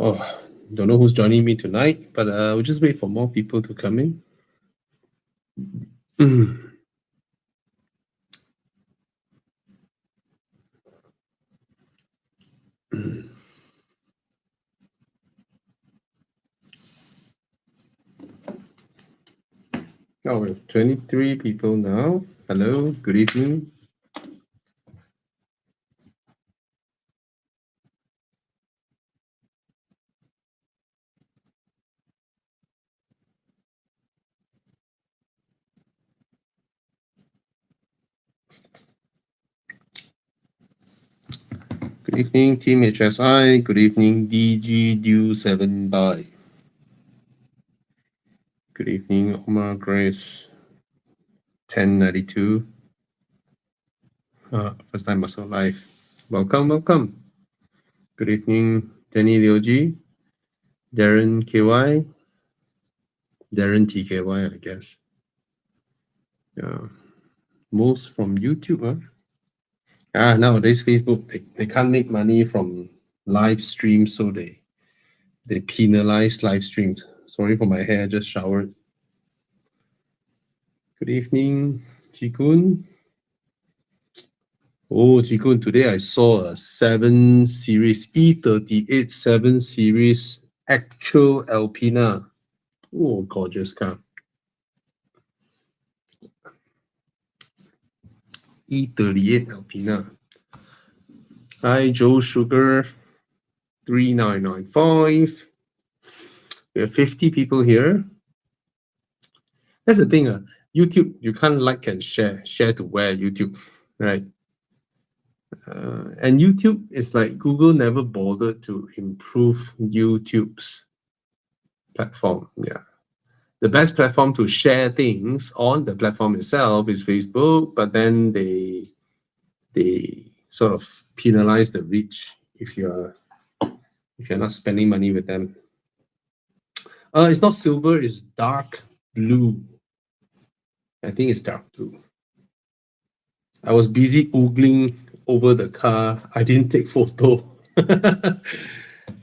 Oh, don't know who's joining me tonight, but we'll just wait for more people to come in. Oh, we have 23 people now. Hello, good evening. Good evening, Team HSI. Good evening, DG Dew 7 by. Good evening, Omar Grace 1092. First time also live. Welcome, welcome. Good evening, Danny Liuji, Darren KY, Darren TKY, I guess. Yeah. Most from YouTube, huh? Nowadays Facebook they can't make money from live streams, so they penalize live streams. Sorry for my hair, just showered. Good evening, Chikun. Oh, Chikun, today I saw a 7 Series E38 7 Series actual Alpina. Oh, gorgeous car. E38 Alpina. Hi, Joe Sugar 3995. We have 50 people here. That's the thing, YouTube, you can't like and share to where YouTube, right? And YouTube is like Google never bothered to improve YouTube's platform. Yeah. The best platform to share things on the platform itself is Facebook, but then they sort of penalize the reach if you're not spending money with them. It's not silver, it's dark blue. I think it's dark blue. I was busy oogling over the car. I didn't take photo.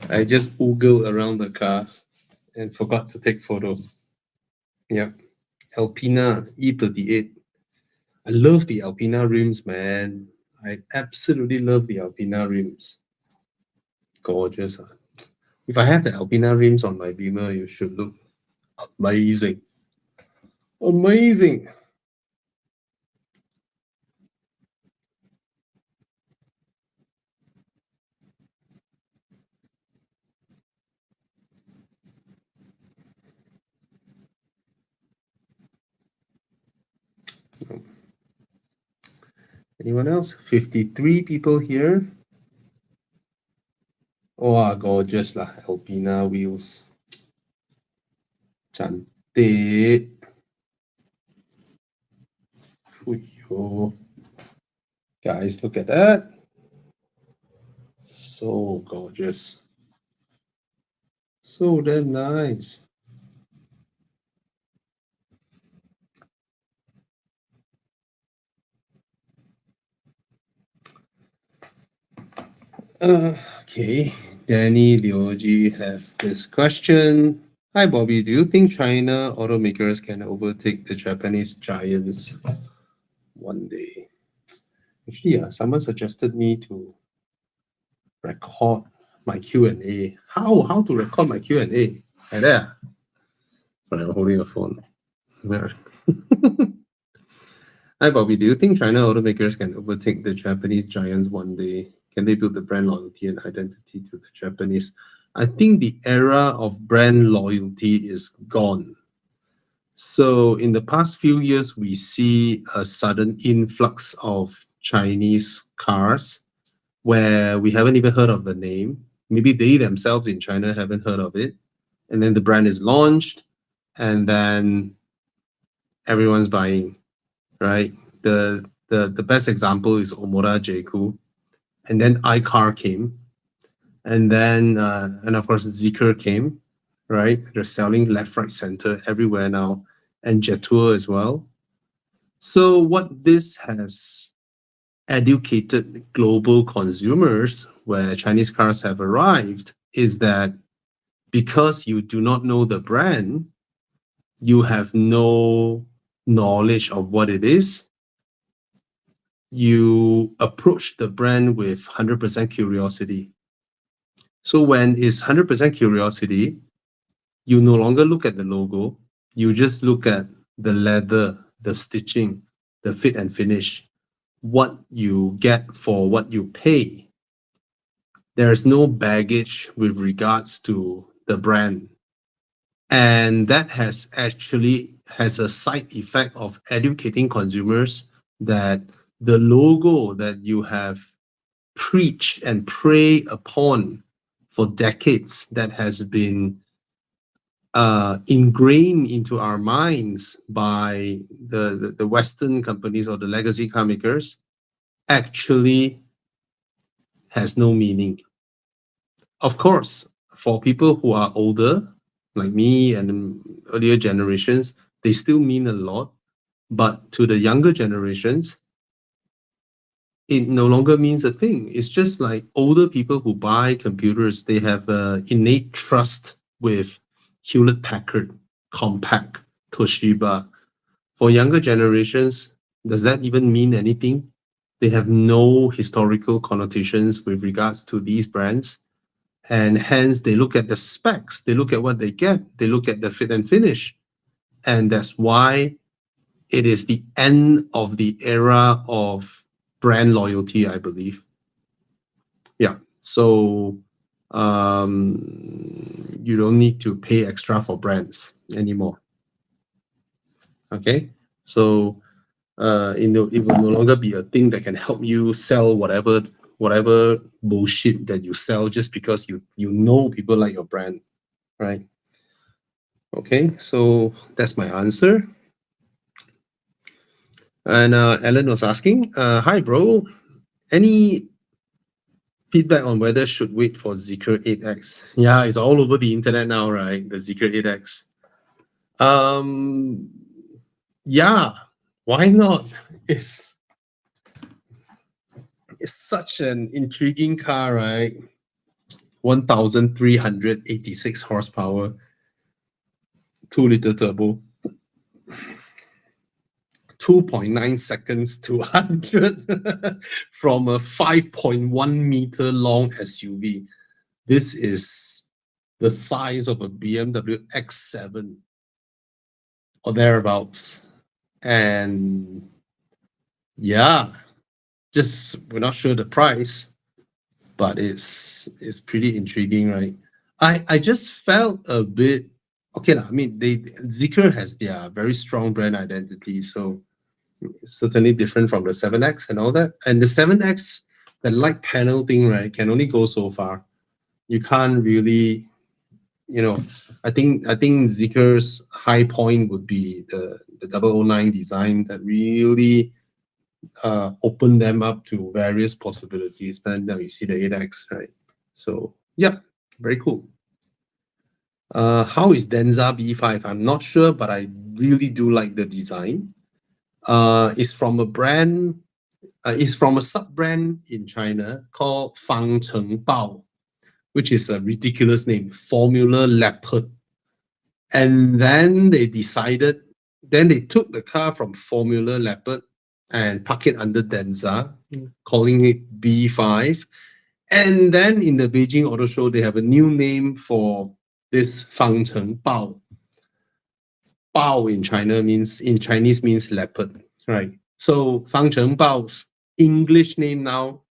I just oogled around the car and forgot to take photos. Yeah. Alpina E38. I love the Alpina rims, man. I absolutely love the Alpina rims. Gorgeous. If I have the Alpina rims on my Beamer, you should look amazing. Amazing. Anyone else? 53 people here. Oh, gorgeous lah. Alpina wheels. Cantik. Fuyo. Guys, look at that. So gorgeous. So damn nice. Okay, Danny Liuji have this question. Hi Bobby, do you think China automakers can overtake the Japanese giants one day? Actually, someone suggested me to record my Q&A. How to record my Q&A? Like that. Sorry, I'm holding a phone. Hi Bobby, do you think China automakers can overtake the Japanese giants one day? Can they build the brand loyalty and identity to the Japanese? I think the era of brand loyalty is gone. So in the past few years, we see a sudden influx of Chinese cars where we haven't even heard of the name. Maybe they themselves in China haven't heard of it. And then the brand is launched and then everyone's buying, right? The best example is Omura J-Coup. And then iCar came. And then, and of course, Zeekr came, right? They're selling left, right, center everywhere now, and Jetour as well. So what this has educated global consumers where Chinese cars have arrived is that because you do not know the brand, you have no knowledge of what it is. You approach the brand with 100% curiosity. So when it's 100% curiosity, you no longer look at the logo, you just look at the leather, the stitching, the fit and finish, what you get for what you pay. There's no baggage with regards to the brand. And that has a side effect of educating consumers that the logo that you have preached and preyed upon for decades, that has been ingrained into our minds by the Western companies or the legacy car makers, actually has no meaning. Of course, for people who are older, like me and earlier generations, they still mean a lot. But to the younger generations, it no longer means a thing. It's just like older people who buy computers, they have an innate trust with Hewlett-Packard, Compaq, Toshiba. For younger generations, does that even mean anything? They have no historical connotations with regards to these brands. And hence, they look at the specs, they look at what they get, they look at the fit and finish. And that's why it is the end of the era of brand loyalty, I believe. Yeah, so you don't need to pay extra for brands anymore. Okay, so it will no longer be a thing that can help you sell whatever bullshit that you sell just because you know people like your brand, right? Okay, so that's my answer. And Alan was asking, hi bro, any feedback on whether should wait for Zeekr 8X? Yeah, it's all over the internet now, right? The Zeekr 8X. Yeah, why not? It's such an intriguing car, right? 1,386 horsepower, 2-liter turbo, 2.9 seconds to 100 from a 5.1 meter long SUV. This is the size of a BMW X7 or thereabouts. And yeah, just we're not sure the price, but it's pretty intriguing, right? I just felt a bit okay lah. I mean, Zeekr has their very strong brand identity, so it's certainly different from the 7X and all that. And the 7X, the light panel thing, right, can only go so far. You can't really, I think Zeekr's high point would be the 009 design that really open them up to various possibilities. Then you see the 8X, right? So yeah, very cool. How is Denza B5? I'm not sure, but I really do like the design. It's from a brand, it's from a sub-brand in China called Fangcheng Bao, which is a ridiculous name, Formula Leopard. And then they took the car from Formula Leopard and park it under Denza, calling it B5. And then in the Beijing Auto Show, they have a new name for this Fangcheng Bao. Bao in Chinese means leopard, right? So Fangcheng Bao's English name now,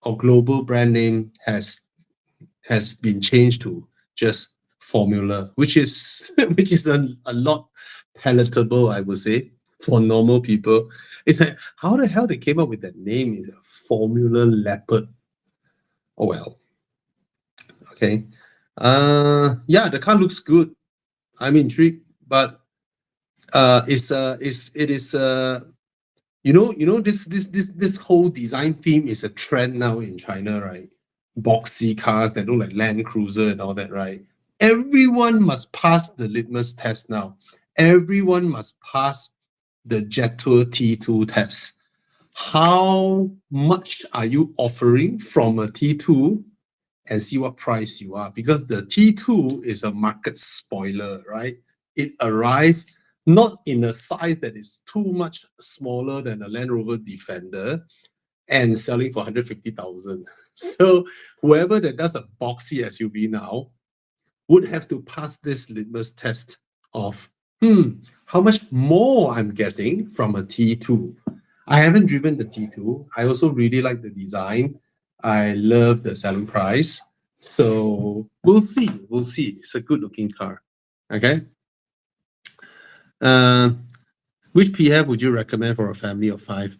or global brand name, has been changed to just Formula, which is a lot palatable, I would say, for normal people. It's like, how the hell they came up with that name? Is Formula Leopard. Oh well. Okay. Yeah, the car looks good. I'm intrigued, but this whole design theme is a trend now in China, right? Boxy cars that look like Land Cruiser and all that, right? Everyone must pass the litmus test now. Everyone must pass the Jetour T2 test. How much are you offering from a T2, and see what price you are, because the T2 is a market spoiler, right? It arrived not in a size that is too much smaller than a Land Rover Defender and selling for 150,000. So whoever that does a boxy SUV now would have to pass this litmus test of, how much more I'm getting from a T2. I haven't driven the T2. I also really like the design. I love the selling price. So we'll see. We'll see. It's a good looking car. Okay. Which PHEV would you recommend for a family of 5?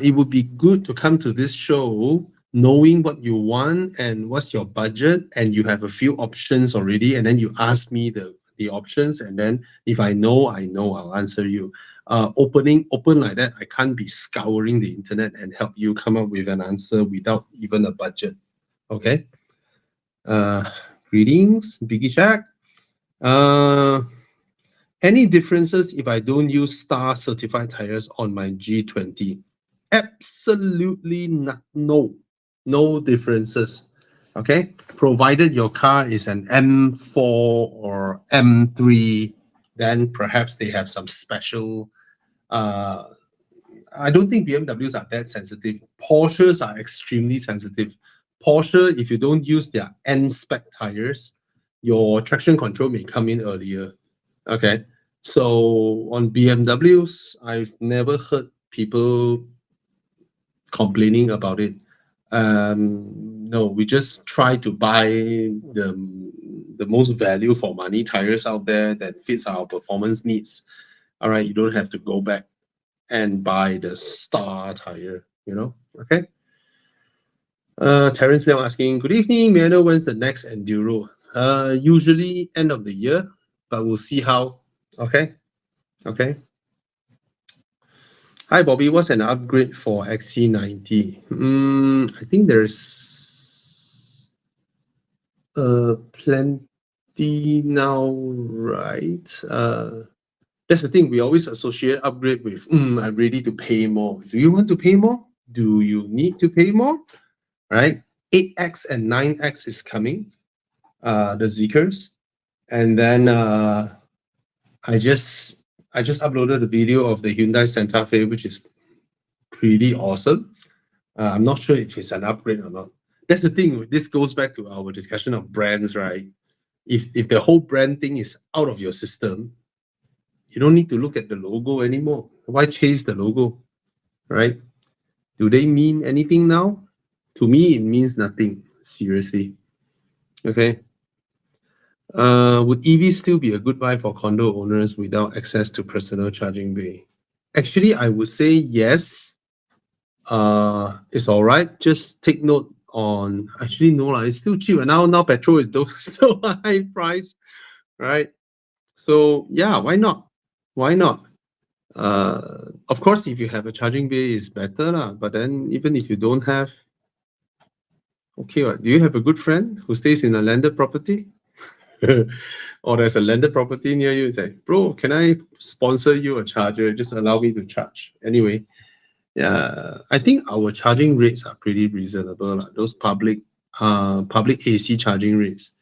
It would be good to come to this show knowing what you want and what's your budget, and you have a few options already, and then you ask me the options, and then if I know, I'll answer you. Open like that, I can't be scouring the internet and help you come up with an answer without even a budget. Okay. Greetings, Biggie Shack. Any differences if I don't use Star certified tires on my G20? Absolutely not. No differences. Okay, provided your car is an M4 or M3, then perhaps they have some special. I don't think BMWs are that sensitive. Porsches are extremely sensitive. Porsche, if you don't use their N-spec tires, your traction control may come in earlier. Okay, so on BMWs, I've never heard people complaining about it. No, we just try to buy the most value for money tires out there that fits our performance needs. All right, you don't have to go back and buy the Star tire, okay? Terence Leong asking, good evening, may I know when's the next Enduro? Usually end of the year, but we'll see how. Okay. Hi Bobby, what's an upgrade for XC90? I think there's plenty now, right? That's the thing, we always associate upgrade with I'm ready to pay more. Do you want to pay more? Do you need to pay more? Right? 8X and 9X is coming, the Zeekrs. And then I just uploaded a video of the Hyundai Santa Fe, which is pretty awesome. I'm not sure if it's an upgrade or not. That's the thing. This goes back to our discussion of brands, right? If the whole brand thing is out of your system, you don't need to look at the logo anymore. Why chase the logo, right? Do they mean anything now? To me, it means nothing. Seriously. Okay. Would EV still be a good buy for condo owners without access to personal charging bay? Actually, I would say yes. It's all right. Just take note on. Actually, no, it's still cheap. And now petrol is so high price, right? So yeah, why not? Of course, if you have a charging bay, it's better lah. But then even if you don't have, okay, do you have a good friend who stays in a landed property? Or there's a landed property near you, it's like, bro, can I sponsor you a charger? Just allow me to charge. Anyway, yeah, I think our charging rates are pretty reasonable. Those public AC charging rates.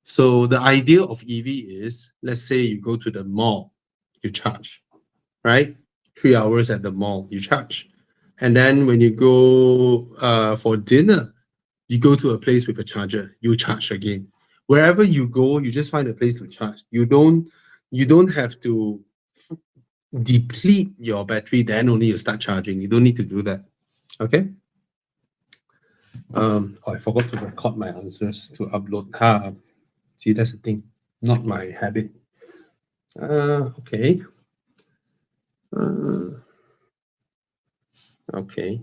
So the idea of EV is, let's say you go to the mall, you charge, right? 3 hours at the mall, you charge. And then when you go for dinner, you go to a place with a charger, you charge again. Wherever you go, you just find a place to charge. You don't have to deplete your battery, then only you start charging. You don't need to do that. Okay. I forgot to record my answers to upload. See, that's the thing, not my habit. Okay. Okay.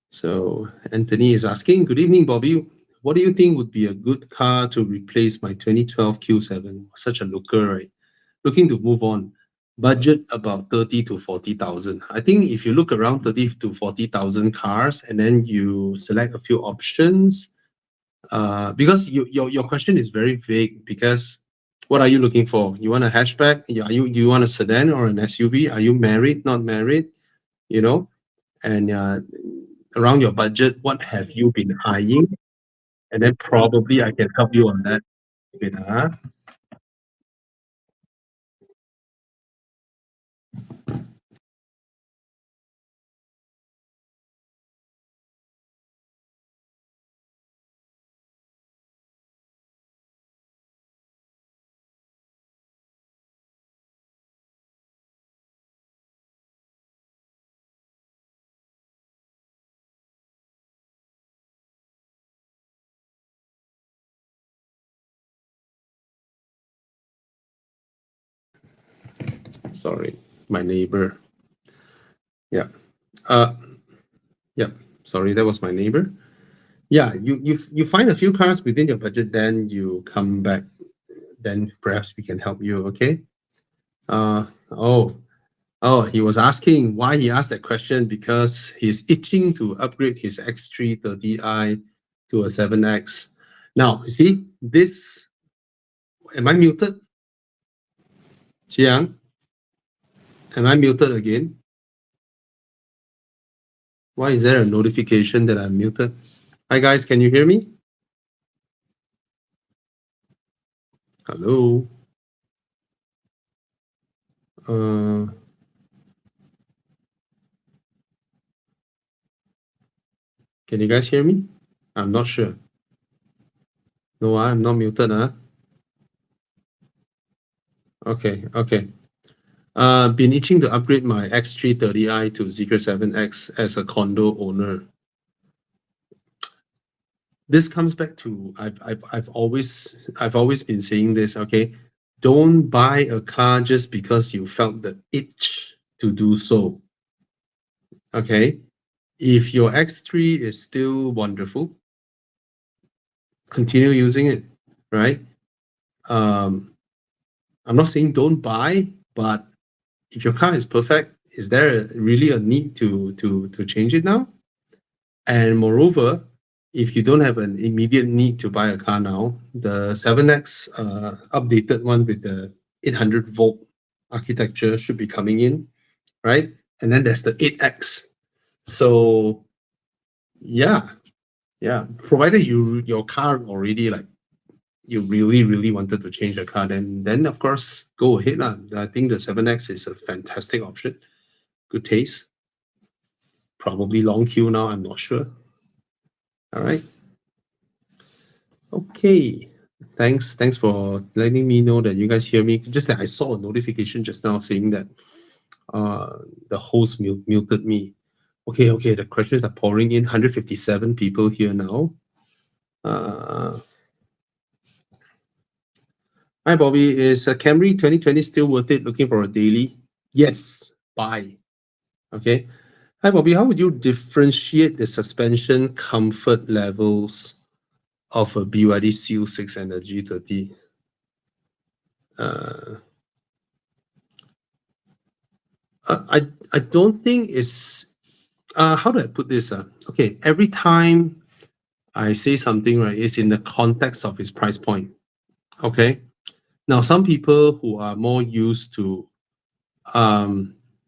So Anthony is asking, good evening, Bobby. What do you think would be a good car to replace my 2012 Q7? Such a looker, right? Looking to move on. Budget about 30 to 40,000. I think if you look around 30 to 40,000 cars and then you select a few options, because your question is very vague, because what are you looking for? You want a hatchback? Do you want a sedan or an SUV? Are you married, not married? And around your budget, what have you been eyeing? and then probably I can help you on that. Wait, Sorry, my neighbor. Yeah. Uh, yeah. Sorry, that was my neighbor. Yeah, you find a few cars within your budget, then you come back. Then perhaps we can help you. Okay. Uh oh. Oh, he was asking why he asked that question because he's itching to upgrade his X330i to a 7X. Now, you see, this, am I muted? Chiang, am I muted again? Why is there a notification that I'm muted? Hi guys, can you hear me? Hello? Uh, can you guys hear me? I'm not sure. No, I'm not muted, huh? Okay, okay. Been itching to upgrade my X330i to Zeekr 7X as a condo owner. This comes back to I've always been saying this, okay? Don't buy a car just because you felt the itch to do so. Okay? If your X3 is still wonderful, continue using it, right? I'm not saying don't buy, but if your car is perfect, is there really a need to change it now? And moreover, if you don't have an immediate need to buy a car now, the 7X updated one with the 800-volt architecture should be coming in, right? And then there's the 8X. So yeah, provided your car already like you really wanted to change the car, then of course go ahead. I think the 7X is a fantastic option. Good taste. Probably long queue now, I'm not sure. All right. Okay. Thanks for letting me know that you guys hear me. Just that I saw a notification just now saying that the host muted me. Okay, the questions are pouring in. 157 people here now. Hi, Bobby. Is Camry 2020 still worth it? Looking for a daily? Yes, buy. Okay. Hi, Bobby. How would you differentiate the suspension comfort levels of a BYD Seal 6 and a G30? I don't think it's how do I put this? Okay, every time I say something, right, it's in the context of its price point. Okay. Now, some people who are more used to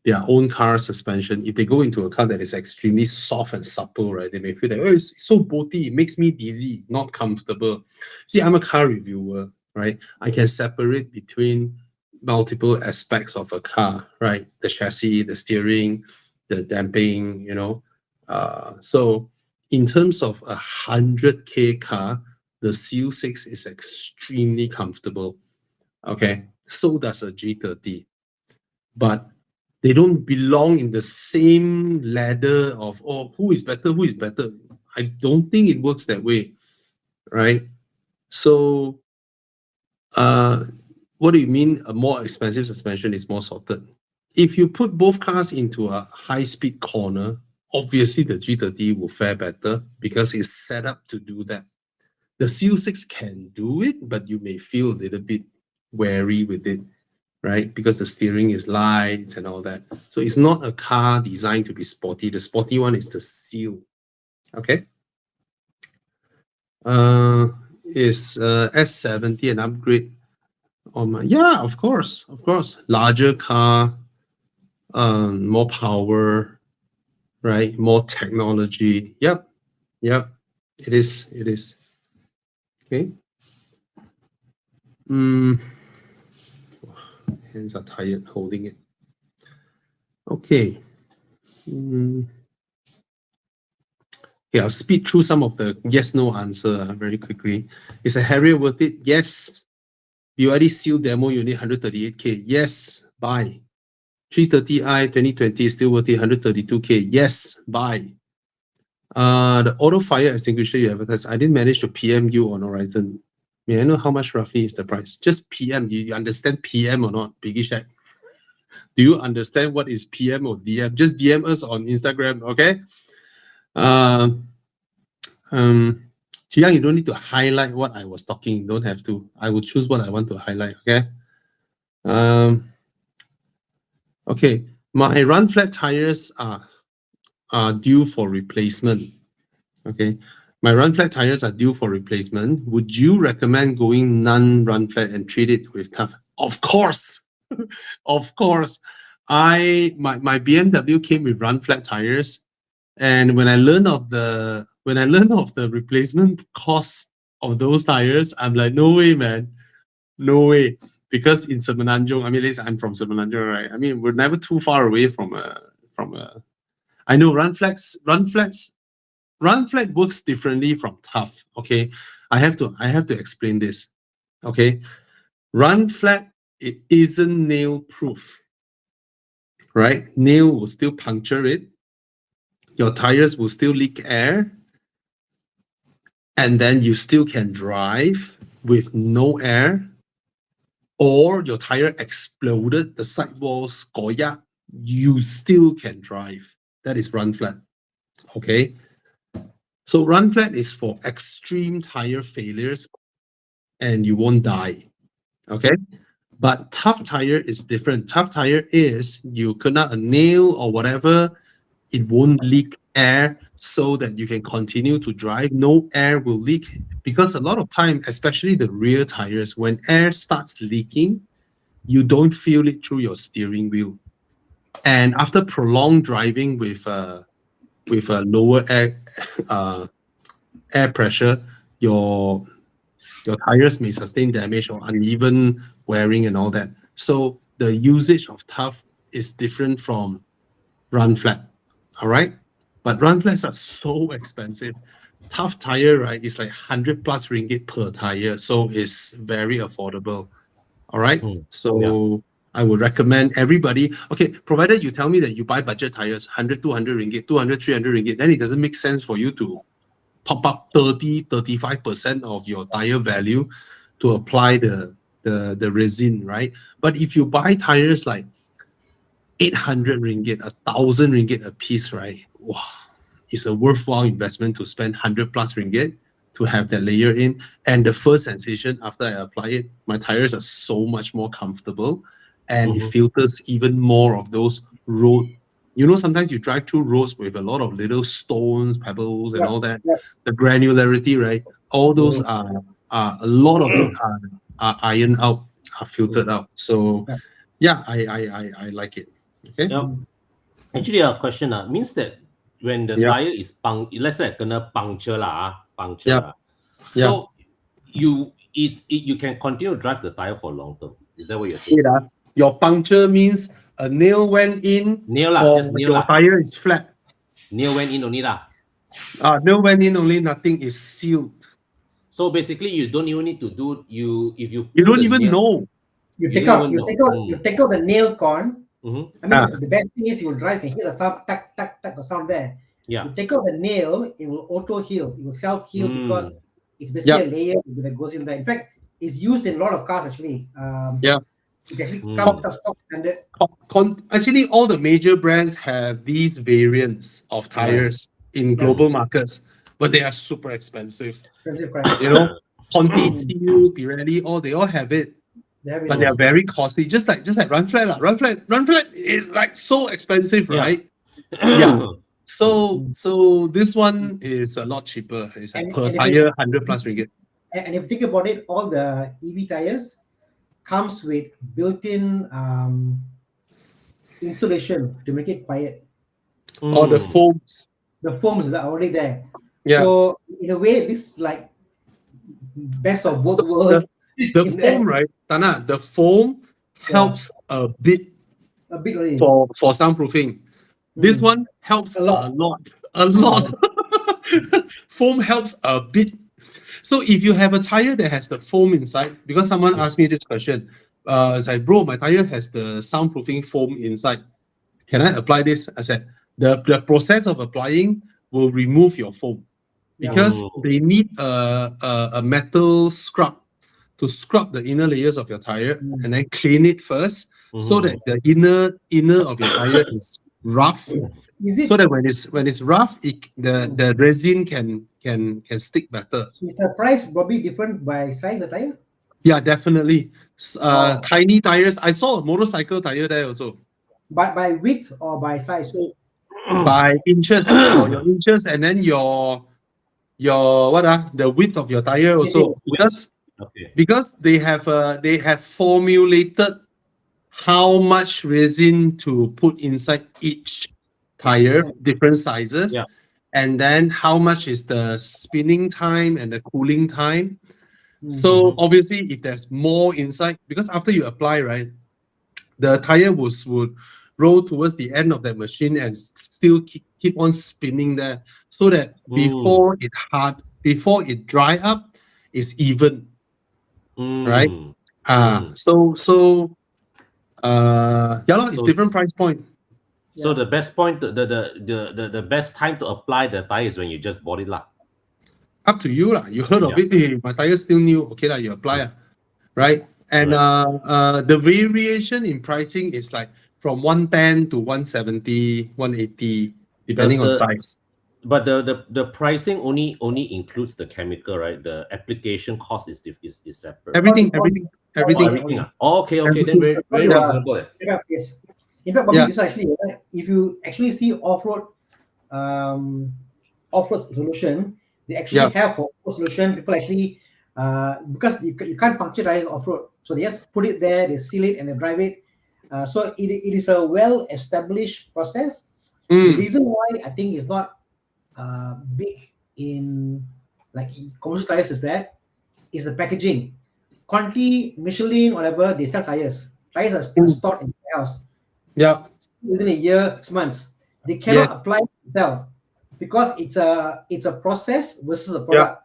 their own car suspension, if they go into a car that is extremely soft and supple, right, they may feel like, oh, it's so boaty, it makes me dizzy, not comfortable. See, I'm a car reviewer, right? I can separate between multiple aspects of a car, right? The chassis, the steering, the damping, So in terms of 100K car, the Seal 6 is extremely comfortable. Okay, so does a G30. But they don't belong in the same ladder of, oh, who is better, who is better. I don't think it works that way, right? So what do you mean a more expensive suspension is more sorted? If you put both cars into a high-speed corner, obviously the G30 will fare better because it's set up to do that. The Seal 6 can do it, but you may feel a little bit wary with it, right? Because the steering is light and all that. So it's not a car designed to be sporty. The sporty one is the Seal. Okay. Is S70 an upgrade on my? Yeah, of course. Larger car, more power, right? More technology. Yep. It is. Okay. Hands are tired holding it. Okay. Okay, I'll speed through some of the yes/no answer very quickly. Is a Harrier worth it? Yes. BYD Seal demo unit 138K. Yes. Buy. 330i 2020 is still worth it. 132K. Yes. Buy. The auto fire extinguisher you advertised, I didn't manage to PM you on Horizon. May I know how much roughly is the price? Just PM. You understand PM or not, Biggie Shack? Do you understand what is PM or DM? Just DM us on Instagram, okay? Chiang, you don't need to highlight what I was talking. You don't have to. I will choose what I want to highlight, okay? Okay, my run flat tires are due for replacement, okay? My run flat tires are due for replacement. Would you recommend going non-run flat and treat it with tough? Of course, of course. My BMW came with run flat tires, and when I learned of the replacement cost of those tires, I'm like, no way, man, no way. Because in Semenanjung, I mean, at least I'm from Semenanjung, right? I mean, we're never too far away from a. I know run flat works differently from tough. Okay, I have to explain this. Okay, run flat, it isn't nail proof, right? Nail will still puncture it. Your tires will still leak air, and then you still can drive with no air, or your tire exploded, the sidewalls goyak, you still can drive. That is run flat. Okay. So run flat is for extreme tire failures and you won't die. Okay. But tough tire is different. Tough tire is you kena a nail or whatever, it won't leak air so that you can continue to drive. No air will leak because a lot of time, especially the rear tires, when air starts leaking, you don't feel it through your steering wheel. And after prolonged driving with a lower air pressure, your tires may sustain damage or uneven wearing and all that. So the usage of tough is different from run flat. All right. But run flats are so expensive. Tough tire, right, is like 100 plus ringgit per tire. So it's very affordable. All right. So I would recommend everybody, okay, provided you tell me that you buy budget tires, 100, 200 ringgit, 200, 300 ringgit, then it doesn't make sense for you to top up 30, 35% of your tire value to apply the resin, right? But if you buy tires like 800 ringgit, 1,000 ringgit a piece, right? Wow, it's a worthwhile investment to spend 100 plus ringgit to have that layer in. And the first sensation after I apply it, my tires are so much more comfortable and it filters even more of those road. You know, sometimes you drive through roads with a lot of little stones, pebbles, and all that. The granularity, right? All those are a lot of it are ironed out, are filtered out. So yeah, I like it. Okay. Actually, a question means that when the tire is let's say gonna puncture puncture. So you can continue to drive the tire for long term. Is that what you're saying? Your puncture means a nail went in, or your tire is flat. Nail went in only nail went in only, nothing is sealed. So basically, you don't even need to do if you don't even know. You take out the nail corn. I mean, the best thing is you will drive and hear the sound, tuck, tuck, tuck, the sound there. Yeah. You take out the nail, it will auto heal. It will self heal because it's basically a layer that goes in there. In fact, it's used in a lot of cars actually. It actually comes with stock standard. Actually, all the major brands have these variants of tires in global markets, but they are super expensive. You know, Conti Seal, Pirelli, they all have it. But they are very costly, just like run flat. Run flat is like so expensive, right? So this one is a lot cheaper. It's like per tire 100 plus ringgit. And if you think about it, all the EV tires comes with built-in insulation to make it quiet. Or the foams. The foams are already there. Yeah. So in a way, this is like best of both So worlds. the foam, right, Tana, the foam helps a bit A bit only. for soundproofing. This one helps A lot. a lot. Foam helps a bit. So if you have a tire that has the foam inside, because someone asked me this question, it's like, bro, my tire has the soundproofing foam inside. Can I apply this? I said, the process of applying will remove your foam because they need a metal scrub to scrub the inner layers of your tire and then clean it first so that the inner of your tire is rough. So that when it's rough, the resin can stick better. Is the price probably different by size of tire? Yeah, definitely. Tiny tires. I saw a motorcycle tire there also. By width or by size? By inches, or your inches, and then your the width of your tire also, because they have formulated how much resin to put inside each tire, different sizes, and then how much is the spinning time and the cooling time. So obviously, if there's more inside, because after you apply, right, the tire would roll towards the end of that machine and still keep on spinning there, so that before it dry up, it's even, right? It's different price point. So the best point, the best time to apply the tire is when you just bought it lah. Up to you lah. You heard of it? Hey, my tire still new. Okay lah, you apply, right? And the variation in pricing is like from 110 to 170, 180, depending on size. But the pricing only includes the chemical, right? The application cost is separate. Everything. Oh, okay. Then very reasonable. Yes. In fact, this actually, if you actually see off-road solution, they actually have for off-road solution. People actually because you can't puncture tires off-road, so they just put it there, they seal it, and they drive it. So it is a well-established process. The reason why I think it's not big in like commercial tires is the packaging. Conti, Michelin, whatever, they sell tires. Tires are still stored in the house. Yeah. Within a year, 6 months, they cannot apply to sell because it's a process versus a product.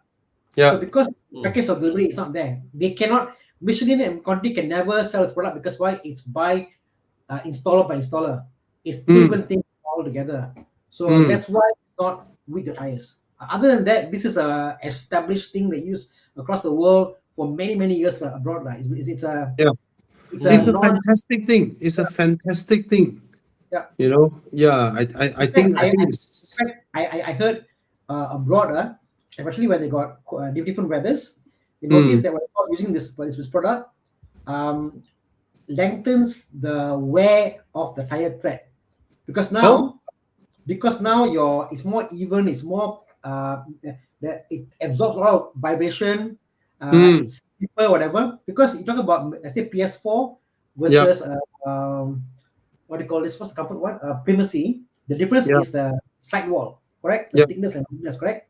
Yeah. So because package of delivery is not there, they cannot. Michelin and Conti can never sell this product because why? It's by installer by installer. It's two different things altogether. So that's why it's not with the tires. Other than that, this is a established thing they use across the world for many years abroad. It's a fantastic thing. It's a fantastic thing. Yeah. You know. Yeah. I think it's. I heard abroad, especially when they got different weathers, they noticed that when using this product, lengthens the wear of the tire tread because now it's more even, it's more it absorbs a lot of vibration, it's deeper, whatever. Because you talk about, let's say, PS4 versus what do you call this? What's the comfort one? Primacy. The difference is the sidewall, correct? The thickness and thickness, correct?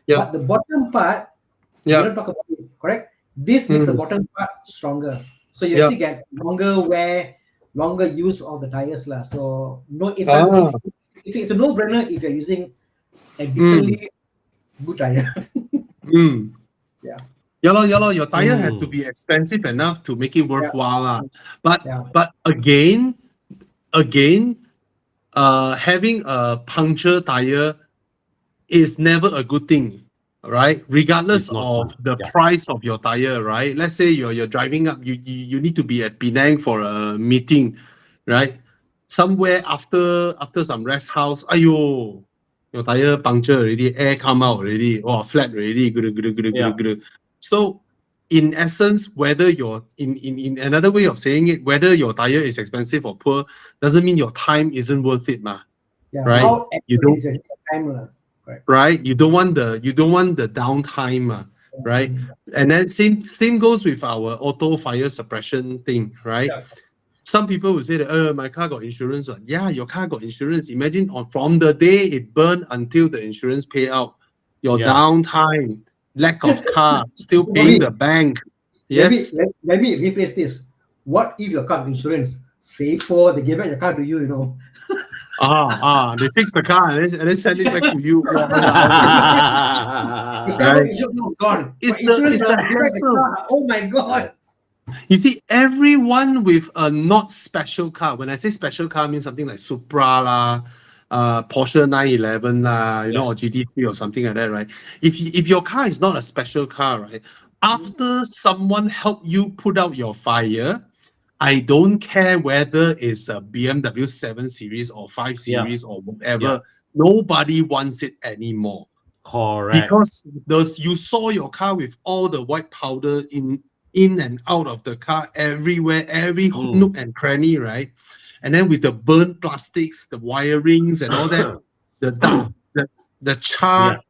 But the bottom part, we don't talk about it, correct? This makes the bottom part stronger. So you actually get longer wear, longer use of the tires. So it's a no-brainer if you're using a decently good tire. Your tire has to be expensive enough to make it worthwhile. But again, having a puncture tire is never a good thing, right? Regardless of the price of your tire, right? Let's say you're driving up, you need to be at Penang for a meeting, right? Somewhere after some rest house, your tire puncture already, air come out already, flat already. So in essence, whether you're in another way of saying it, whether your tire is expensive or poor, doesn't mean your time isn't worth it, right? You don't. Right, you don't want the downtime, right? And then same goes with our auto fire suppression thing, right? Some people will say that my car got insurance. Yeah, your car got insurance. Imagine from the day it burned until the insurance pay out, your downtime lack of car, still paying the bank. Yes. Let me rephrase this. What if your car insurance say for they give back the car to you, you know? They fix the car and then send it back to you. The car Right. insurance is gone. It's But the insurance give back the hassle. car. Oh my god. You see, everyone with a not special car, when I say special car, I mean something like Supra lah, Porsche 911 lah, you know, or GT3 or something like that, right? If your car is not a special car, right, after someone help you put out your fire, I don't care whether it's a BMW 7 Series or 5 Series or whatever, nobody wants it anymore. Correct. Because you saw your car with all the white powder in and out of the car everywhere, every nook and cranny, right? And then with the burnt plastics, the wirings and all that, the charred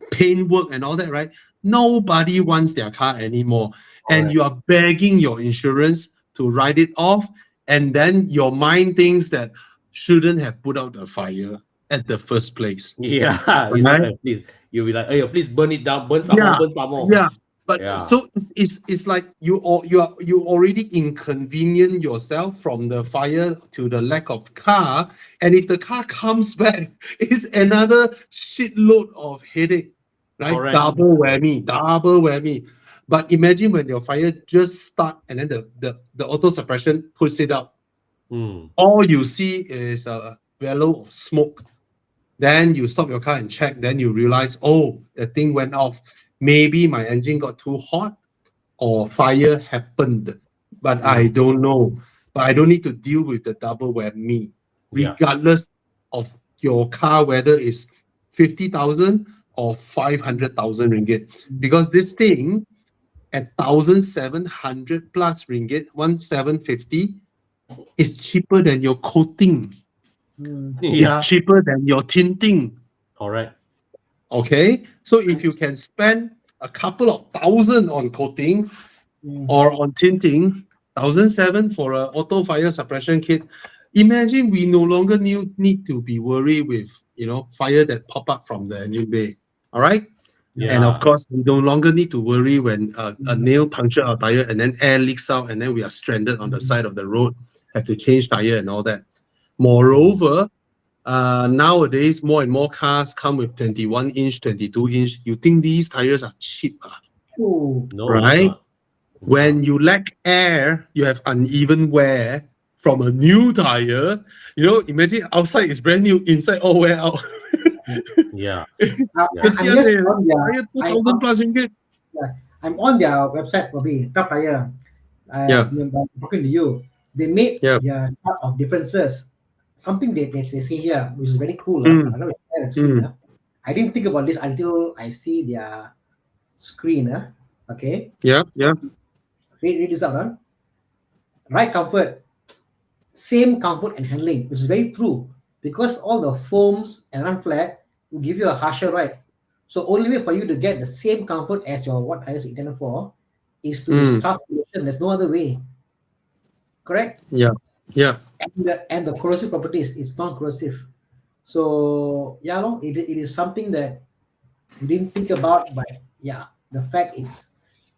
paintwork and all that, right? Nobody wants their car anymore. And you are begging your insurance to write it off. And then your mind thinks that shouldn't have put out the fire at the first place. Yeah. Right? Please, you'll be like, hey, please burn it down, burn some more, burn some more. Yeah. But so it's like you already inconvenience yourself from the fire to the lack of car, and if the car comes back, it's another shitload of headache, right? Correct. Double whammy. But imagine when your fire just start and then the auto suppression puts it out. All you see is a bellow of smoke. Then you stop your car and check. Then you realize, oh, the thing went off. Maybe my engine got too hot or fire happened, but I don't know. But I don't need to deal with the double whammy, regardless of your car, whether it's 50,000 or 500,000 ringgit. Because this thing at 1,700 plus ringgit, 1,750, is cheaper than your coating. It's cheaper than your tinting. Correct. Okay, so if you can spend a couple of thousand on coating or on tinting, 1,700 for an auto fire suppression kit, imagine we no longer need to be worried with fire that pop up from the engine bay. All right, and of course we no longer need to worry when a nail puncture our tire and then air leaks out and then we are stranded on the side of the road, have to change tire and all that. Moreover, nowadays, more and more cars come with 21-inch, 22-inch. You think these tires are cheap, Oh, No, right? When you lack air, you have uneven wear from a new tire. Imagine outside is brand new, inside all wear out. Yeah. Tire 2,000 plus ringgit. I'm on their website, Bobby, Tough Tire. I'm talking to you. They made their chart of differences. Something they say here, which is very cool. I didn't think about this until I see their screen. Okay. Yeah. Read this out. Ride comfort, same comfort and handling, which is very true because all the foams and run flat will give you a harsher ride. So only way for you to get the same comfort as your what tires intended for is to use tough pollution. There's no other way. Correct? Yeah. And the corrosive properties is non-corrosive. So it is something that you didn't think about, but the fact it's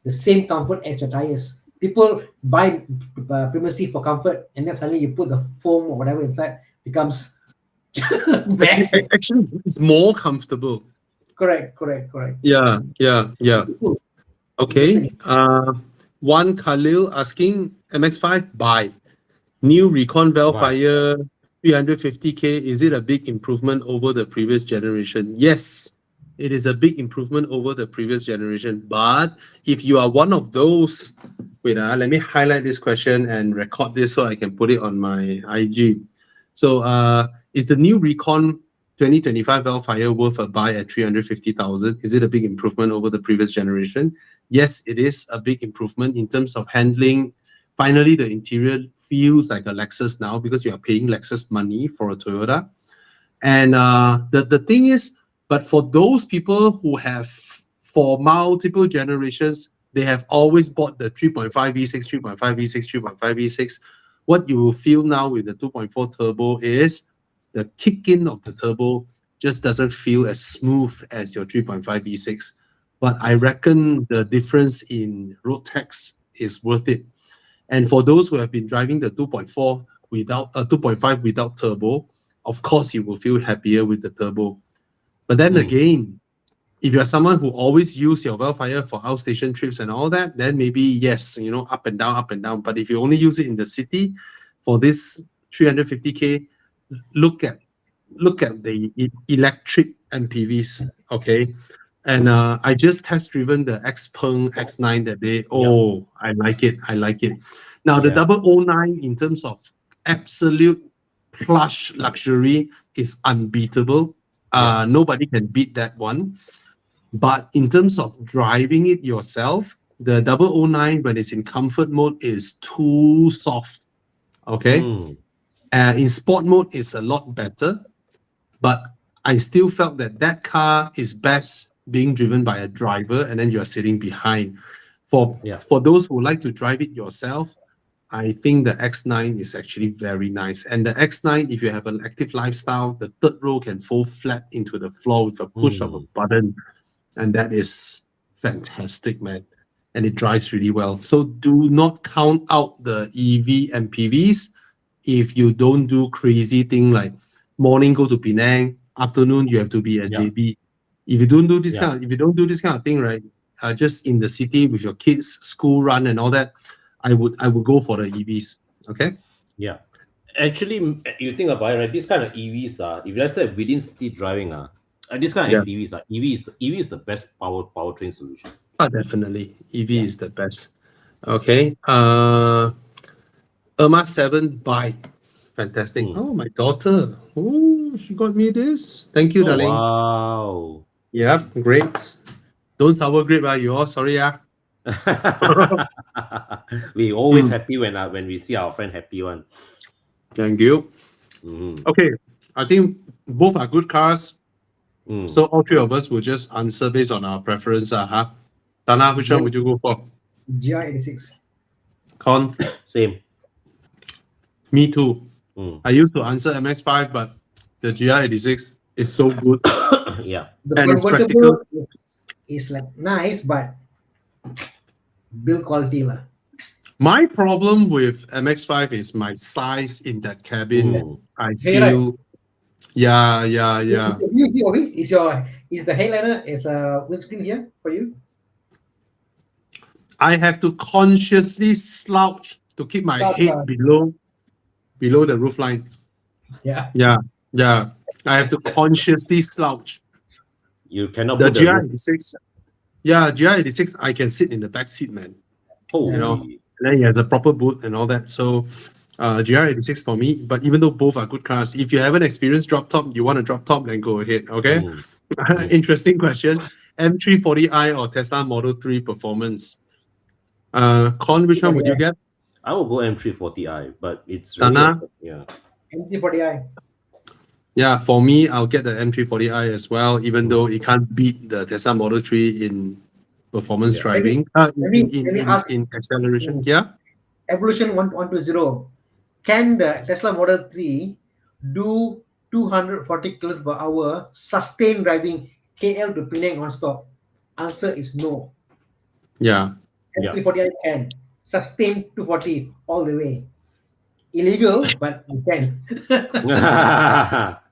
the same comfort as your tires. People buy Primacy for comfort, and then suddenly you put the foam or whatever inside, becomes bad. Actually, it's more comfortable. Correct. Yeah. Okay. One Khalil asking MX5 buy. New Recon Velfire 350k. Is it a big improvement over the previous generation? Yes, it is a big improvement over the previous generation. But if you are one of those, let me highlight this question and record this so I can put it on my IG. So, is the new Recon 2025 Velfire worth a buy at 350,000? Is it a big improvement over the previous generation? Yes, it is a big improvement in terms of handling. Finally, the interior feels like a Lexus now because you are paying Lexus money for a Toyota. And the thing is, but for those people who have, for multiple generations, they have always bought the 3.5 V6, 3.5 V6, 3.5 V6. What you will feel now with the 2.4 turbo is the kick-in of the turbo just doesn't feel as smooth as your 3.5 V6. but I reckon the difference in road tax is worth it. And for those who have been driving the 2.4 without 2.5 without turbo, of course you will feel happier with the turbo. But then again, if you're someone who always use your Wellfire for outstation trips and all that, then maybe yes, up and down, up and down. But if you only use it in the city for this 350k, look at the electric MPVs, okay? And I just test driven the Xpeng X9 that day. Oh, I like it. Now the 009 in terms of absolute plush luxury is unbeatable. Nobody can beat that one. But in terms of driving it yourself, the 009 when it's in comfort mode is too soft. Okay. In sport mode, it's a lot better. But I still felt that car is best being driven by a driver and then you're sitting behind. For those who like to drive it yourself, I think the X9 is actually very nice. And the X9, if you have an active lifestyle, the third row can fold flat into the floor with a push of a button. And that is fantastic, man. And it drives really well. So do not count out the EV MPVs if you don't do crazy thing like morning go to Penang, afternoon you have to be at JB. If you don't do this kind of thing, right? Just in the city with your kids, school run and all that, I would go for the EVs. Okay. Yeah. Actually, you think about it, right? This kind of EVs if let's say within city driving this kind of MPVs EV is the best powertrain solution. Definitely, EV is the best. Okay. Irma 7 bike. Fantastic. Oh, my daughter. Oh, she got me this. Thank you, darling. Wow. Yeah, grapes. Don't sour grape, you all. Sorry, We always happy when we see our friend happy one. Thank you. Okay, I think both are good cars. So all three of us will just answer based on our preference. Dana, which one would you go for? GR86. Con? Same. Me too. I used to answer MX-5, but the GR86 is so good. Yeah. The and it's convertible is like nice, but build quality lah. My problem with MX-5 is my size in that cabin. I feel, yeah. Is the headliner, is the windscreen here for you? I have to consciously slouch to keep my head below the roofline. Yeah. I have to consciously slouch. You cannot. The GR86. Yeah, GR86. I can sit in the back seat, man. And then you have the proper boot and all that. So, GR86 for me. But even though both are good cars, if you haven't experienced drop top, you want a drop top, then go ahead. Okay. Interesting question. M340i or Tesla Model 3 performance. Con, which one would you get? I will go M340i, but it's really M340i. Yeah, for me, I'll get the M340i as well, even though it can't beat the Tesla Model 3 in performance driving, in acceleration. Evolution 120. Can the Tesla Model 3 do 240 kilometers per hour sustained driving KL to Penang non-stop? Answer is no. Yeah. M340i can sustain 240 all the way. Illegal, but you can.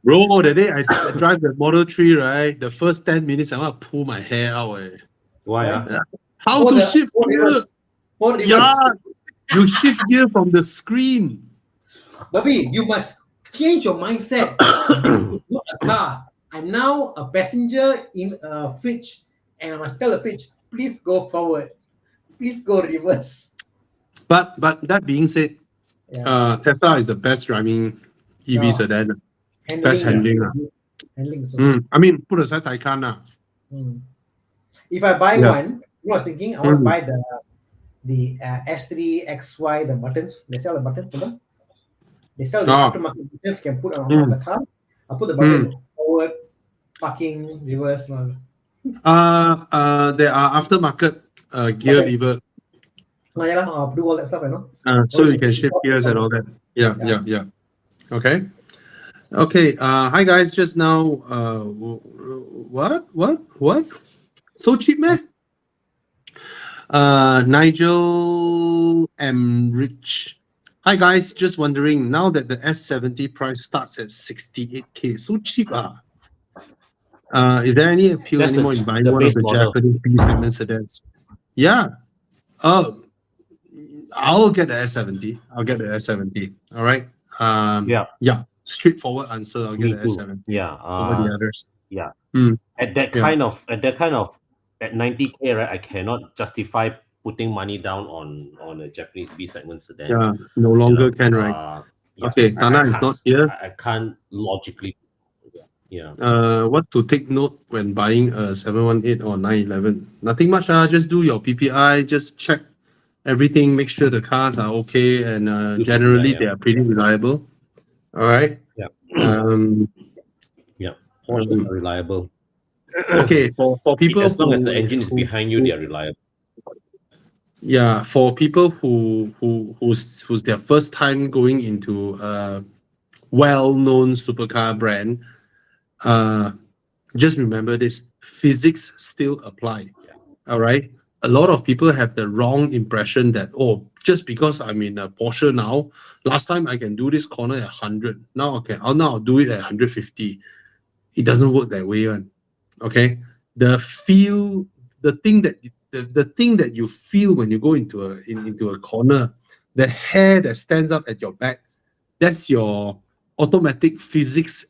Bro, the day I drive the Model 3, right? The first 10 minutes, I want to pull my hair out. Why? How to shift gear? Yeah, you shift gear from the screen. Bobby, you must change your mindset. It's not a car. I'm now a passenger in a fridge, and I must tell the fridge, please go forward. Please go reverse. But that being said, Tesla is the best driving EV sedan. Best handling. I mean, put aside Taycan. If I buy one, I was thinking I want to buy the S3, XY, the buttons. They sell the buttons for them. They sell the aftermarket buttons can put on the car. I'll put the button forward, parking, reverse. There are aftermarket gear lever. I'll do all that stuff, so you can shift gears and all that. Yeah. Okay. Hi guys, just now, what? So cheap, man. Nigel M. Rich. Hi guys, just wondering, now that the S70 price starts at 68K, so cheap is there any appeal That's anymore in buying the one of base the model. Japanese B segment sedans? Yeah. I'll get the S70. I'll get the S70. All right. Yeah. Straightforward answer. I'll get Me the too. S70 Yeah. over the others. Yeah. Mm, At that yeah. kind of at 90K, right? I cannot justify putting money down on a Japanese B segment sedan. Yeah. No you longer know. can, right? Yeah, Okay. I Tana is can't. not here. I can't logically. Yeah. What to take note when buying a 718 or 911? Nothing much. Just do your PPI. Just check everything. Make sure the cars are okay, and Good generally PPI, they are pretty reliable. All right. Yeah. Um, Yeah. Porsches are reliable. okay. For people As long as who- the engine is who- behind you, who- they are reliable. Yeah, for people who's their first time going into a well-known supercar brand, just remember this: physics still apply. All right. A lot of people have the wrong impression that, oh, just because I'm in a Porsche now, last time I can do this corner at 100. Now I'll do it at 150. It doesn't work that way, one. Okay. The thing that you feel when you go into a corner, the hair that stands up at your back, that's your automatic physics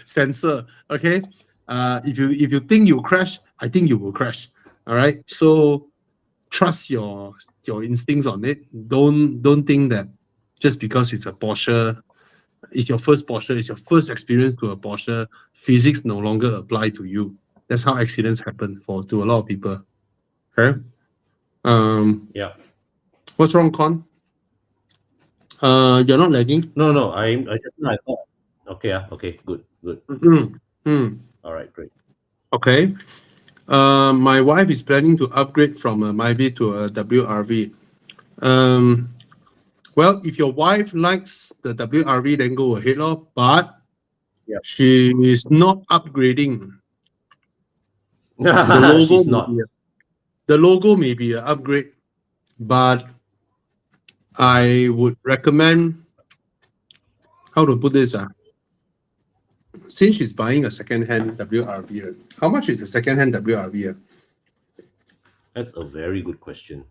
sensor. Okay. If you think you crash, I think you will crash. All right. So trust your instincts on it. Don't think that just because it's a Porsche, it's your first Porsche, it's your first experience to a Porsche, physics no longer apply to you. That's how accidents happen to a lot of people. Okay. Yeah. What's wrong, Con? You're not lagging. No. I just I thought. Okay. Okay. Good. All right. Great. Okay. My wife is planning to upgrade from a Myvi to a WRV. Well, if your wife likes the WRV, then go ahead, lor. But Yeah. she is not upgrading. The logo, She's not. the logo may be an upgrade, but I would recommend, how to put this? Since she's buying a second-hand WRV, right? How much is the second-hand WRV? That's a very good question.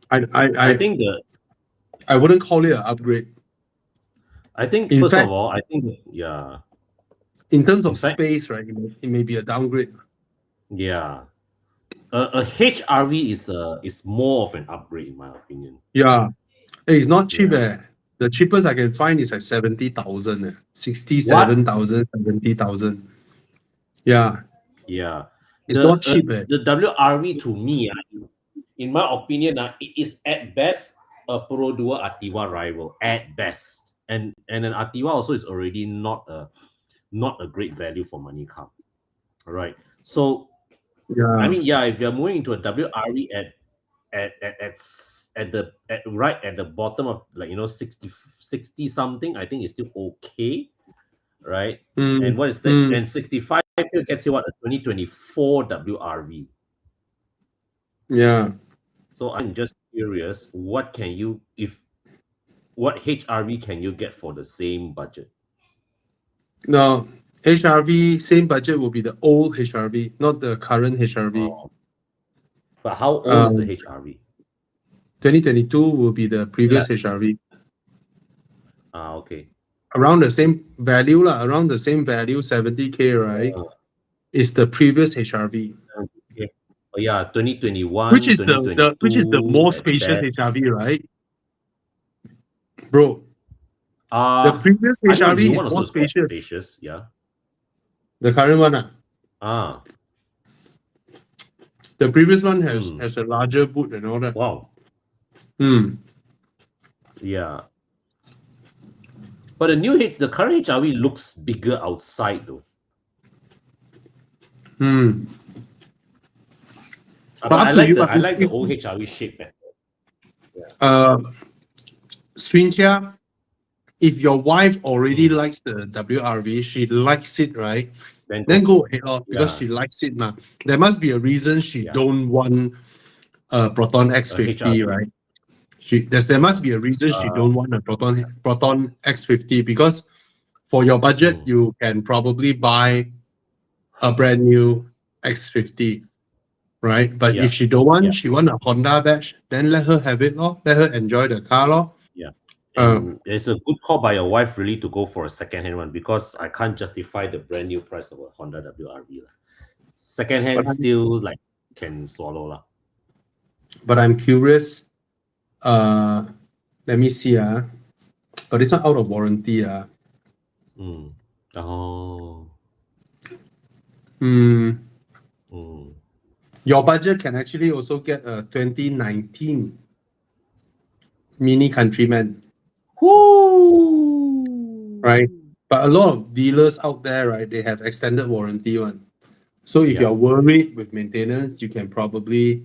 I think I wouldn't call it an upgrade. I think In first fact- of all, I think yeah. In terms of In fact- space, right? It may be a downgrade. Yeah. A HRV is more of an upgrade in my opinion. Yeah. Hey, it's not cheap. Yeah. The cheapest I can find is like 70,000. 67,000, 70,000. Yeah. Yeah. It's not cheap. The WRV to me, in my opinion, it is at best a Pro Duo Activa rival at best, and an Activa also is already not a great value for money car. All right. So Yeah. I mean, yeah, if you're moving into a WRV right at the bottom of 60 something, I think it's still okay, right? And what is that? And 65 still gets you what, a 2024 WRV. Yeah. So I'm just curious, what HRV can you get for the same budget? No, HRV, same budget will be the old HRV, not the current HRV. Oh. But how old is the HRV? 2022 will be the previous HRV. Okay. Around the same value, around the same value, 70K, right? Is the previous HRV. Okay. Oh yeah, 2021. Which is the more spacious HRV, right? Bro. The previous HRV is more spacious. Yeah. The current one. The previous one has a larger boot and all that. Wow. Yeah. But the current HRV looks bigger outside though. But I like the old HRV shape better. Swintia, if your wife already likes the WRV, she likes it, right? Then Then go ahead, because Yeah. she likes it now. There must be a reason she Yeah. don't want a Proton X50, HRV. right? There must be a reason she don't want a Proton X50, because for your budget, you can probably buy a brand new X50, right? But Yeah. if she don't want, Yeah. she want a Honda badge, then let her have it, lor. Let her enjoy the car, lor. Yeah. And it's a good call by your wife really to go for a second-hand one, because I can't justify the brand new price of a Honda WRV. Second-hand still like can swallow. Lah. But I'm curious. Let me see. But it's not out of warranty. Oh. Your budget can actually also get a 2019 Mini Countryman. Woo! Right? But a lot of dealers out there, right, they have extended warranty one. So if you're worried with maintenance, you can probably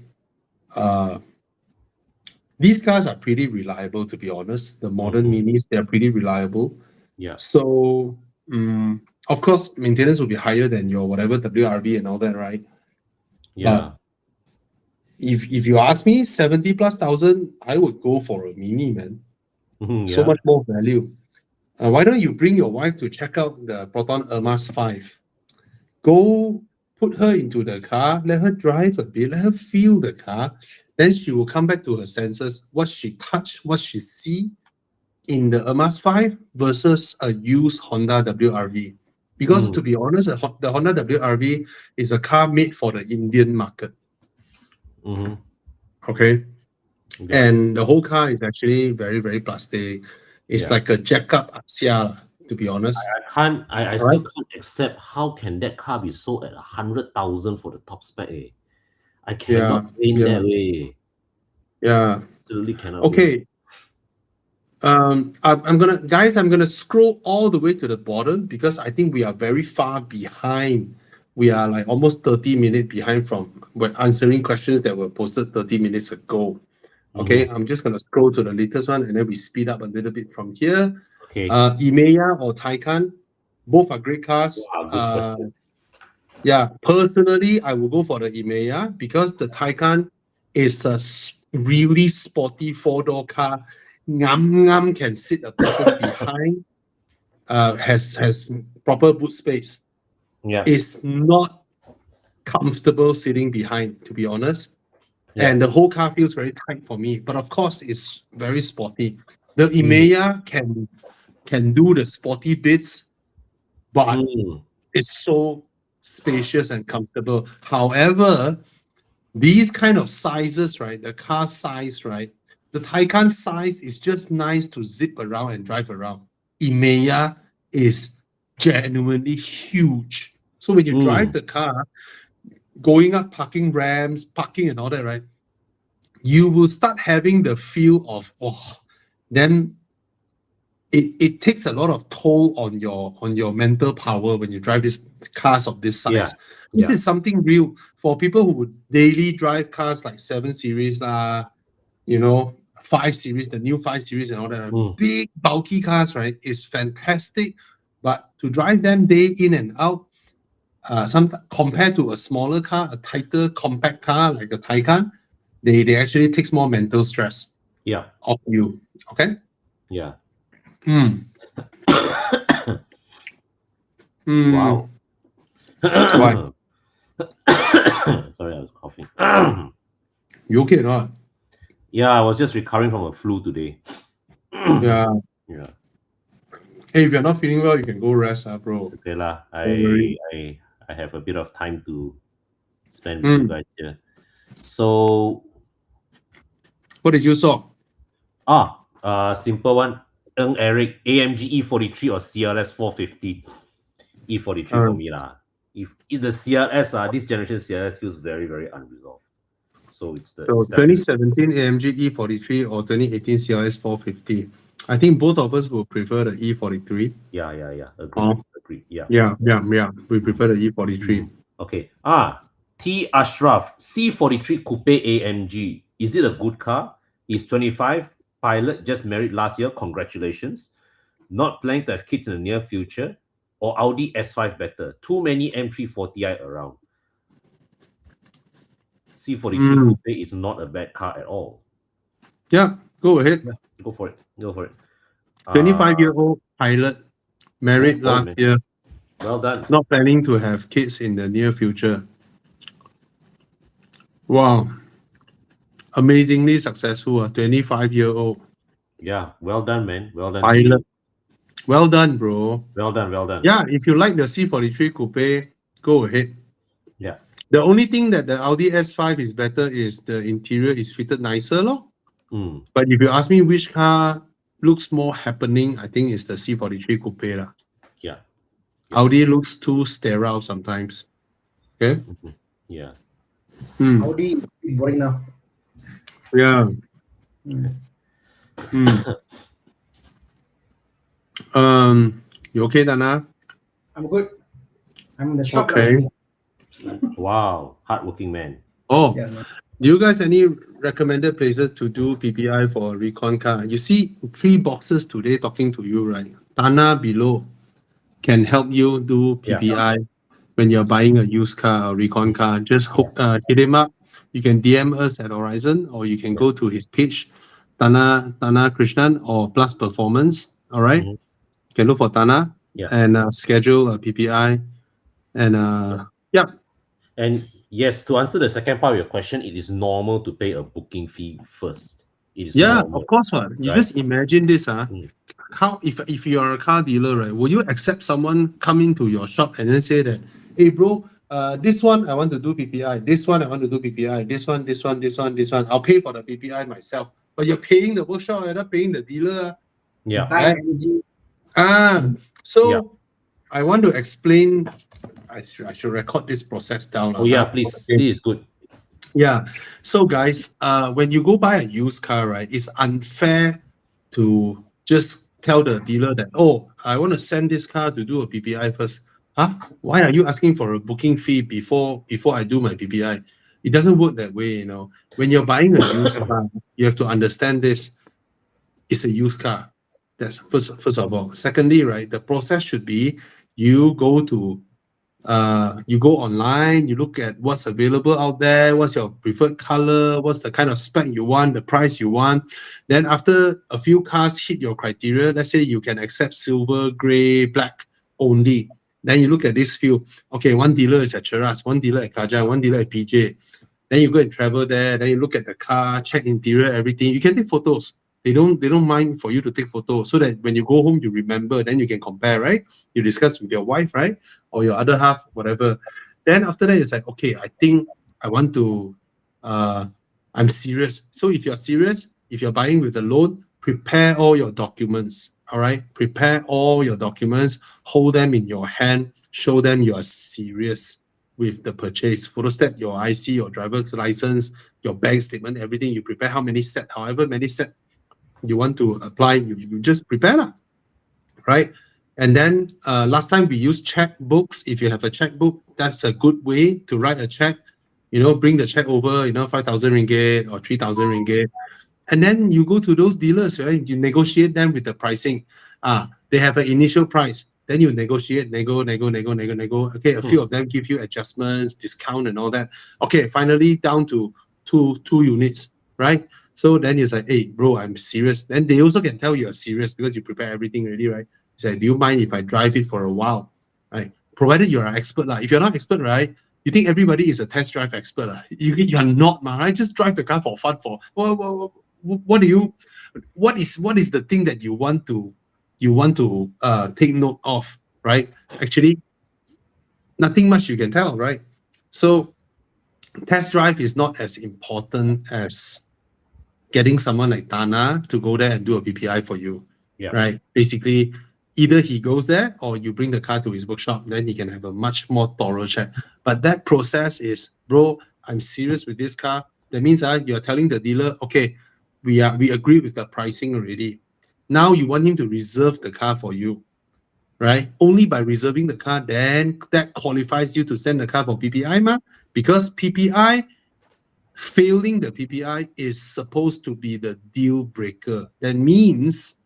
these cars are pretty reliable, to be honest. The modern minis, they're pretty reliable. Yeah. So of course, maintenance will be higher than your whatever WRV and all that, right? Yeah. But if you ask me, 70,000+, I would go for a mini, man. So much more value. Why don't you bring your wife to check out the Proton Ermas 5? Go put her into the car, let her drive a bit, let her feel the car. Then she will come back to her senses, what she touch, what she see in the Ermas 5 versus a used Honda WRV. Because to be honest, the Honda WRV is a car made for the Indian market. Okay? Yeah. And the whole car is actually very, very plastic. It's like a jack-up Axia, to be honest. I still can't accept how can that car be sold at 100,000 for the top spec. I cannot win that way. Yeah. Absolutely cannot. Okay. I'm gonna scroll all the way to the bottom, because I think we are very far behind. We are like almost 30 minutes behind from when answering questions that were posted 30 minutes ago. Okay, I'm just gonna scroll to the latest one, and then we speed up a little bit from here. Okay. Emeya or Taycan, both are great cars. Wow, good yeah, personally, I will go for the Emeya, because the Taycan is a really sporty four-door car. Ngam can sit a person behind. Has proper boot space. Yeah. It's not comfortable sitting behind, to be honest. And the whole car feels very tight for me. But of course, it's very sporty. The Emeya can do the sporty bits, but it's so spacious and comfortable. However, these kind of sizes, right? The car size, right? The Taycan size is just nice to zip around and drive around. Emeya is genuinely huge. So when you drive the car, going up parking ramps, parking and all that, right? You will start having the feel of, then it takes a lot of toll on your mental power when you drive these cars of this size. This is something real for people who would daily drive cars like 7 Series, 5 Series, the new 5 Series and all that. Big, bulky cars, right? Is fantastic. But to drive them day in and out, compared to a smaller car, a tighter, compact car like a Taycan, they actually takes more mental stress of you. Okay? Yeah. Wow. Why? Sorry, I was coughing. You okay or not? Yeah, I was just recovering from a flu today. Yeah. Hey, if you're not feeling well, you can go rest, bro. Okay lah. I have a bit of time to spend with you guys here. So, what did you saw? Simple one. Eric, AMG E43 or CLS 450. E43 for me lah. If the CLS, this generation CLS feels very, very unresolved. So it's the 2017 AMG E43 or 2018 CLS 450. I think both of us will prefer the E43. Yeah. Agree. Yeah. We prefer the E43. Okay. T Ashraf, C43 Coupe AMG. Is it a good car? He's 25, pilot, just married last year. Congratulations. not planning to have kids in the near future, or Audi S5 better? Too many M340i around. C43 Coupe is not a bad car at all. Yeah, go ahead. Yeah, go for it. Go for it. 25-year-old pilot, married Go for it, last man. year, Well done. not planning to have kids in the near future. Wow. Amazingly successful, a 25-year-old Yeah, well done, man. Well done. to pilot. you. Well done, bro. Well done. Well done. Yeah, if you like the C43 Coupe, go ahead. Yeah. The only thing that the Audi S5 is better is the interior is fitted nicer, lor. Mm. But if you ask me which car looks more happening, I think it's the C43 Coupe lah. Yeah. Audi looks too sterile sometimes. Okay. Yeah. Hmm. Audi is boring now. Yeah. You okay, Dana? I'm good. I'm in the shop. Okay. now. Wow. Hardworking man. Oh, Yeah, man. do you guys any recommended places to do PPI for a recon car? You see 3 boxes today talking to you, right? Dana below can help you do PPI when you're buying a used car or recon car. Just hit him up. You can DM us at Horizon, or you can go to his page, Dana Krishnan or Plus Performance. All right? Mhm. You can look for Dana Yeah. and schedule a PPI. And And yes, to answer the second part of your question, it is normal to pay a booking fee first. It is yeah, normal. of course. You right? just imagine this. Mm. How if you are a car dealer, right? Will you accept someone come into your shop and then say that, hey bro, this one I want to do PPI, this one I want to do PPI, this one. I'll pay for the PPI myself. But you're paying the workshop, you're not paying the dealer. Yeah. Time, energy. So Yeah. I want to explain. I should record this process down. Oh yeah, please. Okay. This is good. Yeah. So guys, when you go buy a used car, right, it's unfair to just tell the dealer that, oh, I want to send this car to do a PPI first. Huh? Why are you asking for a booking fee before I do my PPI? It doesn't work that way, you know. When you're buying a used car, you have to understand this. It's a used car. That's first of all. Secondly, right, the process should be you go online, you look at what's available out there, what's your preferred color, what's the kind of spec you want, the price you want. Then after a few cars hit your criteria, let's say you can accept silver, gray, black only. Then you look at this few. Okay, one dealer is at Cheras, one dealer at Kajang, one dealer at PJ. Then you go and travel there. Then you look at the car, check interior, everything. You can take photos. They don't mind for you to take photos, so that when you go home, you remember. Then you can compare, right? You discuss with your wife, right? Or your other half, whatever. Then after that, it's like, okay, I think I want to, I'm serious. So if you're serious, if you're buying with a loan, prepare all your documents, all right? Prepare all your documents, hold them in your hand, show them you are serious with the purchase. Photostat your IC, your driver's license, your bank statement, everything. You prepare how many set, however many set you want to apply, you just prepare lah, right? And then last time we used checkbooks. If you have a checkbook, that's a good way to write a check. You know, bring the check over, 5,000 ringgit or 3,000 ringgit. And then you go to those dealers, right? You negotiate them with the pricing. They have an initial price. Then you negotiate, nego. Okay, a few of them give you adjustments, discount and all that. Okay, finally down to two units, right? So then it's like, hey, bro, I'm serious. Then they also can tell you're serious because you prepare everything already, right? It's like, do you mind if I drive it for a while, right? Provided you're an expert. If you're not expert, right, you think everybody is a test drive expert. You are not, right? Just drive the car for fun. What is the thing that you want to take note of, right? Actually, nothing much you can tell, right? So test drive is not as important as getting someone like Dana to go there and do a PPI for you, right? Basically, either he goes there or you bring the car to his workshop, then he can have a much more thorough check. But that process is, bro, I'm serious with this car. That means you're telling the dealer, okay, we agree with the pricing already. Now you want him to reserve the car for you, right? Only by reserving the car, then that qualifies you to send the car for PPI, because PPI, failing the PPI is supposed to be the deal breaker. That means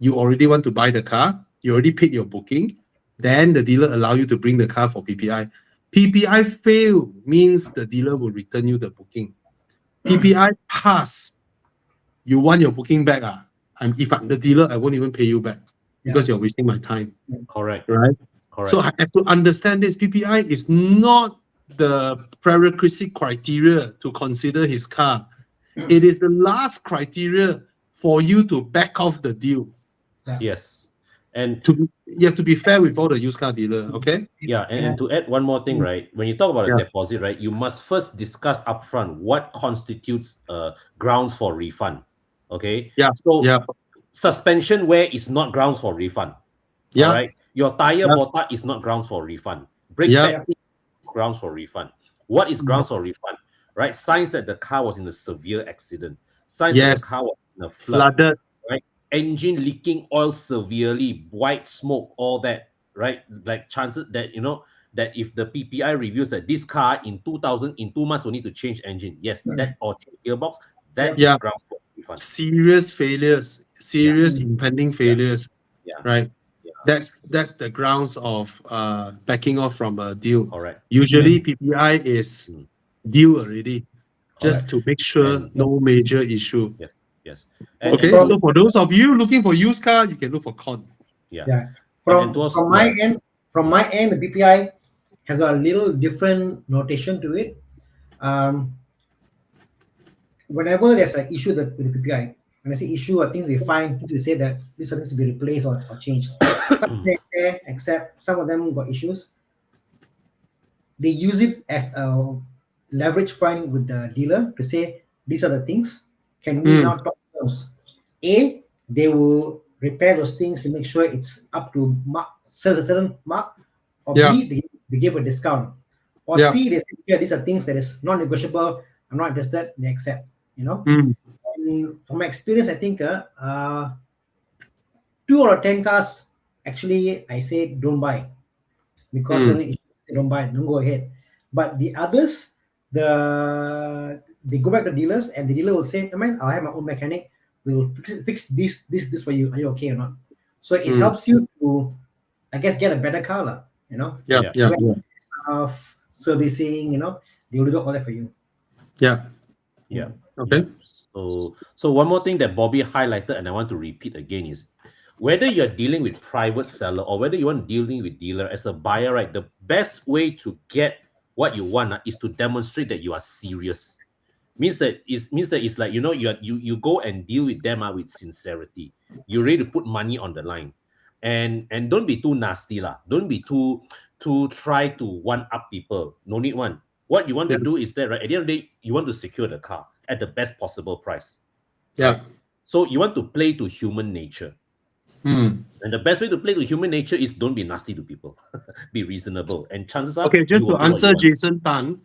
you already want to buy the car, you already paid your booking, then the dealer allow you to bring the car for PPI. PPI fail means the dealer will return you the booking. PPI pass, you want your booking back. If I'm the dealer, I won't even pay you back because you're wasting my time. Correct. Right? Correct. So I have to understand this. PPI is not the prerequisite criteria to consider his car. It is the last criteria for you to back off the deal. Yes. And You have to be fair with all the used car dealer, okay? yeah, and to add one more thing, right? When you talk about a deposit, right, you must first discuss upfront what constitutes grounds for refund. Okay. Yeah. So Yeah. suspension wear is not grounds for refund. Yeah. All right. Your tire Yeah. botak is not grounds for refund. Brake Yeah. pad grounds for refund. What is grounds for refund? Right? Signs that the car was in a severe accident. Signs that the car was in a flood. Flooded. Right? Engine leaking oil severely, white smoke, all that. Right? Like chances that that if the PPI reveals that this car in 2 months will need to change engine, yes, that or change gearbox, that is grounds for refund. Serious failures, impending failures. Yeah. Right. Yeah. That's the grounds of backing off from a deal. Correct. Usually PPI is deal already, just to make sure And- no major issue. Yes. Yes. Okay, so for those of you looking for used car, you can look for Con. From my end, the PPI has got a little different notation to it. Whenever there's an issue with the PPI, when I say issue, I think we find to say that this needs to be replaced or changed. Some there, except some of them got issues. They use it as a leverage point with the dealer to say these are the things. Can we now talk terms? A, they will repair those things to make sure it's up to certain mark. Or B, they give a discount. Or C, they say, yeah, these are things that is non-negotiable. I'm not interested. They accept. And from my experience, I think 2 out of 10 cars, actually, I say don't buy because they don't buy, don't go ahead. But the others, they go back to dealers and the dealer will say, man, I'll have my own mechanic. We'll fix this for you. Are you okay or not? So it helps you to, I guess, get a better car, servicing, they will do all that for you. Yeah. Okay. So one more thing that Bobby highlighted, and I want to repeat again, is whether you're dealing with private seller or whether you want dealing with dealer as a buyer, right? The best way to get what you want is to demonstrate that you are serious. Means that it's like you go and deal with them with sincerity. You're ready to put money on the line, and don't be too nasty lah. Don't be too try to one up people. No need one. What you want to do is that, right, at the end of the day, you want to secure the car at the best possible price. Yeah. Right? So you want to play to human nature. And the best way to play to human nature is don't be nasty to people. Be reasonable. And chances are... Okay, just to answer Jason Tan,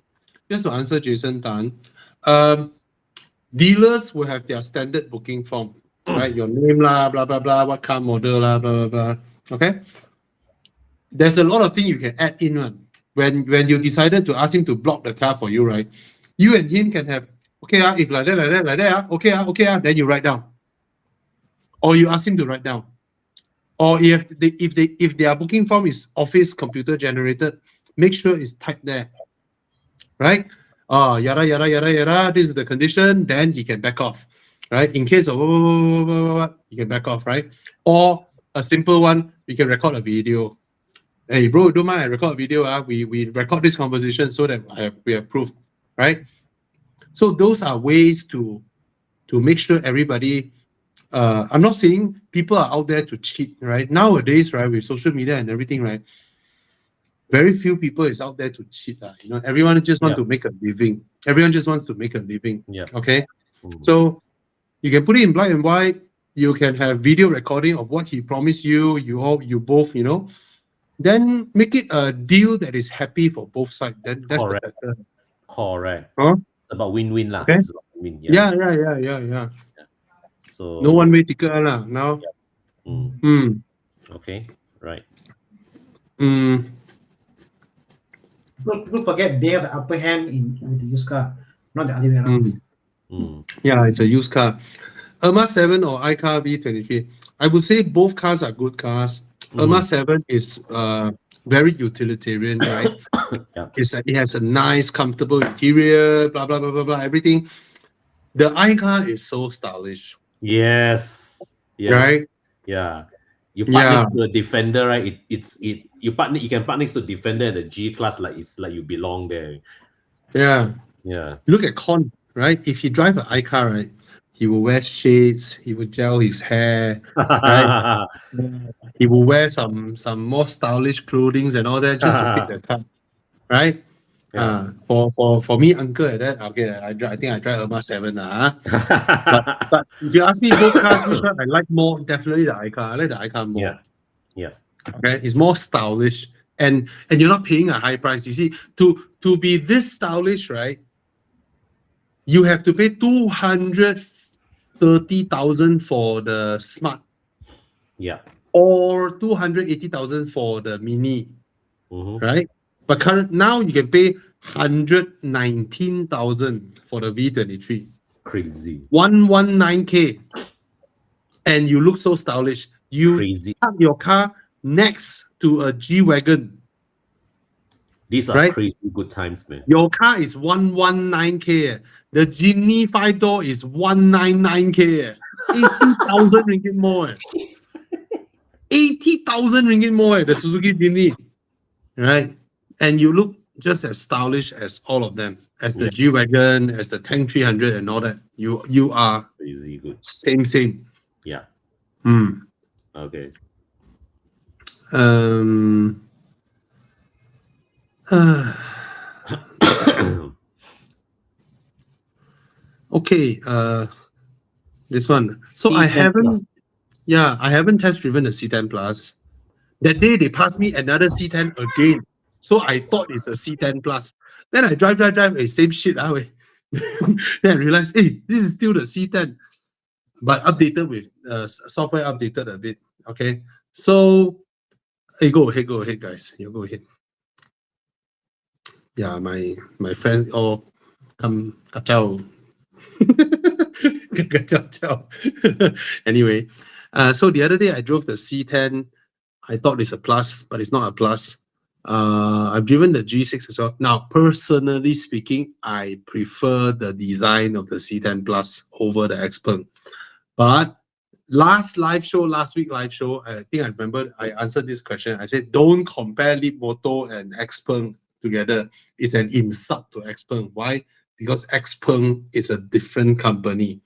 dealers will have their standard booking form, right? Your name, blah, blah, blah, what car model, blah, blah, blah. Okay? There's a lot of things you can add in. When you decided to ask him to block the car for you, right? You and him can have, if like that, then you write down. Or you ask him to write down. Or if their booking form is office computer generated, make sure it's typed there. Right? Yada, yada, yada, yada, this is the condition, then he can back off. Right? In case of you can back off, right? Or a simple one, you can record a video. Hey bro, don't mind I record a video. We record this conversation so that we have proof. Right? So those are ways to make sure everybody. I'm not saying people are out there to cheat, right? Nowadays, right, with social media and everything, right, very few people is out there to cheat. Everyone just wants to make a living. Everyone just wants to make a living. Yeah. Okay. So you can put it in black and white. You can have video recording of what he promised you. You both, then make it a deal that is happy for both sides. Then that's Correct. the better. Correct. Huh? It's about win-win lah. Okay. It's about win. Yeah. So no one way ticket lah now. Okay. Right. People forget they have the upper hand with the used car, not the other way around. Yeah, it's a used car. Irma 7 or iCar V23. I would say both cars are good cars. Irma 7 is very utilitarian, right? Yeah. It has a nice, comfortable interior, blah, blah, blah, blah, blah, everything. The iCar is so stylish, Yes. Yes. right? Yeah. You park Yeah. next to a Defender, right? You can park next to Defender and the G class like it's like you belong there. Yeah. Yeah. Look at Con, right? If he drive an iCar, right, he will wear shades, he will gel his hair, right? He will wear some more stylish clothing and all that just to fit the car, right? Yeah. For me, uncle, like that, okay, I think I drive Irma 7. But if you ask me both cars, which one I like more, definitely the iCar. I like the iCar more. Yeah. Yeah. Okay, it's more stylish, and you're not paying a high price. You see, to be this stylish, right? You have to pay 230,000 for the Smart, Yeah. or 280,000 for the Mini, Mhm. right? But now you can pay 119,000 for the V23, Crazy. 119K, and you look so stylish. You Crazy. park your car next to a G-Wagon. These are Right? crazy good times, man. Your car is 119K. The Jimny 5-door is 199K. 80,000 ringgit more. 80,000 ringgit more, the Suzuki Jimny. Right? And you look just as stylish as all of them, as the Yeah. G-Wagon, as the Tank 300 and all that. You are Crazy good. same. Yeah. Hmm. Okay. Okay, this one. So I C10 haven't test driven the C10 Plus. That day they passed me another C10 again. So I thought it's a C10 Plus. Then I drive, hey, same shit, wait. Then I realized, hey, this is still the C10, but updated with software updated a bit. Okay, so hey, go ahead, guys. You go ahead. Yeah, my friends all come kacau. Anyway, so the other day I drove the C10. I thought it's a plus, but it's not a plus. I've driven the G6 as well. Now, personally speaking, I prefer the design of the C10 Plus over the Xpeng. But last week live show, I think I remember I answered this question. I said, don't compare Leapmotor and Xpeng together. It's an insult to Xpeng. Why? Because Xpeng is a different company.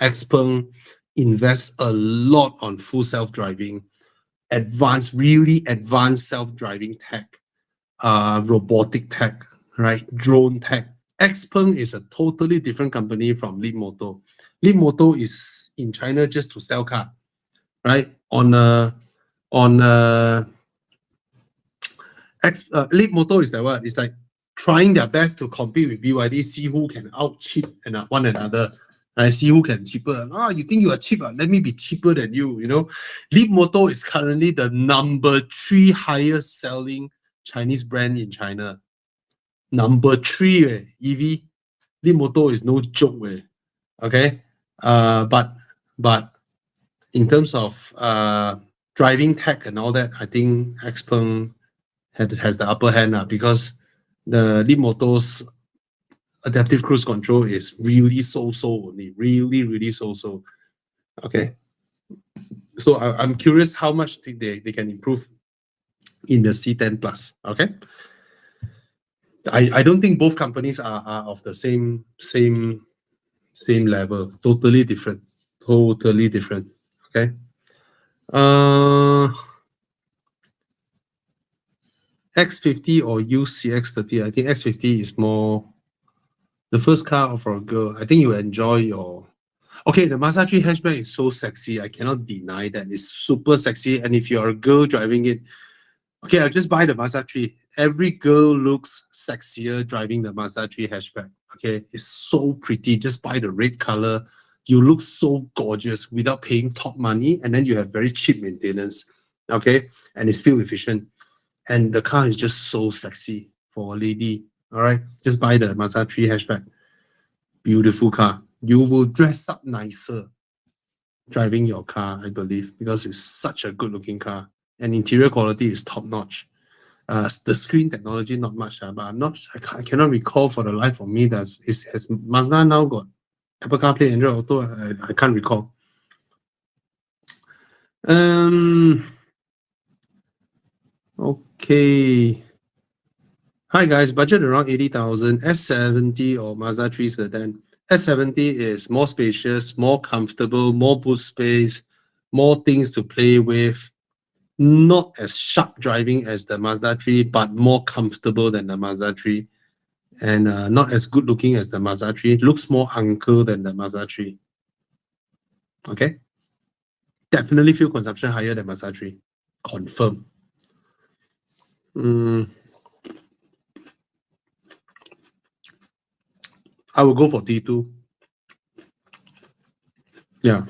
Xpeng invests a lot on full self-driving, really advanced self-driving tech, robotic tech, right? Drone tech. Xpeng is a totally different company from Leapmotor. Leapmotor is in China just to sell car, right? Leapmotor is like what? It's like trying their best to compete with BYD, see who can out-cheap one another. I see who can cheaper. You think you are cheaper? Let me be cheaper than you. You know, Leapmotor is currently the number 3 highest selling Chinese brand in China. Number 3, EV. Leapmotor is no joke, okay. But in terms of driving tech and all that, I think Xpeng has the upper hand because the Leapmotor's adaptive cruise control is really so-so only, really so-so. Okay, so I'm curious how much they can improve in the C10 Plus. Okay, I don't think both companies are of the same level. Totally different. Okay. X50 or UCX30. I think X50 is more the first car for a girl. I think you enjoy your... Okay, the Mazda 3 hatchback is so sexy. I cannot deny that. It's super sexy. And if you're a girl driving it, okay, I'll just buy the Mazda 3. Every girl looks sexier driving the Mazda 3 hatchback. Okay, it's so pretty. Just buy the red color. You look so gorgeous without paying top money, and then you have very cheap maintenance. Okay, and it's fuel efficient. And the car is just so sexy for a lady. All right, just buy the Mazda 3 hatchback. Beautiful car. You will dress up nicer. driving your car, I believe, because it's such a good looking car and interior quality is top notch. The screen technology not much, but I cannot recall for the life of me that has Mazda now got Apple CarPlay, Android Auto. I can't recall. Okay. Hi guys, budget around 80,000. S70 or Mazda 3 sedan. S70 is more spacious, more comfortable, more boot space, more things to play with. Not as sharp driving as the Mazda 3, but more comfortable than the Mazda 3. And not as good looking as the Mazda 3. Looks more uncle than the Mazda 3. Okay? Definitely fuel consumption higher than Mazda 3. Confirm. I will go for T2. Yeah.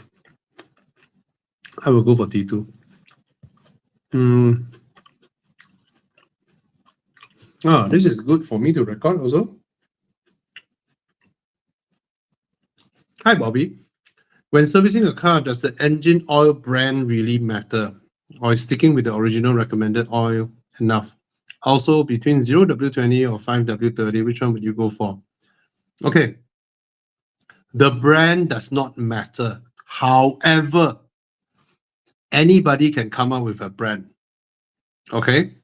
I will go for T2. This is good for me to record also. Hi, Bobby. When servicing a car, does the engine oil brand really matter? Or is sticking with the original recommended oil enough? Also, between 0W20 or 5W30, which one would you go for? Okay. The brand does not matter. However, anybody can come up with a brand. Okay?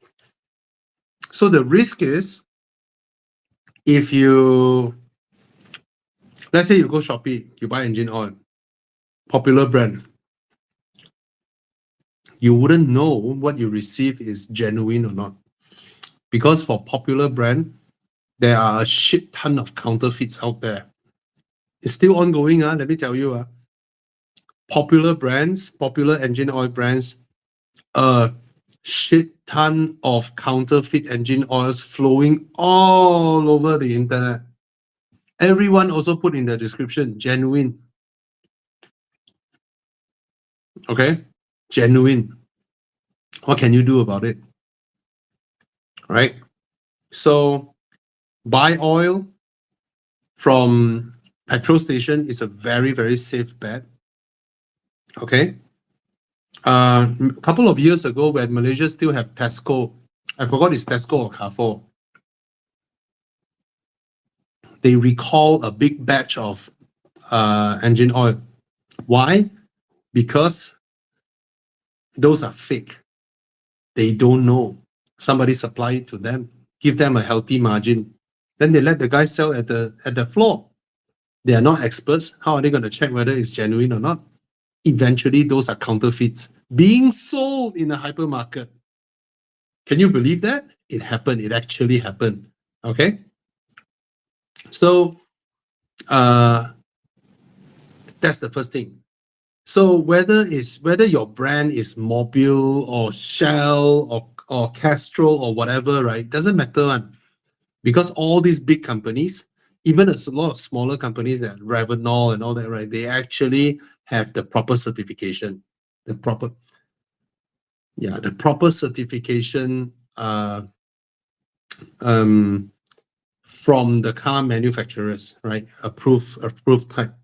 So the risk is, if you, let's say you go Shopee, you buy engine oil, popular brand, you wouldn't know what you receive is genuine or not. Because for popular brand, there are a shit ton of counterfeits out there. It's still ongoing, let me tell you. Popular brands, popular engine oil brands, a shit ton of counterfeit engine oils flowing all over the internet. Everyone also put in the description, genuine. Okay? Genuine. What can you do about it? Right? So, buy oil from petrol station is a very, very safe bet. Okay? A couple of years ago, when Malaysia still have Tesco, I forgot it's Tesco or Carrefour, they recall a big batch of engine oil. Why? Because those are fake. They don't know. Somebody supply it to them, give them a healthy margin. Then they let the guy sell at the floor. They are not experts. How are they going to check whether it's genuine or not? Eventually, those are counterfeits being sold in a hypermarket. Can you believe that? It happened. It actually happened. Okay? So, that's the first thing. So whether your brand is Mobil or Shell or Castrol or whatever, right? It doesn't matter, man. Because all these big companies, even a lot of smaller companies like Revenol and all that, right? They actually have the proper certification, the proper certification from the car manufacturers, right? Approved type.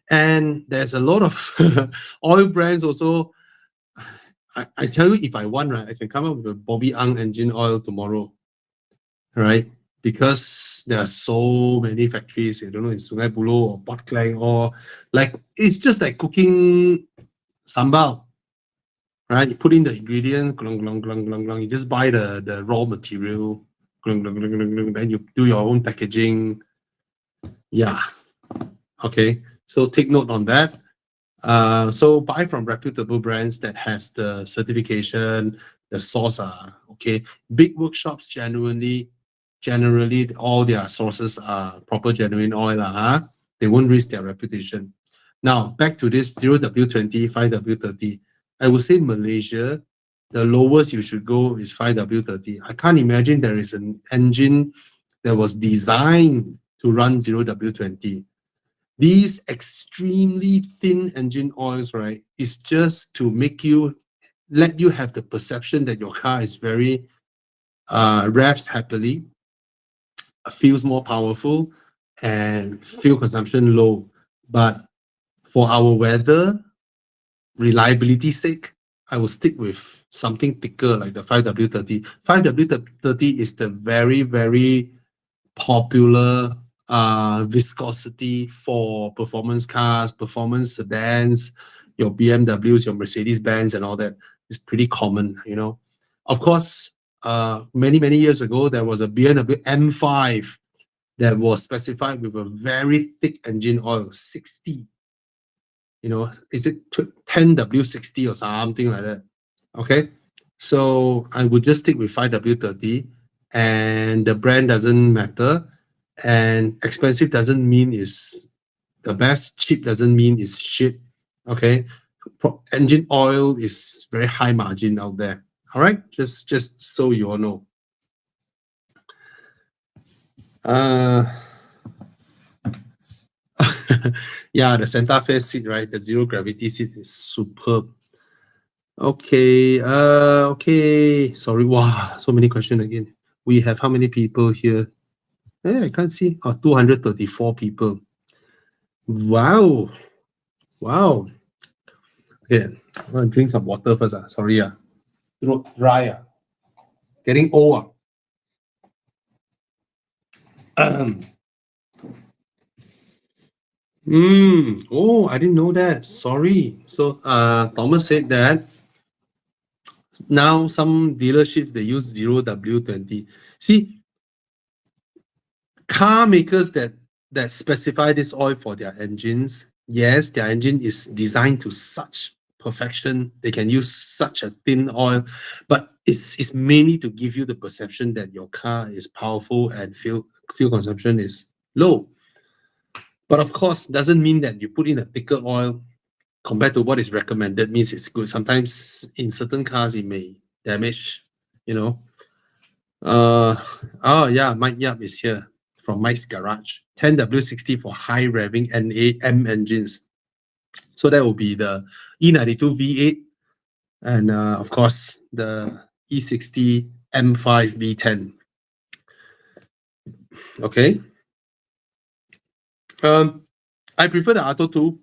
And there's a lot of oil brands also. I tell you, if I want, right, I can come up with a Bobby Ang engine oil tomorrow, right? Because there are so many factories, I don't know, in Sungai Buloh or Port Klang, or like, it's just like cooking sambal, right? You put in the ingredients, glung, glung, glung, glung, glung. You just buy the raw material, glung, glung, glung, glung, glung. Then you do your own packaging. Yeah. Okay. So take note on that. So buy from reputable brands that has the certification, the source are okay. Big workshops generally all their sources are proper genuine oil. They won't risk their reputation. Now back to this 0W20, 5W30. I would say Malaysia, the lowest you should go is 5W30. I can't imagine there is an engine that was designed to run 0W20. These extremely thin engine oils, right, is just to let you have the perception that your car is very revs happily, feels more powerful, and fuel consumption low. But for our weather, reliability sake, I will stick with something thicker like the 5W30. 5W30 is the very, very popular viscosity for performance cars, performance sedans, your BMWs, your Mercedes-Benz and all that is pretty common, you know. Of course, many, many years ago, there was a BMW M5 that was specified with a very thick engine oil, 60. You know, is it 10W60 or something like that? Okay, so I would just stick with 5W30, and the brand doesn't matter, and expensive doesn't mean is the best, cheap doesn't mean is shit. Okay, engine oil is very high margin out there. All right, just so you all know. Yeah, the Santa Fe seat, right? The zero gravity seat is superb. Okay, okay. Sorry, wow, so many questions again. We have how many people here? I can't see. Oh, 234 people. Wow. Wow. Okay, I'm gonna drink some water first. Sorry. Throat dry. Getting old. Oh, I didn't know that. Sorry. So Thomas said that now some dealerships they use 0W20. See, car makers that specify this oil for their engines, yes, their engine is designed to such perfection. They can use such a thin oil, but it's mainly to give you the perception that your car is powerful and fuel consumption is low. But of course, doesn't mean that you put in a thicker oil compared to what is recommended means it's good. Sometimes in certain cars it may damage, you know. Oh yeah, Mike Yap is here from Mike's Garage. 10W60 for high revving NAM engines. So that will be the E92 V8 and of course the E60 M5 V10. Okay. I prefer the Atto 2.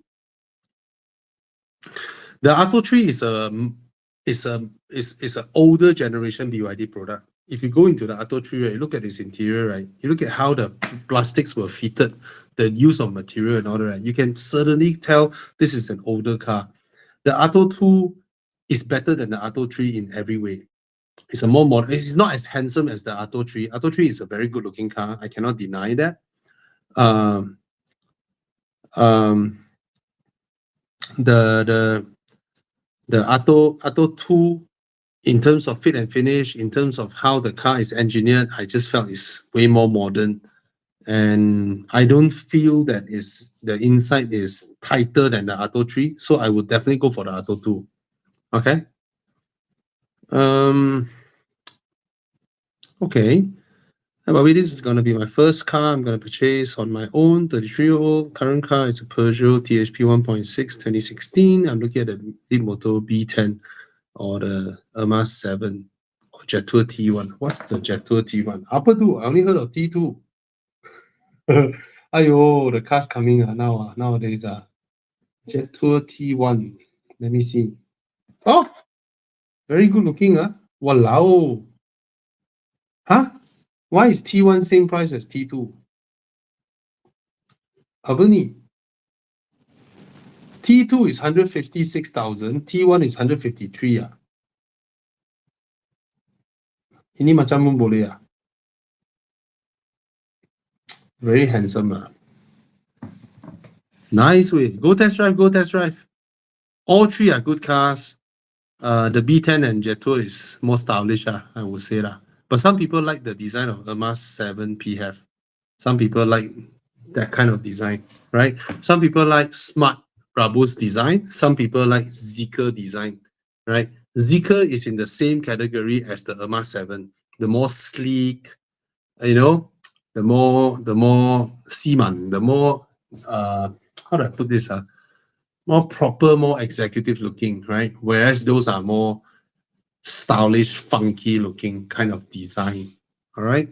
The Atto 3 is an older generation BYD product. If you go into the Atto 3, right, you look at its interior, right? You look at how the plastics were fitted, the use of material and all that, right? You can certainly tell this is an older car. The Atto 2 is better than the Atto 3 in every way. It's a more modern, it's not as handsome as the Atto 3. Atto 3 is a very good looking car. I cannot deny that. The Atto 2, in terms of fit and finish, in terms of how the car is engineered, I just felt it's way more modern. And I don't feel that the inside is tighter than the Atto 3. So I would definitely go for the Atto 2. Okay. Okay. But this is going to be my first car I'm going to purchase on my own. 33-year-old. Current car is a Peugeot THP 1.6 2016. I'm looking at the Leapmotor B10 or the Irma 7 or Jetour T1. What's the Jetour T1? Apa tu? I only heard of T2. Ayo, the car's coming now. Nowadays. Jetour T1. Let me see. Oh, very good looking. Walao. Huh? Why is T1 same price as T2? Apa ni? T2 is 156,000, T1 is 153 . Ini macam pun boleh . Very handsome . Nice way. Go test drive, go test drive. All three are good cars. The B10 and Jetour is more stylish, I would say . But some people like the design of Irma 7 PHEV. Some people like that kind of design, right? Some people like smart Brabus design. Some people like Zeekr design, right? Zeekr is in the same category as the Irma 7. The more sleek, you know, the more Seaman, the more how do I put this? More proper, more executive looking, right? Whereas those are more stylish, funky looking kind of design. All right.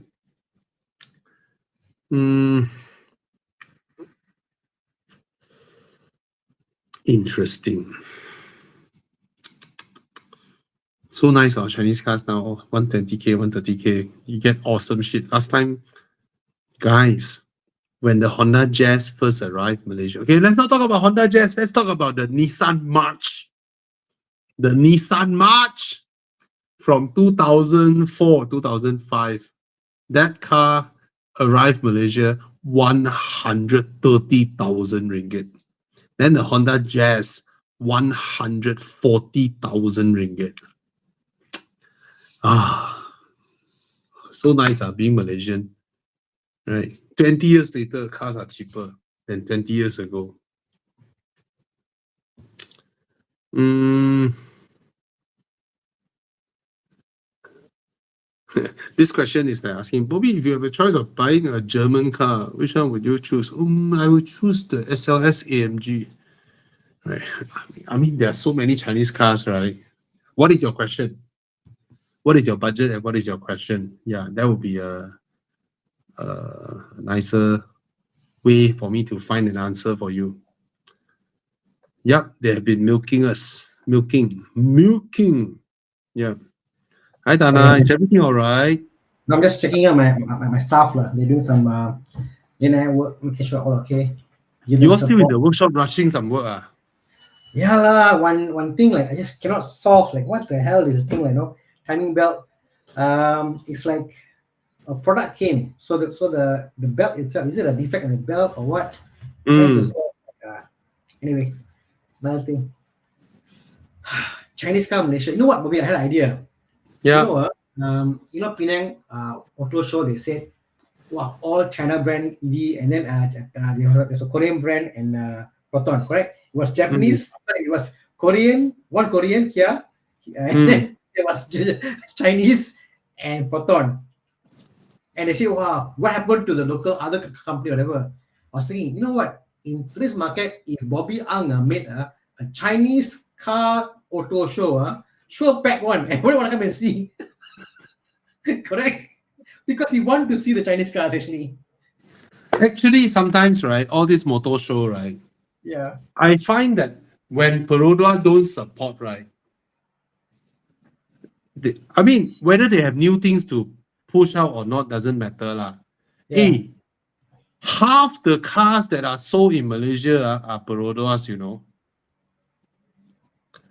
Interesting. So nice, Chinese cars now, 120K, 130K. You get awesome shit. Last time, guys, when the Honda Jazz first arrived in Malaysia. Okay, let's not talk about Honda Jazz. Let's talk about the Nissan March. The Nissan March from 2004, 2005. That car arrived Malaysia 130,000 ringgit. Then the Honda Jazz 140,000 ringgit. So nice being Malaysian. Right. 20 years later, cars are cheaper than 20 years ago. This question is like asking, Bobby, if you have a choice of buying a German car, which one would you choose? I would choose the SLS AMG. Right. I mean, there are so many Chinese cars, right? What is your question? What is your budget and what is your question? Yeah, that would be a nicer way for me to find an answer for you. Yep, they have been milking us. Milking. Yeah. Hi, Dana. Is everything all right? No, I'm just checking out my staff. They're doing some work, making sure all okay. You are still in the workshop rushing some work. Yeah, lah. One thing, like, I just cannot solve. Like, what the hell is this thing? Like, timing belt. It's like a product came. So the belt itself, is it a defect in the belt or what? Anyway, another thing. Chinese car Malaysia. You know what, Bobby? I had an idea. Yeah. Penang Auto Show, they said, wow, all China brand EV, and then there's a Korean brand and Proton, correct? It was Japanese, it was Korean, one Korean, Kia, and then there was Chinese and Proton. And they say, wow, what happened to the local other company, whatever? I was thinking, you know what? In today's market, if Bobby Ang made a Chinese car auto show, sure pack one, and everyone want to come and see. Correct? Because we want to see the Chinese cars actually. Actually, sometimes, right, all this motor show, right? Yeah. I find that when Perodua don't support, right? Whether they have new things to push out or not doesn't matter, lah. Yeah. Hey, half the cars that are sold in Malaysia are Peroduas,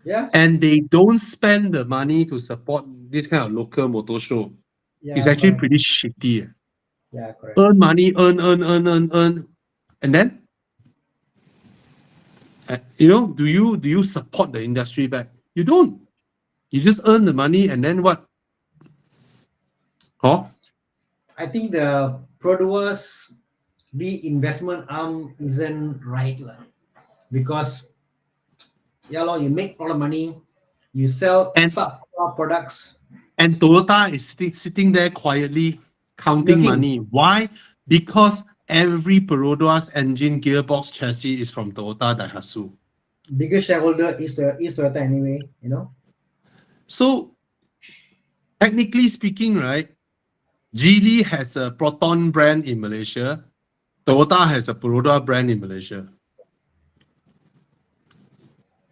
Yeah. And they don't spend the money to support this kind of local motor show. Yeah, it's actually correct. pretty shitty. Yeah, correct. Earn money, earn. And then, do you support the industry back? You don't. You just earn the money and then what? Huh? I think the Produas reinvestment arm isn't right, because you make all the money, you sell subpar products. And Toyota is sitting there quietly counting money. Why? Because every Perodua's engine, gearbox, chassis is from Toyota Daihatsu. Biggest shareholder is Toyota anyway, So, technically speaking, right, Geely has a Proton brand in Malaysia. Toyota has a Perodua brand in Malaysia.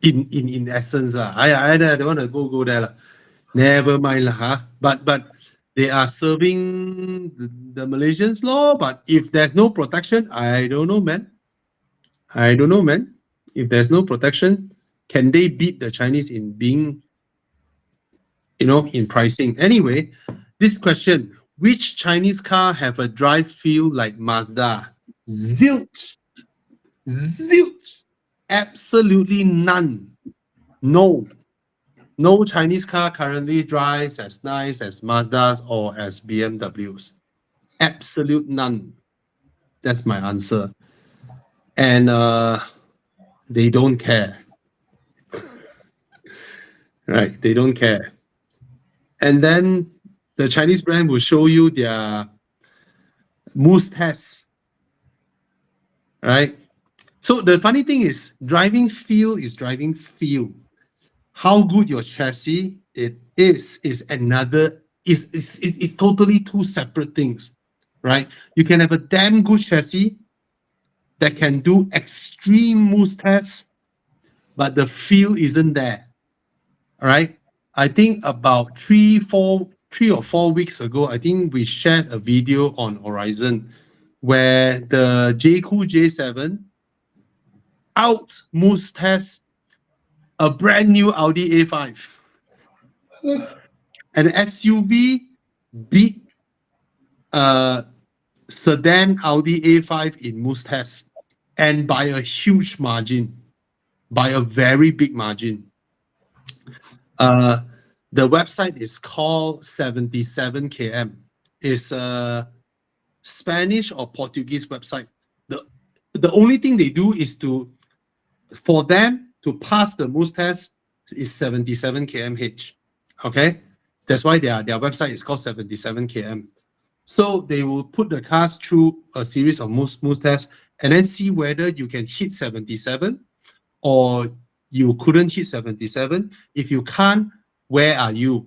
In essence, I don't want to go there. Never mind, But they are serving the Malaysians law. But if there's no protection, I don't know, man. If there's no protection, can they beat the Chinese in being, in pricing? Anyway, this question: which Chinese car have a drive feel like Mazda? Zilch. Absolutely none. No Chinese car currently drives as nice as Mazdas or as BMWs. Absolute none. That's my answer. And they don't care. Right, they don't care. And then the Chinese brand will show you their moose test. Right? So the funny thing is, driving feel is driving feel. How good your chassis is totally two separate things, right? You can have a damn good chassis that can do extreme moose tests, but the feel isn't there, all right? I think about 3 or 4 weeks ago, I think we shared a video on Horizon where the JCool J7 out moves test a brand new Audi A5. An SUV beat sedan Audi A5 in moose test, and by a huge margin, by a very big margin. The website is called 77km. It's a Spanish or Portuguese website. The only thing they do is for them to pass the moose test is 77 km/h. Okay, that's why their website is called 77km. So they will put the cars through a series of moose tests and then see whether you can hit 77 or you couldn't hit 77. If you can't, where are you?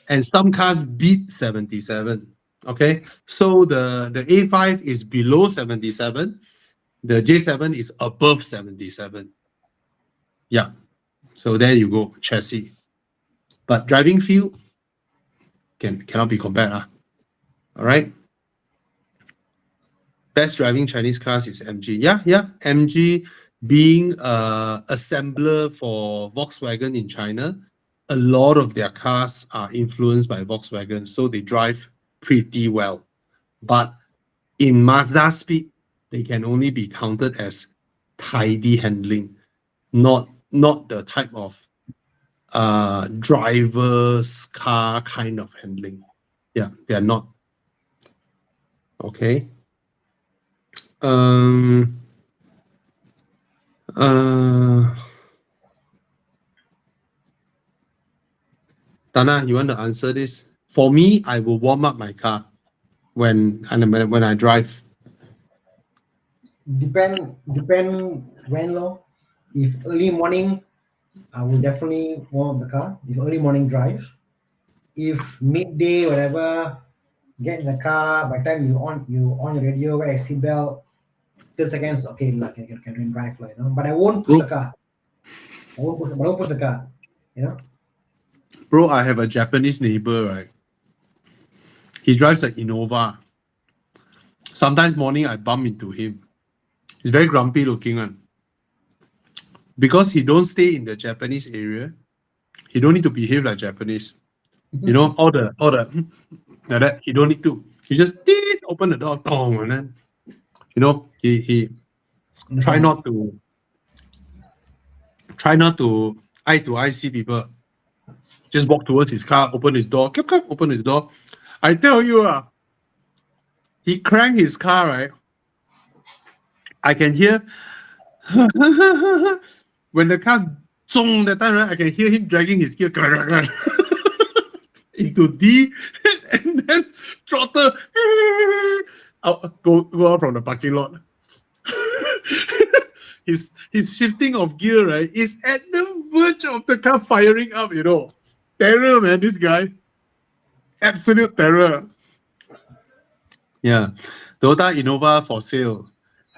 And some cars beat 77. Okay, so the A5 is below 77. The J7 is above 77. Yeah, so there you go, chassis. But driving feel cannot be compared. All right. Best driving Chinese cars is MG. Yeah. MG being assembler for Volkswagen in China, a lot of their cars are influenced by Volkswagen, so they drive pretty well. But in Mazda speed, they can only be counted as tidy handling, not the type of driver's car kind of handling. Yeah, they are not. Okay. Dana, you want to answer this? For me, I will warm up my car when I drive. Depend when low. If early morning, I will definitely warm up the car. If early morning drive. If midday, whatever, get in the car. By the time you on your radio, wear a seatbelt, 30 seconds, okay, like I can drive, you know. But I won't push the car. I won't push the car, you know. Bro, I have a Japanese neighbor, right? He drives an Innova. Sometimes morning I bump into him. He's very grumpy looking one. Because he don't stay in the Japanese area, he don't need to behave like Japanese. You know, all the like that, he don't need to. He just open the door, and then you know, he try not to eye to eye see people. Just walk towards his car, open his door, open his door. I tell you, he cranked his car, right? I can hear when the car zong that time, right? I can hear him dragging his gear into D and then throttle out, go out from the parking lot. His shifting of gear, right, is at the verge of the car firing up, you know. Terror, man, this guy. Absolute terror. Yeah. Toyota Innova for sale.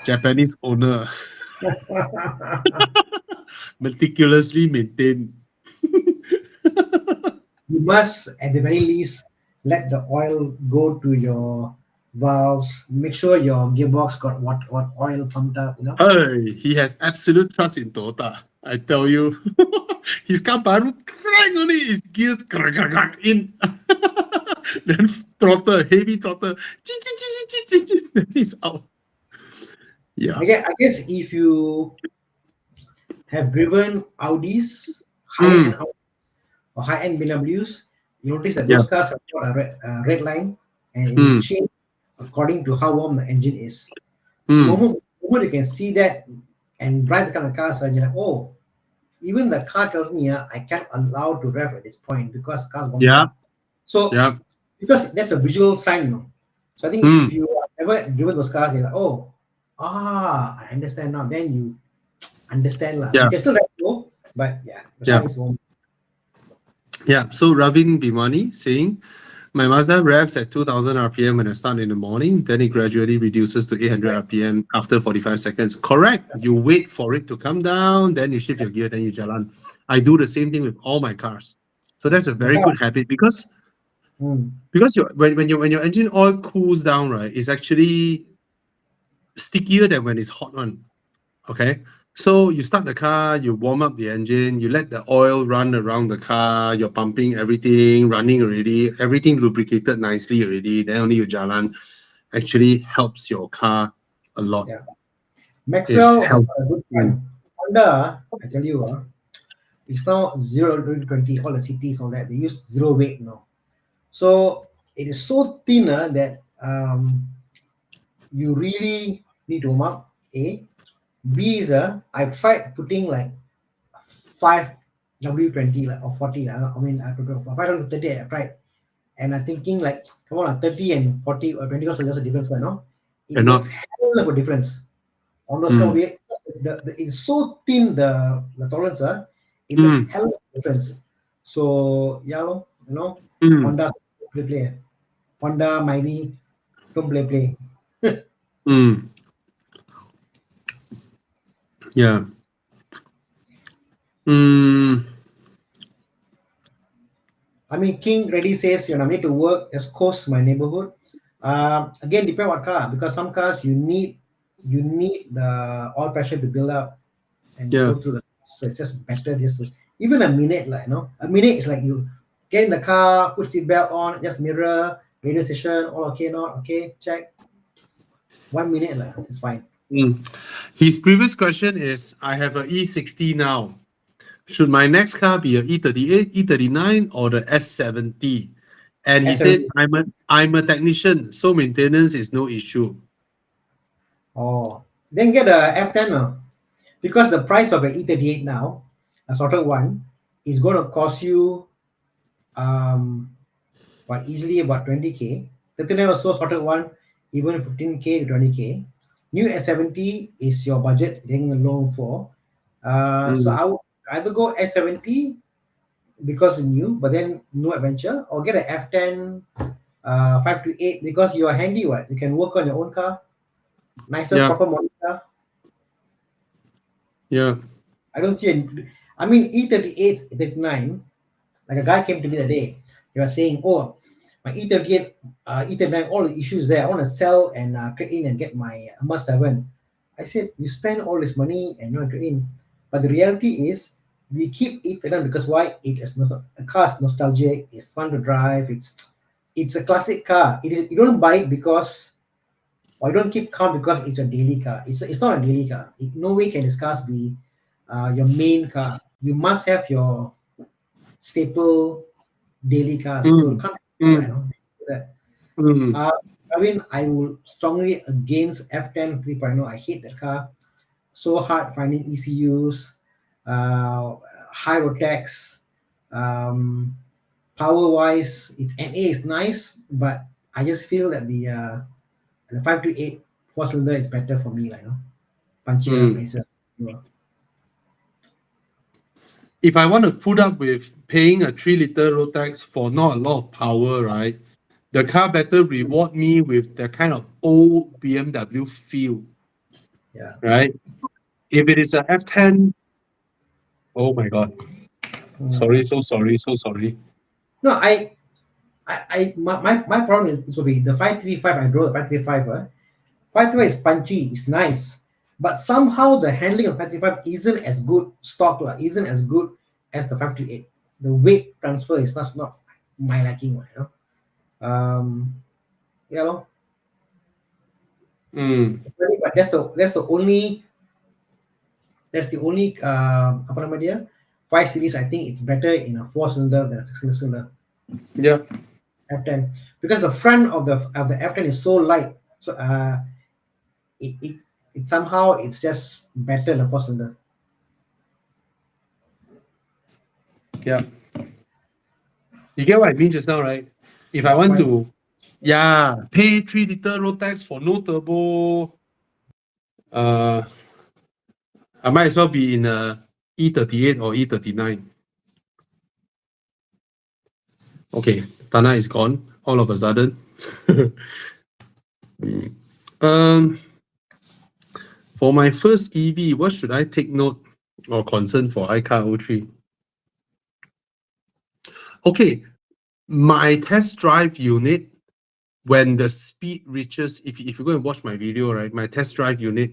Japanese owner. Meticulously maintained. You must, at the very least, let the oil go to your valves. Make sure your gearbox got what oil pumped up, you know. Hey, he has absolute trust in Toyota. I tell you. His car baru crank only, his gears in. Then throttle, heavy throttle. Then he's out. Yeah. I guess if you have driven Audis, high-end Audis or high-end BMWs, you notice that those cars have got a red line and it change according to how warm the engine is. So the moment you can see that and drive the kind of cars, and you're like, oh, even the car tells me I can't allow to rev at this point because the car's warm up. So because that's a visual sign, you know. So I think if you have ever driven those cars, you're like, oh, I understand now. Then you understand lah. You can still let go, but the car is warm. Yeah. So Ravin Bimani saying, my Mazda revs at 2000 RPM when I start in the morning, then it gradually reduces to 800 RPM after 45 seconds. Correct. You wait for it to come down, then you shift your gear, then you jalan. I do the same thing with all my cars. So that's a very good habit because when your engine oil cools down, right, it's actually stickier than when it's hot on. Okay. So you start the car, you warm up the engine, you let the oil run around the car, you're pumping everything, running already, everything lubricated nicely already, then only you jalan. Actually helps your car a lot. Yeah. Maxwell has help. got a good point. Honda, I tell you, it's now 0 to 20, all the cities, all that, they use zero weight now. So it is so thin that you really need to warm up. A. B is I've tried putting like 5 W20 like, or 40. I mean, I forgot 530 I tried. And I'm thinking like, come on, 30 and 40 or 20 also there's a difference, no? It Cannot. makes hell of a difference. On those kind of weight, it's so thin the tolerance, it makes hell of a difference. So yeah, you know, Honda play. Honda, Myvi, don't play. Yeah. I mean, King Ready says, you know, I need to work as close to my neighborhood. Again, depend what car, because some cars you need the oil pressure to build up and go through the. So it's just better even a minute, like a minute is like you get in the car, put seat belt on, just mirror, radio station, all okay, not okay, check. 1 minute, like it's fine. His previous question is, I have an E60 now. Should my next car be a E38, E39, or the S70? And he said, I'm a technician, so maintenance is no issue. Oh, then get a F10 now. Because the price of an E38 now, a sorted one, is going to cost you easily about 20K. The 39 also sorted one, even 15K to 20K. New S70 is your budget getting a loan for. So I would either go S70 because it's new, but then no adventure, or get an F10 5 to 8 because you are handy. You can work on your own car, nicer, proper model car. Yeah. I don't see I mean, E38, 39, like a guy came to me that day. He was saying, oh, my E38, E39, all the issues there. I want to sell and trade in and get my Hummer 7. I said, you spend all this money and you want to trade in. But the reality is, we keep E39 because why? A car is nostalgic. It's fun to drive. It's a classic car. You don't buy it because, or you don't keep car because it's a daily car. It's not a daily car. No way can this car be your main car. You must have your staple daily cars. So that. I mean, I would strongly against F10 3.0. I hate that car. So hard finding ECUs, high rotax, power wise, its NA is nice, but I just feel that the 5 to 8 4-cylinder is better for me, punchier, nicer. If I want to put up with paying a 3-liter Rotax for not a lot of power, right? The car better reward me with the kind of old BMW feel. Yeah. Right? If it is a F10, oh my God. Sorry, so sorry. No, my problem is will be the 535. I drove the 535. 535 is punchy, it's nice, but somehow the handling of 535 isn't as good isn't as good as the 538. The weight transfer is not my liking, But that's the only 5 series. I think it's better in a 4-cylinder than a 6-cylinder. Yeah. F10, because the front of the F10 is so light, so it somehow it's just better than a 4-cylinder. Yeah. You get what I mean just now, right? If I want to pay 3-liter Rotax for no turbo, I might as well be in a E38 or E39. Okay, Tana is gone all of a sudden. For my first EV, what should I take note or concern for iCar 03? Okay, my test drive unit, when the speed reaches, if you go and watch my video, right, my test drive unit,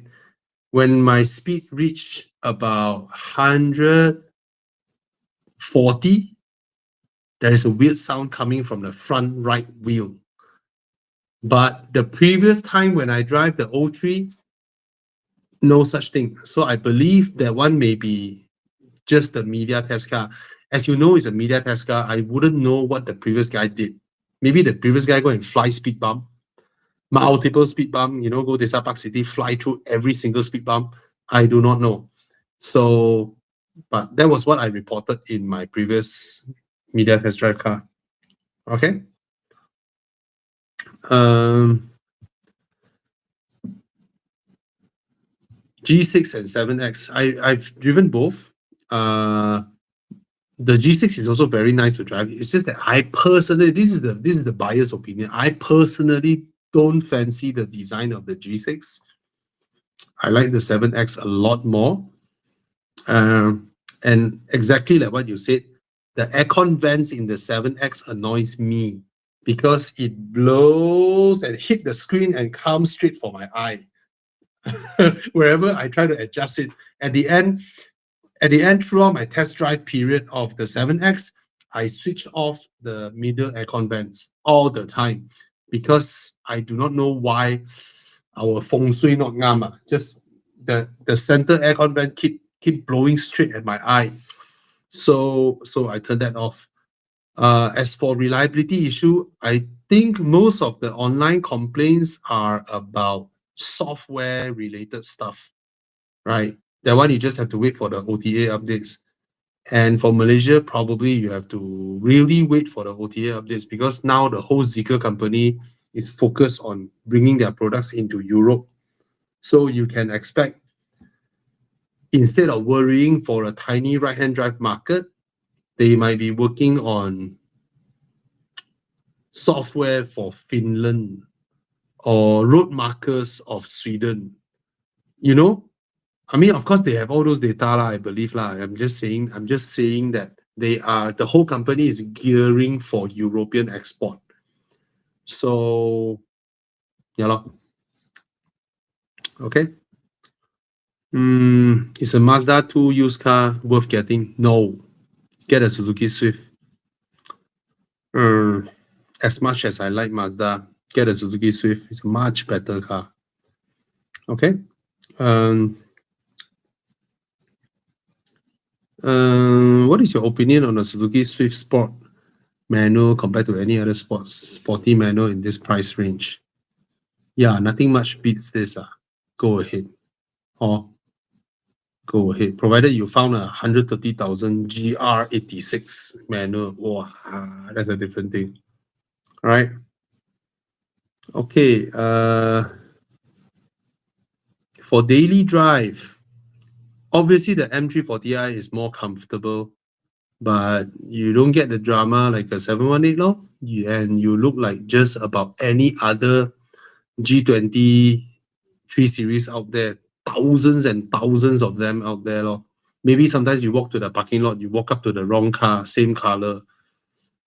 when my speed reached about 140, there is a weird sound coming from the front right wheel. But the previous time when I drive the O3, no such thing. So I believe that one may be just the media test car. As you know, it's a media test car. I wouldn't know what the previous guy did. Maybe the previous guy go and fly speed bump, multiple speed bump, you know, go to Desa Park City, fly through every single speed bump. I do not know. So, but that was what I reported in my previous media test drive car. Okay. G6 and 7X. I've driven both. The G6 is also very nice to drive. It's just that I personally, this is the buyer's opinion. I personally don't fancy the design of the G6. I like the 7X a lot more. And exactly like what you said, the aircon vents in the 7X annoys me because it blows and hit the screen and comes straight for my eye. Wherever I try to adjust it. At the end, throughout my test drive period of the 7X, I switch off the middle aircon vents all the time because I do not know why our feng shui not ngam. Just the center aircon vent keep blowing straight at my eye. So I turned that off. As for reliability issue, I think most of the online complaints are about software related stuff, right? That one you just have to wait for the OTA updates. And for Malaysia, probably you have to really wait for the OTA updates because now the whole Zeekr company is focused on bringing their products into Europe. So you can expect, instead of worrying for a tiny right-hand drive market, they might be working on software for Finland or road markers of Sweden. You know, I mean, of course, they have all those data, I believe. I'm just saying that the whole company is gearing for European export. So, yeah. Okay. Is a Mazda 2 used car worth getting? No. Get a Suzuki Swift. As much as I like Mazda, get a Suzuki Swift. It's a much better car. Okay. What is your opinion on a Suzuki Swift Sport manual compared to any other sporty manual in this price range? Yeah, nothing much beats this. Go ahead. Go ahead. Provided you found a 130,000 GR86 manual. Wow, that's a different thing. All right. Okay. For daily drive, obviously the M340i is more comfortable, but you don't get the drama like a 718 lor. And you look like just about any other G20 3 Series out there. Thousands and thousands of them out there lor. Maybe sometimes you walk to the parking lot, you walk up to the wrong car, same color,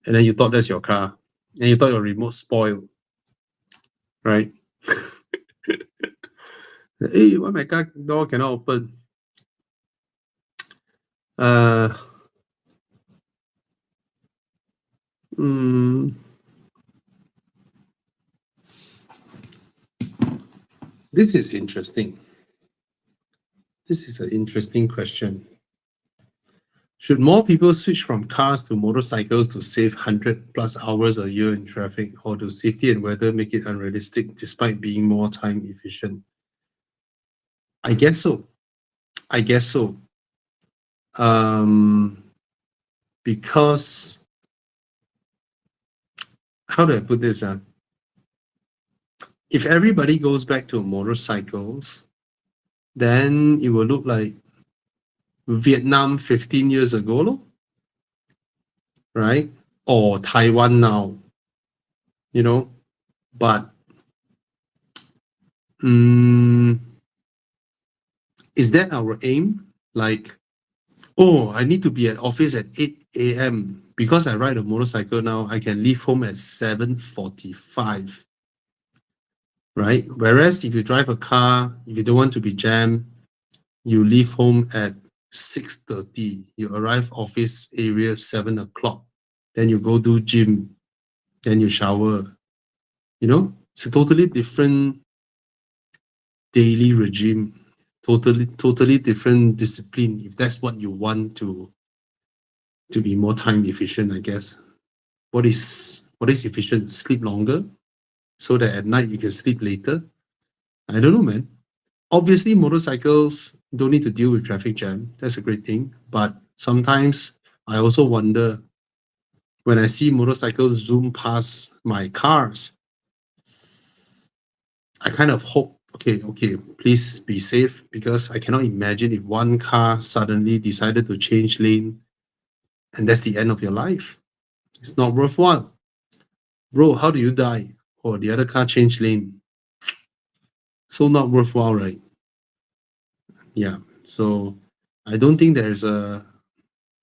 and then you thought that's your car, and you thought your remote spoiled, right? Hey, why my car door cannot open? This is interesting. This is an interesting question. Should more people switch from cars to motorcycles to save 100+ hours a year in traffic, or do safety and weather make it unrealistic despite being more time efficient? I guess so. Because, how do I put this? If everybody goes back to motorcycles, then it will look like Vietnam 15 years ago, right? Or Taiwan now, you know. But is that our aim? Like, oh, I need to be at office at 8 a.m. Because I ride a motorcycle now, I can leave home at 7:45. Right? Whereas if you drive a car, if you don't want to be jammed, you leave home at 6:30. You arrive office area 7 o'clock. Then you go do gym. Then you shower. You know, it's a totally different daily regime. Totally different discipline. If that's what you want to be more time efficient, I guess. What is efficient? Sleep longer, so that at night you can sleep later. I don't know, man. Obviously, motorcycles don't need to deal with traffic jam. That's a great thing. But sometimes I also wonder when I see motorcycles zoom past my cars, I kind of hope, okay, please be safe, because I cannot imagine if one car suddenly decided to change lane and that's the end of your life. It's not worthwhile. Bro, how do you die? Or the other car changed lane. So not worthwhile, right? Yeah. So I don't think there's a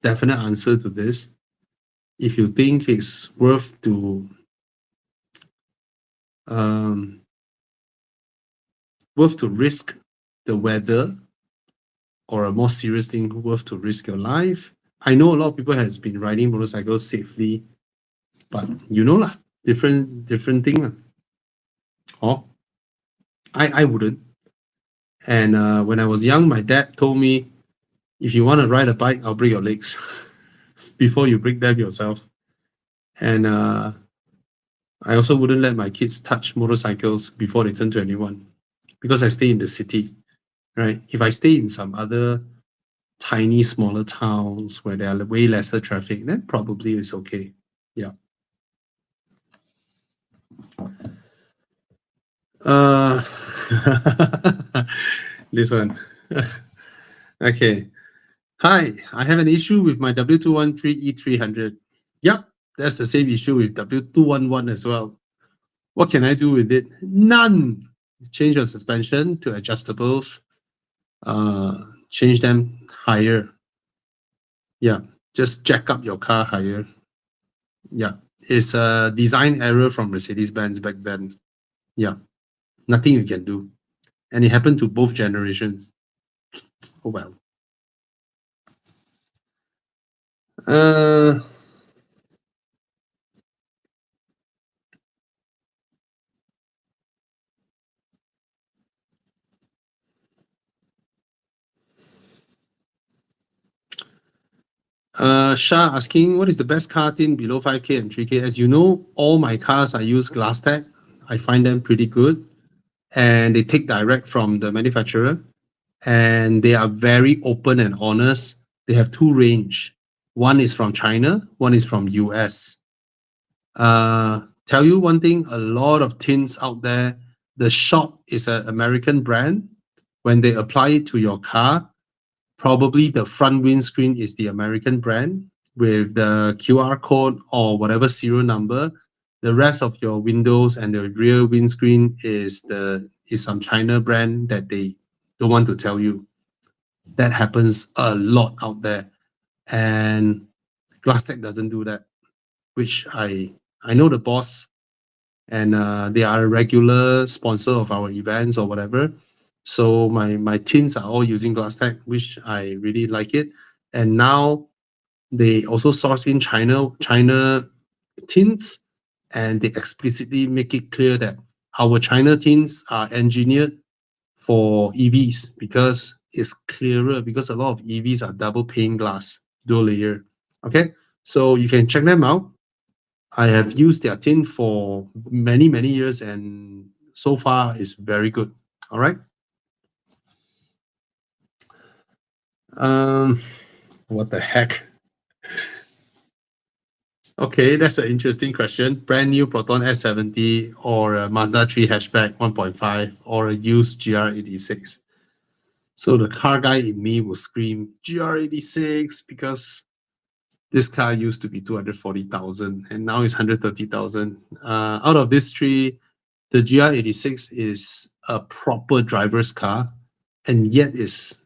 definite answer to this. If you think it's worth to risk the weather, or a more serious thing, worth to risk your life. I know a lot of people has been riding motorcycles safely, but you know lah, different thing lah. Oh, I wouldn't. And when I was young, my dad told me, if you want to ride a bike, I'll break your legs before you break them yourself. And I also wouldn't let my kids touch motorcycles before they turn 21, because I stay in the city, right? If I stay in some other tiny, smaller towns where there are way lesser traffic, then probably it's okay. Yeah. This one. Okay. Hi, I have an issue with my W213 E300. Yep, that's the same issue with W211 as well. What can I do with it? None. Change your suspension to adjustables. Change them higher. Yeah, just jack up your car higher. Yeah, it's a design error from Mercedes-Benz back then. Yeah, nothing you can do. And it happened to both generations. Oh well. Shah asking, what is the best car tin below 5K and 3K? As you know, all my cars I use GlassTag. I find them pretty good, and they take direct from the manufacturer, and they are very open and honest. They have two range. One is from China, one is from US. Tell you one thing, a lot of tins out there, the shop is an American brand. When they apply it to your car, probably the front windscreen is the American brand with the QR code or whatever serial number. The rest of your windows and the rear windscreen is some China brand that they don't want to tell you. That happens a lot out there, and GlassTag doesn't do that, which I know the boss, and they are a regular sponsor of our events or whatever. So my tins are all using GlassTag, which I really like it. And now they also source in China tins, and they explicitly make it clear that our China tins are engineered for EVs, because it's clearer, because a lot of EVs are double pane glass, dual layer. Okay, so you can check them out. I have used their tin for many years, and so far it's very good. All right. What the heck? Okay, that's an interesting question. Brand new Proton S70 or a Mazda 3 hatchback 1.5 or a used GR86. So the car guy in me will scream GR86, because this car used to be 240,000 and now it's 130,000. Out of these three, the GR86 is a proper driver's car, and yet is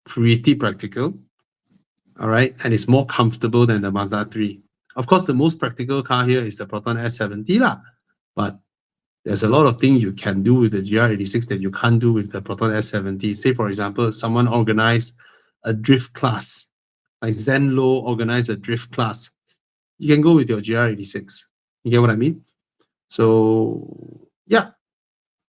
pretty practical. all right, and it's more comfortable than the Mazda 3. Of course, the most practical car here is the Proton S70 lah, but there's a lot of things you can do with the GR86 that you can't do with the Proton S70. Say, for example, someone organized a drift class, like Zenlo organized a drift class. You can go with your GR86. You get what I mean? So, yeah,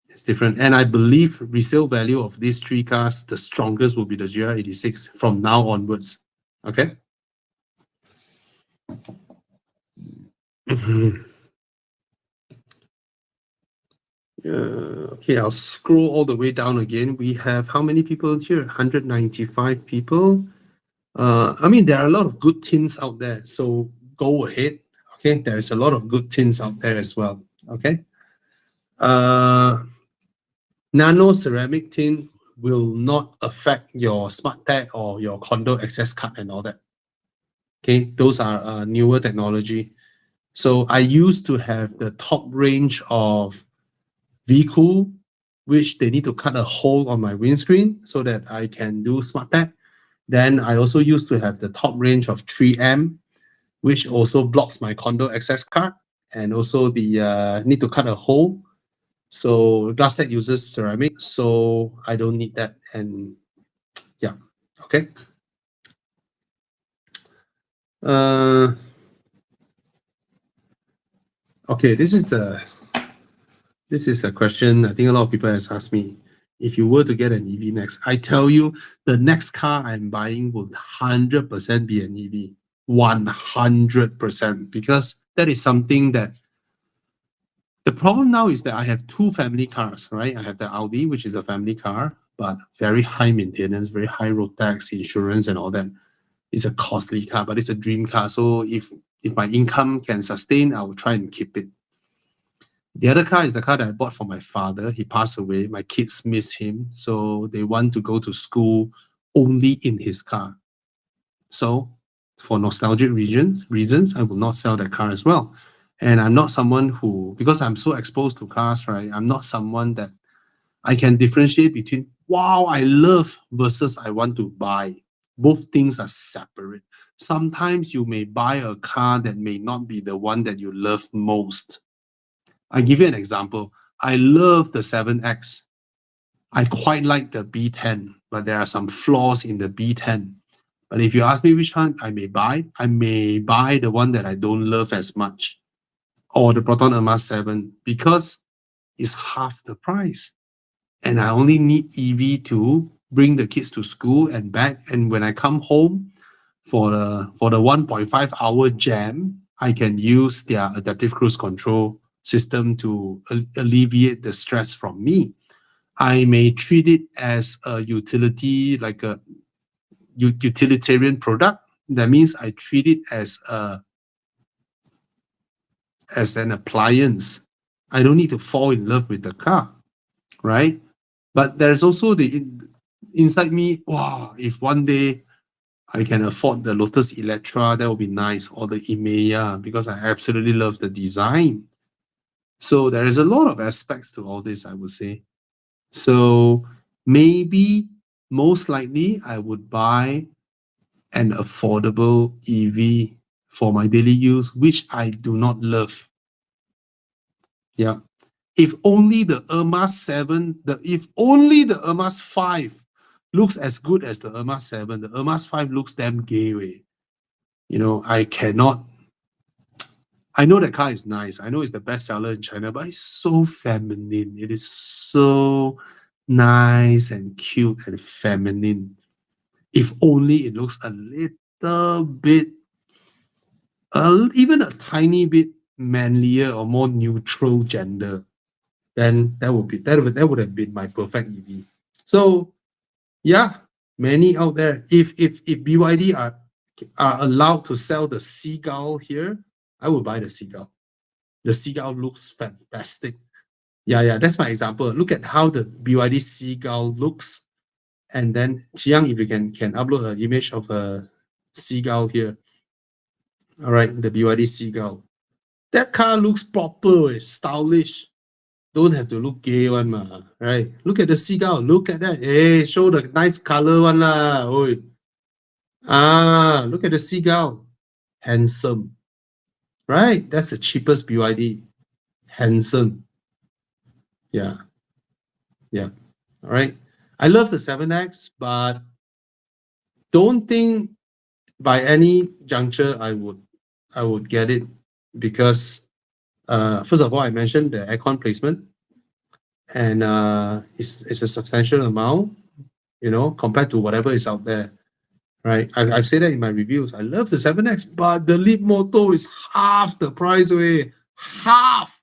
it's different. And I believe resale value of these three cars, the strongest will be the GR86 from now onwards. Okay? Okay, I'll scroll all the way down again. We have how many people here? 195 people. I mean, there are a lot of good tins out there, so go ahead. Okay, there is a lot of good tins out there as well. Okay. Nano ceramic tin will not affect your smart tag or your condo access card and all that. Okay, those are newer technology. So I used to have the top range of VCool, which they need to cut a hole on my windscreen so that I can do smart tag. Then I also used to have the top range of 3M, which also blocks my condo access card, and also the need to cut a hole. So GlassTag uses ceramic, so I don't need that. And yeah, okay. Okay, this is a question I think a lot of people has asked me. If you were to get an EV next, I tell you, the next car I'm buying will 100% be an EV. 100%, because that is something that the problem now is that I have two family cars, right? I have the Audi, which is a family car, but very high maintenance, very high road tax, insurance, and all that. It's a costly car, but it's a dream car. So if my income can sustain, I will try and keep it. The other car is the car that I bought for my father. He passed away. My kids miss him, so they want to go to school only in his car. So for nostalgic reasons, I will not sell that car as well. And I'm not someone who, because I'm so exposed to cars, right? I'm not someone that I can differentiate between, wow, I love versus I want to buy. Both things are separate. Sometimes you may buy a car that may not be the one that you love most. I give you an example. I love the 7X. I quite like the B10, but there are some flaws in the B10. But if you ask me which one I may buy the one that I don't love as much, or the Proton Ermas 7, because it's half the price. And I only need EV to bring the kids to school and back. And when I come home for the 1.5 hour jam, I can use their adaptive cruise control system to alleviate the stress from me. I may treat it as a utility, like a utilitarian product. That means I treat it as an appliance. I don't need to fall in love with the car, right? But there's also the inside me, wow, if one day I can afford the Lotus Electra, that would be nice, or the Emeya, because I absolutely love the design. So there is a lot of aspects to all this, I would say. So maybe, most likely, I would buy an affordable EV for my daily use, which I do not love. Yeah. If only the Ermas 7, if only the Ermas 5 looks as good as the Ermas 7, the Ermas 5 looks damn gay way. You know, I know that car is nice. I know it's the best seller in China, but it's so feminine. It is so nice and cute and feminine. If only it looks a little bit, even a tiny bit manlier or more neutral gender, then that would have been my perfect EV. So yeah, many out there. If BYD are allowed to sell the Seagull here, I will buy the Seagull. The Seagull looks fantastic. Yeah, that's my example. Look at how the BYD Seagull looks. And then Chiang, if you can upload an image of a Seagull here. All right, the BYD Seagull. That car looks proper, it's stylish. Don't have to look gay one, right? Look at the Seagull. Look at that. Hey, show the nice color one lah. Oi. Ah, look at the seagull. Handsome. Right? That's the cheapest BYD. Handsome. Yeah. Yeah. All right. I love the 7X, but don't think by any juncture I would get it because first of all, I mentioned the aircon placement, and it's a substantial amount, compared to whatever is out there. Right, I've said that in my reviews. I love the 7X, but the Leapmoto is half the price away. Half.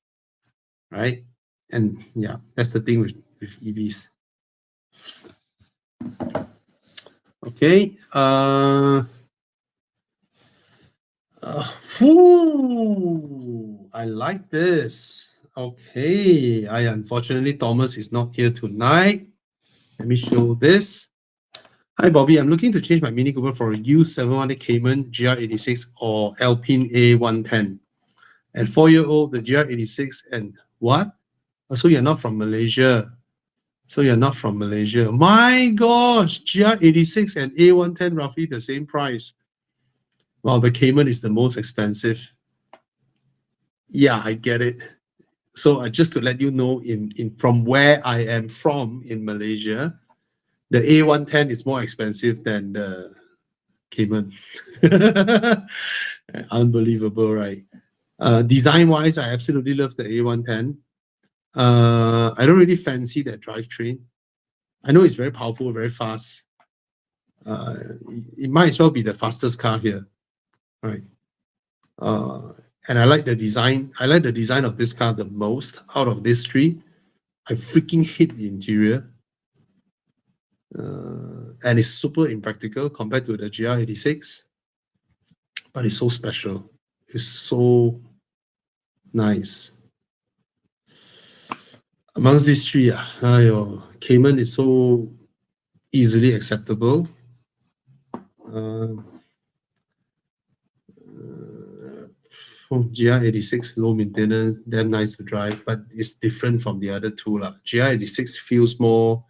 Right? And yeah, that's the thing with EVs. Okay. I like this. Okay. Unfortunately, Thomas is not here tonight. Let me show this. Hi, Bobby. I'm looking to change my Mini Cooper for a used 718 Cayman GR86 or Alpine A110. At 4-year-old, the GR86 and what? Oh, so you're not from Malaysia. My gosh, GR86 and A110 roughly the same price. Well, the Cayman is the most expensive. Yeah, I get it. So just to let you know, in from where I am from in Malaysia, the A110 is more expensive than the Cayman. Unbelievable, right? Design-wise, I absolutely love the A110. I don't really fancy that drivetrain. I know it's very powerful, very fast. It might as well be the fastest car here, right? And I like the design. I like the design of this car the most out of these three. I freaking hate the interior. And it's super impractical compared to the GR86. But it's so special. It's so nice. Amongst these three, Cayman is so easily acceptable. GR86, low maintenance, damn nice to drive, but it's different from the other two. GR86 feels more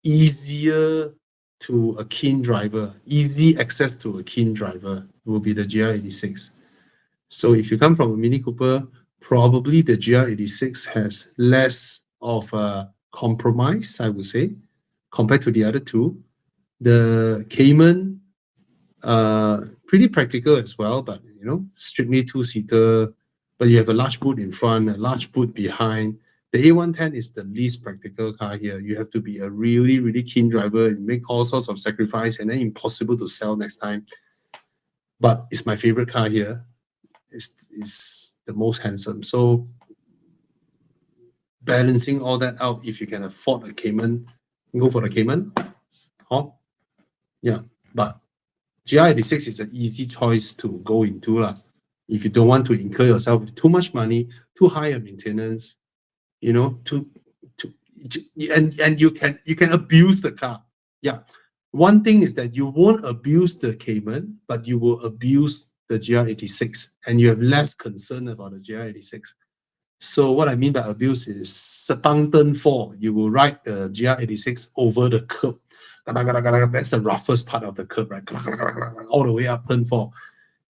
easier to a keen driver. Easy access to a keen driver will be the GR86. So if you come from a Mini Cooper, probably the GR86 has less of a compromise, I would say, compared to the other two. The Cayman, pretty practical as well, but strictly two-seater, but you have a large boot in front, a large boot behind. The A110 is the least practical car here. You have to be a really, really keen driver and make all sorts of sacrifice, and then impossible to sell next time. But it's my favorite car here. It's the most handsome. So balancing all that out, if you can afford a Cayman, go for the Cayman. Yeah, but GR86 is an easy choice to go into if you don't want to incur yourself with too much money, too high a maintenance, and you can abuse the car. Yeah, one thing is that you won't abuse the Cayman, but you will abuse the GR86, and you have less concern about the GR86. So what I mean by abuse is Sepang turn 4, you will ride the GR86 over the curb. That's the roughest part of the curb, right? All the way up turn 4.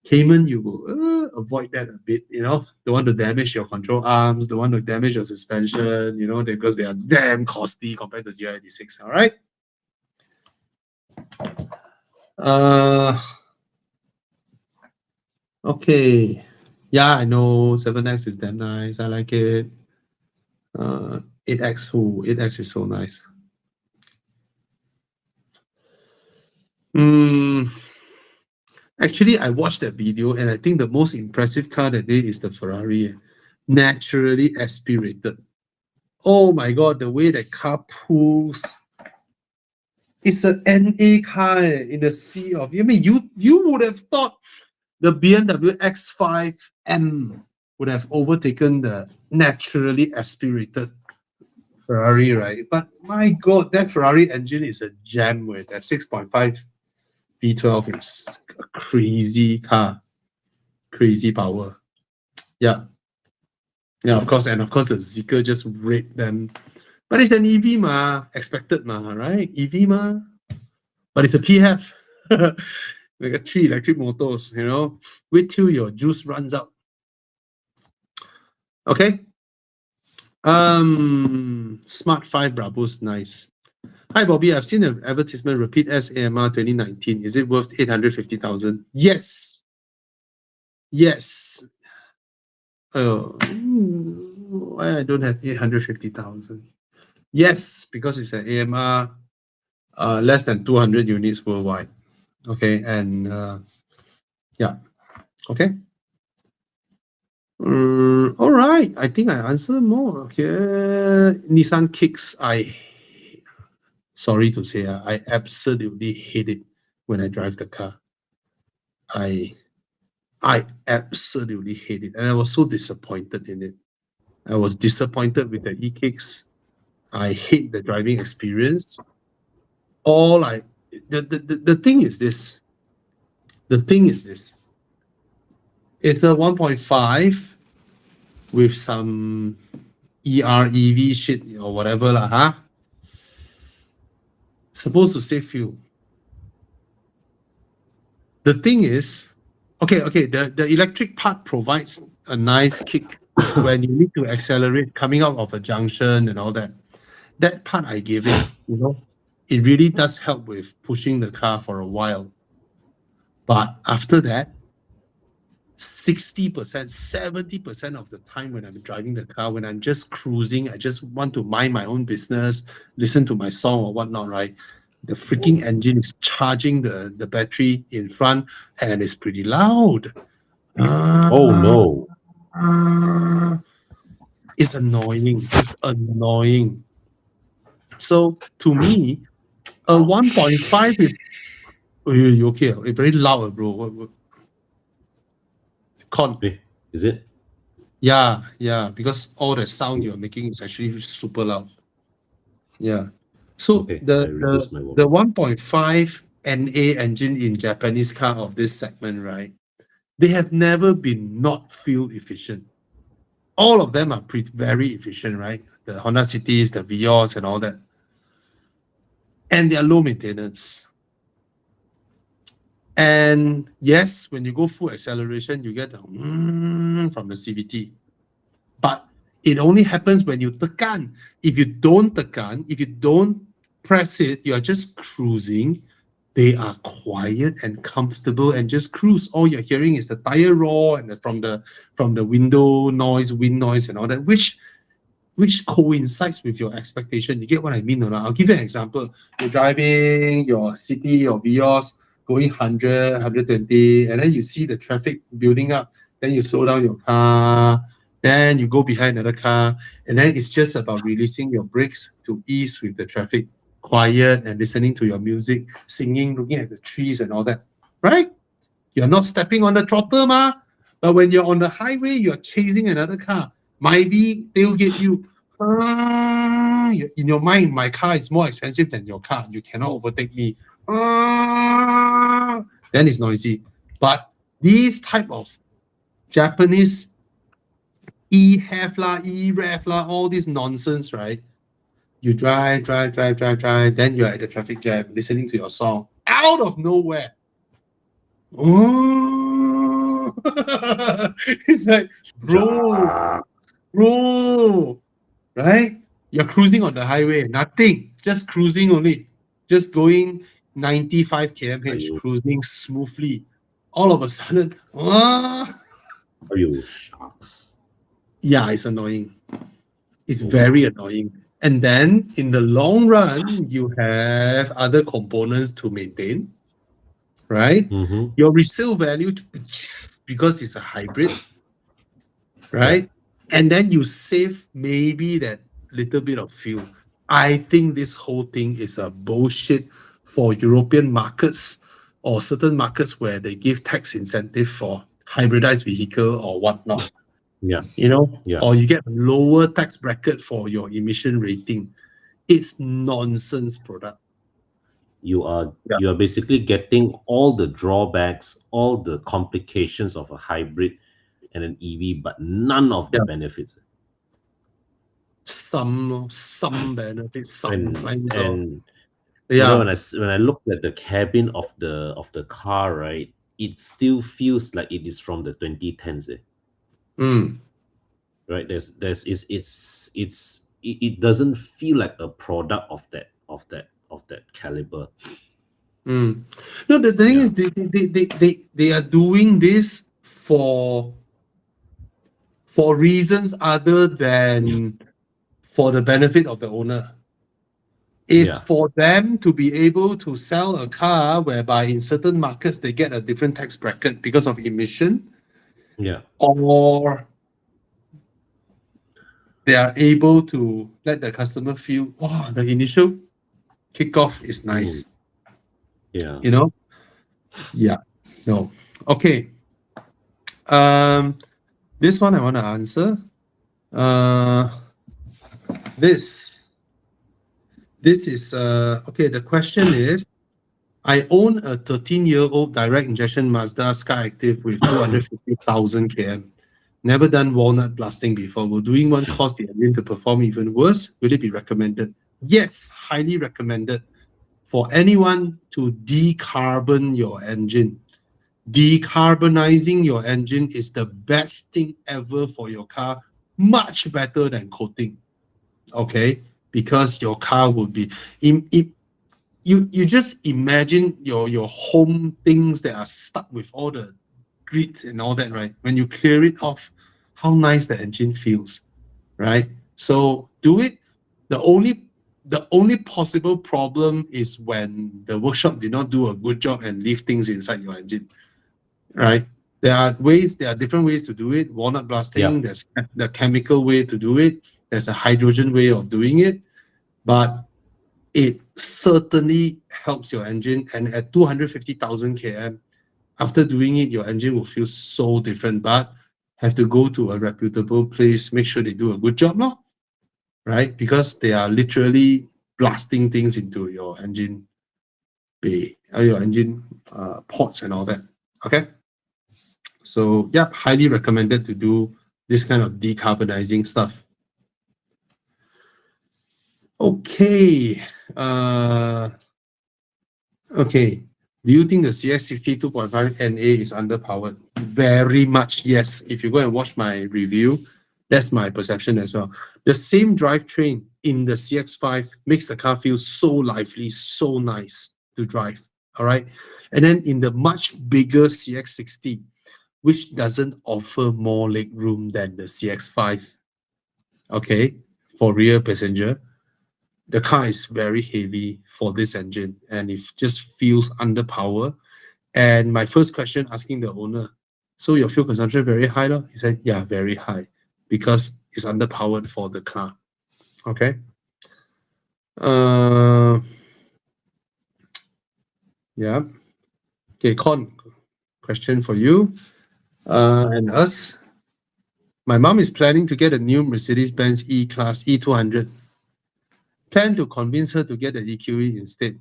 Cayman, you will avoid that a bit, don't want to damage your control arms, don't want to damage your suspension, because they are damn costly compared to GR86, all right? Okay. Yeah, I know 7X is damn nice. I like it. 8X, 8X is so nice. Actually, I watched that video, and I think the most impressive car that day is the Ferrari. Naturally aspirated. Oh my God, the way that car pulls. It's an NA car in the sea of. I mean, you would have thought the BMW X5M would have overtaken the naturally aspirated Ferrari, right? But my God, that Ferrari engine is a gem with that 6.5 V12 is a crazy car, crazy power. Yeah, of course, and of course the Zeekr just raped them But it's an EV expected right? EV but it's a PHEV. We got 3 electric motors, wait till your juice runs out. Okay. Smart 5 Bravo's nice. Hi Bobby, I've seen an advertisement Rapid S AMR 2019. Is it worth 850,000? Yes. Yes. Why I don't have 850,000? Yes, because it's an AMR less than 200 units worldwide. Okay, and yeah. Okay. All right. I think I answered more. Okay. Nissan Kicks. Sorry to say, I absolutely hate it when I drive the car. I absolutely hate it, and I was so disappointed in it. I was disappointed with the e-kicks. I hate the driving experience. The thing is this. The thing is this. It's a 1.5 with some EREV shit or whatever supposed to save fuel. The thing is, okay, the electric part provides a nice kick when you need to accelerate coming out of a junction and all that. That part I give it, it really does help with pushing the car for a while. But after that, 60%, 70% of the time when I'm driving the car, when I'm just cruising, I just want to mind my own business, listen to my song or whatnot, right? The freaking engine is charging the battery in front and it's pretty loud. Oh no. It's annoying. It's annoying. So to me, a 1.5 is you okay? It's very loud, bro. What? Is it? Yeah, because all the sound you're making is actually super loud. Yeah. So Okay, the 1.5 NA engine in Japanese car of this segment, right? They have never been not fuel efficient. All of them are very efficient, right? The Honda Cities, the Vios, and all that. And they are low maintenance. And yes, when you go full acceleration, you get the from the CVT. But it only happens when you tekan. If you don't tekan, if you don't press it, you're just cruising. They are quiet and comfortable and just cruise. All you're hearing is the tire roar and from the window noise, wind noise, and all that, which coincides with your expectation. You get what I mean or not? I'll give you an example. You're driving your City or Vios, going 100, 120, and then you see the traffic building up. Then you slow down your car. Then you go behind another car. And then it's just about releasing your brakes to ease with the traffic. Quiet and listening to your music, singing, looking at the trees and all that. Right? You're not stepping on the throttle, but when you're on the highway, you're chasing another car. Maybe tailgate you. In your mind, my car is more expensive than your car. You cannot overtake me. Then it's noisy. But these type of Japanese e-hef e-ref all this nonsense, right? You drive, then you're at the traffic jam, listening to your song out of nowhere. Oh, it's like, bro, right? You're cruising on the highway, nothing, just cruising only, just going 95 km/h, cruising smoothly. All of a sudden, are you shucks? Yeah, it's annoying. It's very annoying. And then in the long run, you have other components to maintain, right? Mm-hmm. Your resale value, because it's a hybrid, right? Yeah. And then you save maybe that little bit of fuel. I think this whole thing is a bullshit for European markets or certain markets where they give tax incentive for hybridized vehicle or whatnot. Yeah. Or you get a lower tax bracket for your emission rating. It's nonsense product. You are basically getting all the drawbacks, all the complications of a hybrid and an EV, but none of the benefits. some benefits sometimes. And Yeah. when I look at the cabin of the car, right, it still feels like it is from the 2010s. Right? It doesn't feel like a product of that caliber. No, the thing is they are doing this for reasons other than for the benefit of the owner. Is Yeah. for them to be able to sell a car whereby in certain markets they get a different tax bracket because of emission, Yeah. or they are able to let the customer feel, wow, the initial kickoff is nice. Yeah. You know? Yeah. No. Okay. This one I want to answer. This is okay. The question is, I own a 13-year-old direct injection Mazda Skyactiv with 250,000 km. Never done walnut blasting before. Will doing one cause the engine to perform even worse? Will it be recommended? Yes, highly recommended for anyone to decarbon your engine. Decarbonizing your engine is the best thing ever for your car, much better than coating. Okay, because your car will be you just imagine your home things that are stuck with all the grit and all that, right? When you clear it off, how nice the engine feels, right? So do it. The only possible problem is when the workshop did not do a good job and leave things inside your engine, right? There are different ways to do it. Walnut blasting, there's the chemical way to do it. There's a hydrogen way of doing it, but it certainly helps your engine. And at 250,000 km, after doing it, your engine will feel so different. But have to go to a reputable place, make sure they do a good job, no? Right? Because they are literally blasting things into your engine bay, your engine ports and all that. Okay. So yeah, highly recommended to do this kind of decarbonizing stuff. Okay. Okay. Do you think the CX60 2.5 NA is underpowered? Very much, yes. If you go and watch my review, that's my perception as well. The same drivetrain in the CX5 makes the car feel so lively, so nice to drive. All right. And then in the much bigger CX60, which doesn't offer more leg room than the CX5, okay, for rear passenger, the car is very heavy for this engine and it just feels underpowered. And my first question asking the owner, so your fuel consumption very high, no? He said, yeah, very high because it's underpowered for the car. Okay. Yeah. Okay, Con, question for you and us. My mom is planning to get a new Mercedes-Benz E-Class E200. Plan to convince her to get the EQE instead.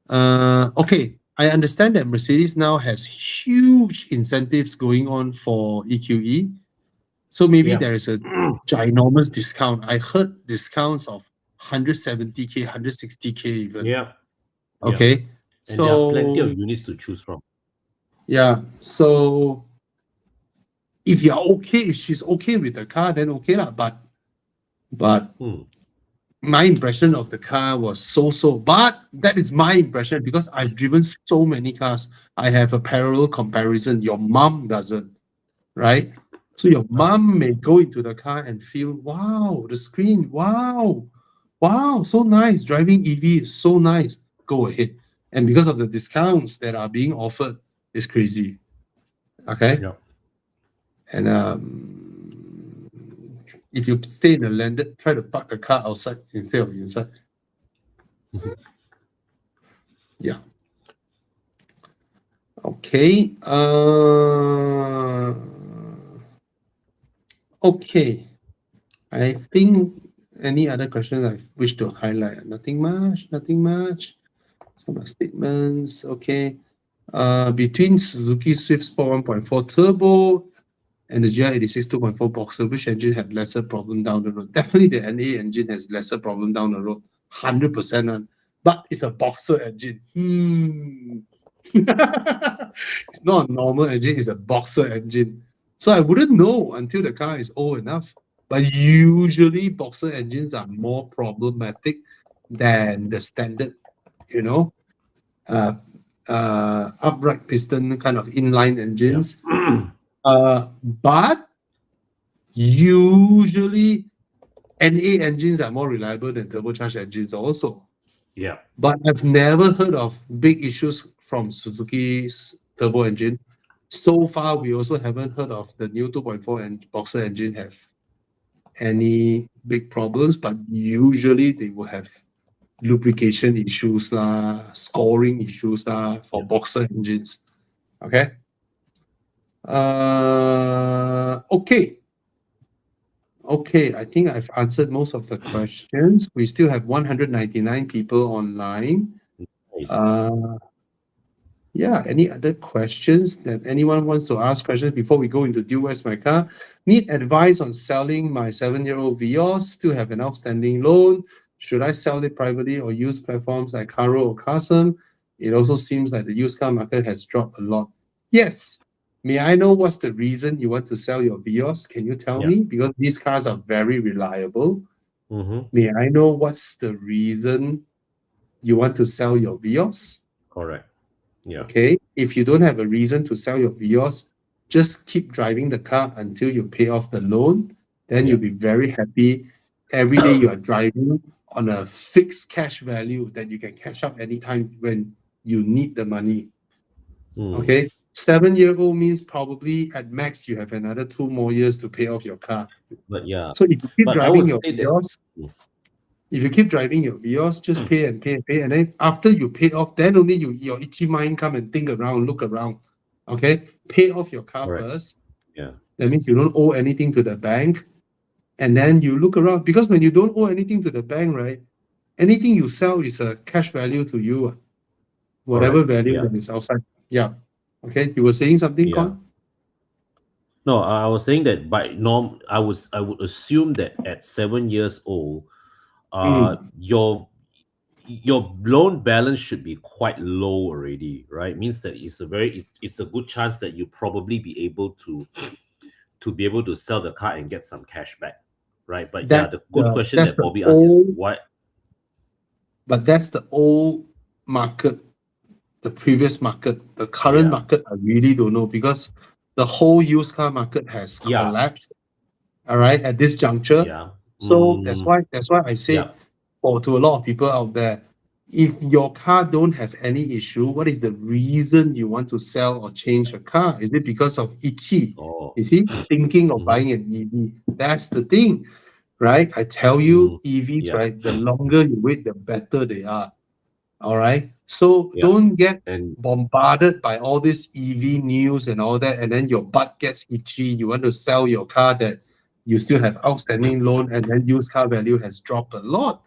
Okay, I understand that Mercedes now has huge incentives going on for EQE. So maybe there is a ginormous discount. I heard discounts of 170K, 160K even. Yeah. Okay. And so there are plenty of units to choose from. Yeah. So if you're okay, if she's okay with the car, then okay lah. But my impression of the car was so-so. But that is my impression because I've driven so many cars. I have a parallel comparison. Your mom doesn't, right? So your mom may go into the car and feel, wow, the screen, wow, so nice. Driving EV is so nice. Go ahead. And because of the discounts that are being offered, it's crazy. Okay? Yeah. And if you stay in the landed, try to park the car outside instead of inside. Yeah. Okay. Okay. I think any other questions I wish to highlight? Nothing much. Some statements. Okay. Between Suzuki Swift Sport 1.4 Turbo and the GR86 2.4 Boxer, which engine had lesser problem down the road? Definitely the NA engine has lesser problem down the road, 100%. But it's a Boxer engine. It's not a normal engine, it's a Boxer engine. So I wouldn't know until the car is old enough. But usually Boxer engines are more problematic than the standard, you know, upright piston kind of inline engines. But usually NA engines are more reliable than turbocharged engines also. Yeah. But I've never heard of big issues from Suzuki's turbo engine. So far, we also haven't heard of the new 2.4 and Boxer engine have any big problems, but usually they will have lubrication issues, scoring issues for Boxer engines. Okay. Okay, I think I've answered most of the questions. We still have 199 people online. Nice. Yeah, any other questions that anyone wants to ask questions before we go into Do Where's My Car? Need advice on selling my 7-year-old Vios, still have an outstanding loan. Should I sell it privately or use platforms like Caro or Carsome? It also seems like the used car market has dropped a lot. Yes. May I know what's the reason you want to sell your Vios? Can you tell me? Because these cars are very reliable. May I know what's the reason you want to sell your Vios? Correct. Yeah. Okay. If you don't have a reason to sell your Vios, just keep driving the car until you pay off the loan. Then you'll be very happy. Every day you are driving on a fixed cash value that you can cash out anytime when you need the money. Okay. 7-year-old means probably at max you have another 2 more years to pay off your car. But yeah. So if you keep But I driving would your say that- Vios, if you keep driving your Vios, just pay and pay and pay. And then after you pay off, then only your itchy mind come and think around, look around. Okay? Pay off your car Correct. first. Yeah. That means you don't owe anything to the bank. And then you look around. Because when you don't owe anything to the bank, right? Anything you sell is a cash value to you. Whatever value that is outside. Yeah. Okay. You were saying something, Con? No, I was saying that by norm, I would assume that at 7 years old, your loan balance should be quite low already, right? Means that it's a good chance that you probably be able to be able to sell the car and get some cash back, right? But the good question that Bobby asked is why. But that's the old market, the previous market. The current market, I really don't know, because the whole used car market has collapsed. All right, at this juncture. Yeah. So that's why I say to a lot of people out there, if your car don't have any issue, what is the reason you want to sell or change a car? Is it because of itchy? Is he thinking of buying an EV? That's the thing, right? I tell you, EVs, right? The longer you wait, the better they are. All right. So don't get bombarded by all this EV news and all that, and then your butt gets itchy. You want to sell your car that you still have outstanding loan, and then used car value has dropped a lot.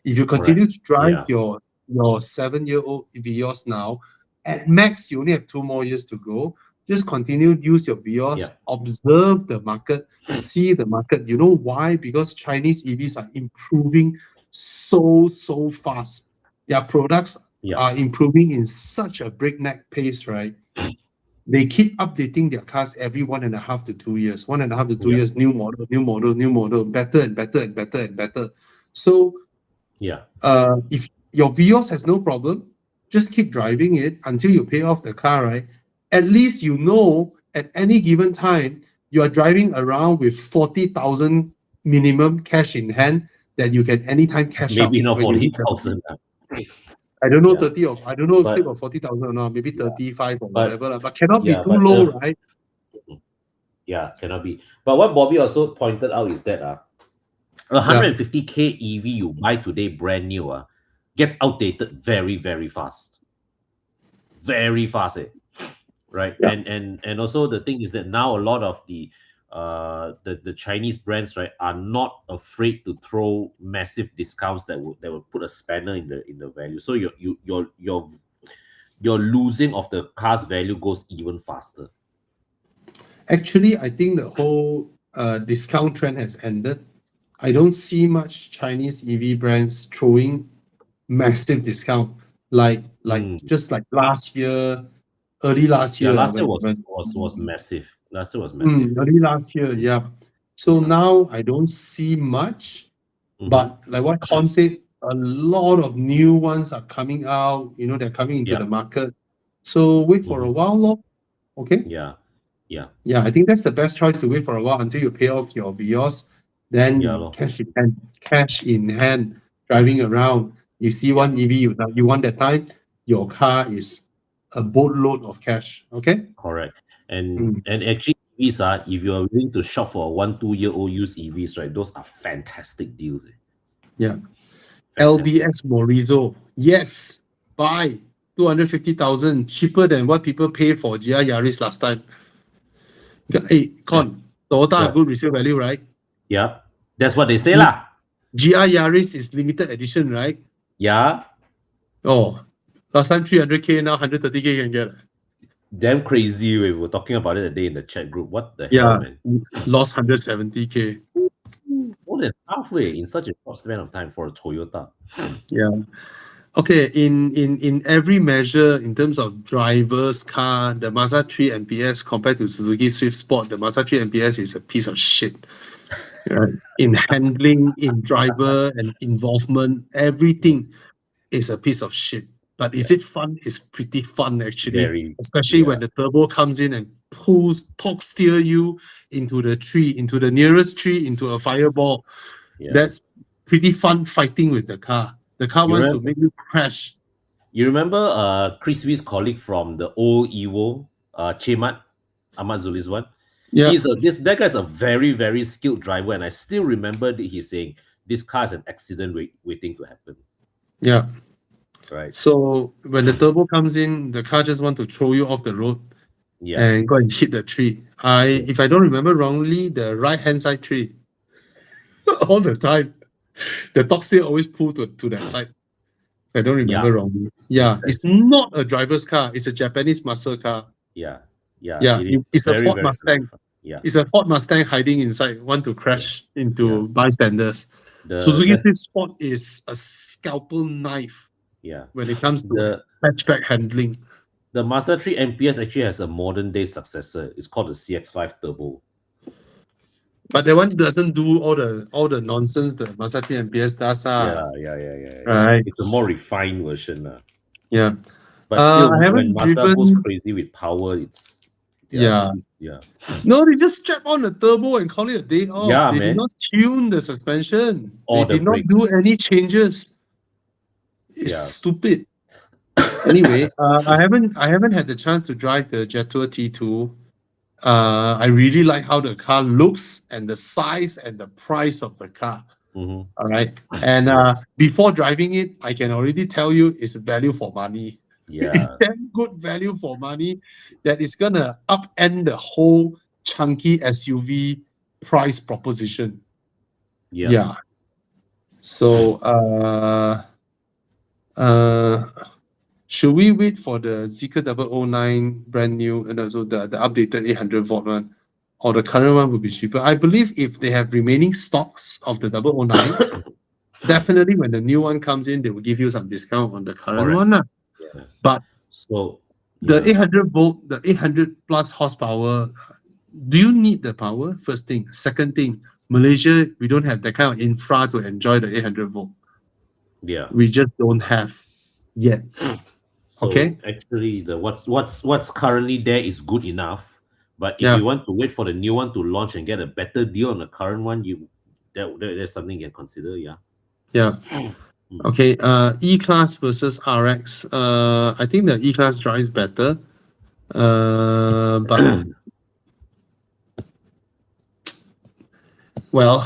If you continue to drive your 7-year-old Vios now, at max you only have 2 more years to go. Just continue to use your Vios, observe the market, see the market. You know why? Because Chinese EVs are improving so fast. Their products are improving in such a breakneck pace, right? They keep updating their cars every 1.5 to 2 years. 1.5 to 2 years, new model, better and better and better and better. So if your Vios has no problem, just keep driving it until you pay off the car, right? At least you know at any given time you are driving around with 40,000 minimum cash in hand that you can anytime cash out. Maybe not 40,000. I don't know 30 or I don't know if still got 40,000 or not, maybe 35 or whatever, but cannot be too low, right? Yeah, cannot be. But what Bobby also pointed out is that 150K EV you buy today brand new gets outdated very, very fast. Very fast, right? Yeah. And also the thing is that now a lot of the Chinese brands, right, are not afraid to throw massive discounts that will put a spanner in the value. So your losing of the car's value goes even faster. Actually, I think the whole discount trend has ended. I don't see much Chinese EV brands throwing massive discount like just like last year, early last Yeah, year. last year when was massive. Last year was massive. early last year, yeah. So now I don't see much, but like what Con said, a lot of new ones are coming out. You know, they're coming into Yeah. the market. So wait for a while, lor. Okay. Yeah. Yeah. Yeah, I think that's the best choice, to wait for a while until you pay off your Vios. Then Yeah, lor. cash in hand, driving around. You see one EV you want that time, your car is a boatload of cash. Okay. Correct. And actually EVs if you are willing to shop for a 1-2-year-old used EVs, right? Those are fantastic deals. Yeah. Fantastic. LBX Morizo. Yes. Buy 250,000, cheaper than what people pay for GR Yaris last time. Hey, Con, Toyota Yeah. good resale value, right? Yeah. That's what they say lah. GR Yaris is limited edition, right? Yeah. Oh, last time 300K, now 130K can get. Damn crazy. We were talking about it a day in the chat group. What the Yeah, hell, man? lost 170K. More than halfway in such a short span of time for a Toyota. Yeah. Okay, in every measure, in terms of driver's car, the Mazda 3 MPS compared to Suzuki Swift Sport, the Mazda 3 MPS is a piece of shit. Right? In handling, in driver and involvement, everything is a piece of shit. But is it fun? It's pretty fun, actually. Very. Especially when the turbo comes in and torque steer you into the tree, into the nearest tree, into a fireball. Yeah. That's pretty fun fighting with the car. The car wants to make you crash. You remember Chris Wee's colleague from the old Evo, Chemat, Ahmad Zuli's one? Yeah. That guy's a very, very skilled driver, and I still remember that he's saying this car is an accident waiting to happen. Yeah. Right. So when the turbo comes in, the car just want to throw you off the road and go and hit the tree. If I don't remember wrongly, the right-hand side tree. All the time. The torque steer always pull to that side. If I don't remember wrongly. Yeah, it's not a driver's car. It's a Japanese muscle car. Yeah. It's a Ford Mustang. Yeah. It's a Ford Mustang hiding inside, want to crash into bystanders. Suzuki Swift Sport is a scalpel knife. Yeah. When it comes to hatchback handling. The Mazda 3 MPS actually has a modern day successor. It's called the CX-5 Turbo. But that one doesn't do all the nonsense the Mazda 3 MPS does. Yeah. Right. It's a more refined version. Yeah. But still, I haven't when Mazda driven... goes crazy with power, it's... Yeah. No, they just strap on the turbo and call it a day off. Yeah, they man. did not tune the suspension. Or they did not do any changes. It's stupid. Anyway, I haven't had the chance to drive the Jetour T2. I really like how the car looks and the size and the price of the car. All right. And before driving it, I can already tell you it's value for money. Yeah. It's damn good value for money that is gonna upend the whole chunky SUV price proposition. Yeah. So should we wait for the Zeekr 009 brand new and also the updated 800 volt one, or the current one will be cheaper? I believe if they have remaining stocks of the 009, definitely when the new one comes in, they will give you some discount on the current one. Yeah. But so the 800 volt, the 800 plus horsepower, do you need the power? First thing. Second thing, Malaysia, we don't have that kind of infra to enjoy the 800 volt. Yeah. We just don't have yet. So okay. Actually, the what's currently there is good enough. But if you want to wait for the new one to launch and get a better deal on the current one, there's something you can consider. Yeah. Okay. E-Class versus RX. I think the E-Class drives better. But well,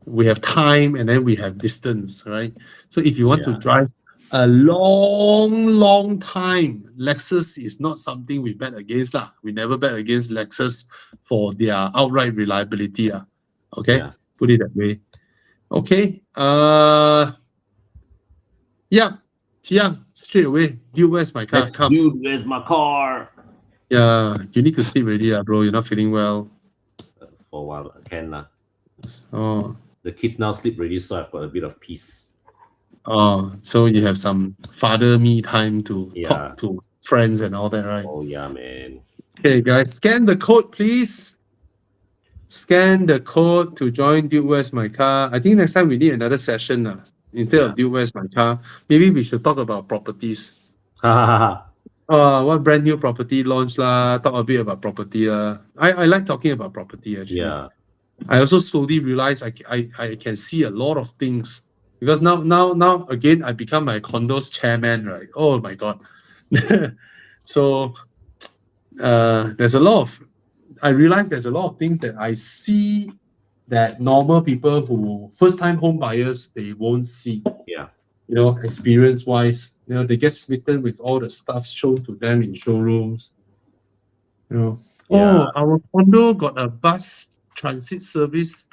we have time and then we have distance, right? So if you want to drive a long time, Lexus is not something we bet against. We never bet against Lexus for their outright reliability. Okay, put it that way. Okay. Yeah, Chiang, straight away. Dude, where's my car? Dude, where's my car? Yeah, you need to sleep already, bro. You're not feeling well. For a while, can lah. Oh, The kids now sleep already, so I've got a bit of peace. oh, so you have some father me time to Yeah. talk to friends and all that, right? Oh yeah, man. Okay, guys, scan the code, please. Scan the code to join Dude Where's My Car. I think next time we need another session. Instead of Dude Where's My Car, maybe we should talk about properties. What brand new property launch lah? Talk a bit about property lah. I like talking about property actually. Yeah. I also slowly realize I can see a lot of things because now again I become my condos chairman, right? Oh my god. So there's a lot of I realize there's a lot of things that I see that normal people who first time home buyers they won't see. Yeah. You know, experience wise, you know, they get smitten with all the stuff shown to them in showrooms. You know, Yeah. oh, our condo got a bus transit service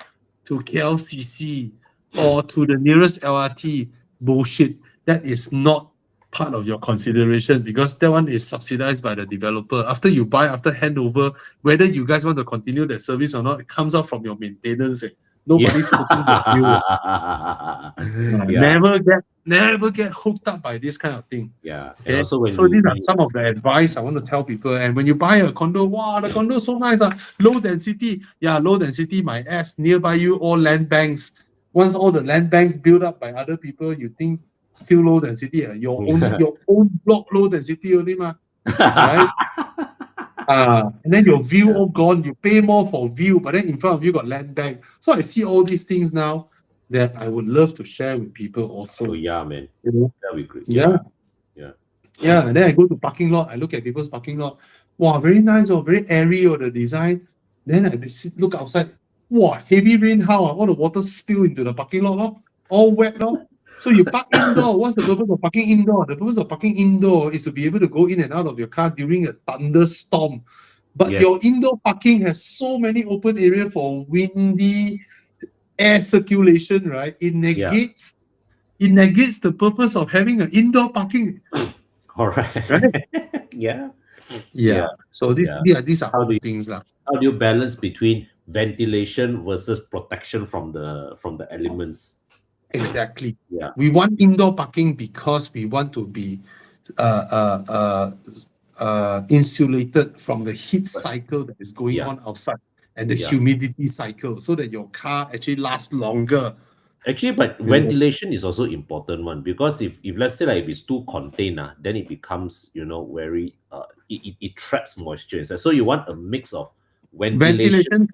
to KLCC or to the nearest LRT. Bullshit. That is not part of your consideration because that one is subsidized by the developer. After you buy, after handover, whether you guys want to continue the service or not, it comes out from your maintenance. Nobody's footing the bill. Yeah. Never get hooked up by this kind of thing. Yeah. And Okay? also So these are some of the advice I want to tell people. And when you buy a condo, wow, the condo is so nice. Low density. Yeah, low density, my ass. Nearby you, all land banks. Once all the land banks built up by other people, you think still low density. Your own block low density only, ma. Right? And then your view all gone. You pay more for view, but then in front of you got land bank. So I see all these things now that I would love to share with people also. Oh yeah, man. You know? That'd be great. Yeah. Yeah. And then I go to parking lot. I look at people's parking lot. Wow, very nice or very airy or the design. Then I look outside. Wow, heavy rain. How all the water spill into the parking lot? All wet. So you park indoor. What's the purpose of parking indoor? The purpose of parking indoor is to be able to go in and out of your car during a thunderstorm. But your indoor parking has so many open area for windy air circulation, right? It negates the purpose of having an indoor parking. All right. Right? Yeah. So these are How do you- things lah. How do you balance between ventilation versus protection from the elements? Exactly. Yeah. We want indoor parking because we want to be insulated from the heat cycle that is going on outside and the humidity cycle, so that your car actually lasts longer. Actually, but ventilation is also important one, because if let's say like if it's too contained, then it becomes very it traps moisture inside. So you want a mix of ventilation.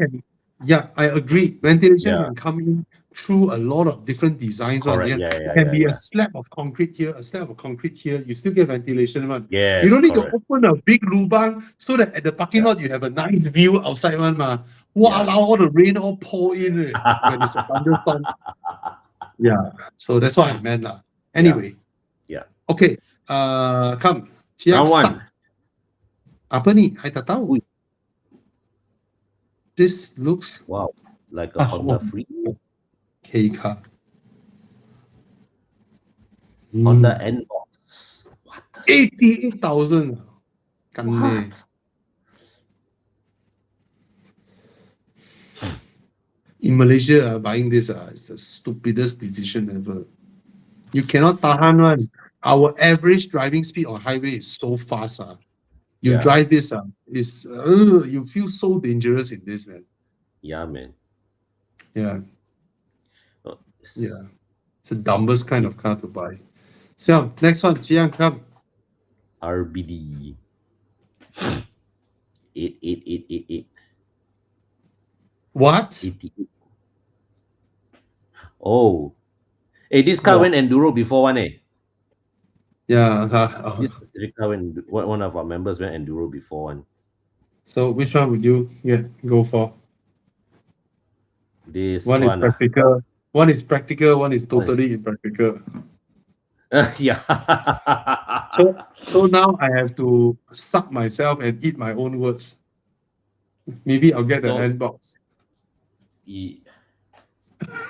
I agree. Ventilation can come in through a lot of different designs. Correct. It can be a slab of concrete here, a slab of concrete here. You still get ventilation one. Yes, you don't need correct. to open a big lubang so that at the parking lot you have a nice view outside one. Allow all the rain all pour in when it's a thunderstorm. So that's what I meant lah. Anyway. Okay. Come. Round one. Start. Apa ni? I tak tahu. This looks like a Honda Freed. K car. Honda N-Box. What? 88,000. What? In Malaysia, buying this is the stupidest decision ever. You cannot tahan one. Our average driving speed on highway is so fast. You drive this, you feel so dangerous in this, man. Yeah, man. Yeah. It's the dumbest kind of car to buy. So, next one, Chiang, come. RBD 88888. What? 88. Oh. Hey, this car went enduro before one, eh? Yeah. This specific car one of our members went enduro before one. So which one would you go for? This one is practical. One is practical. One is totally impractical. Yeah. So now I have to suck myself and eat my own words. Maybe I'll get the N-Box.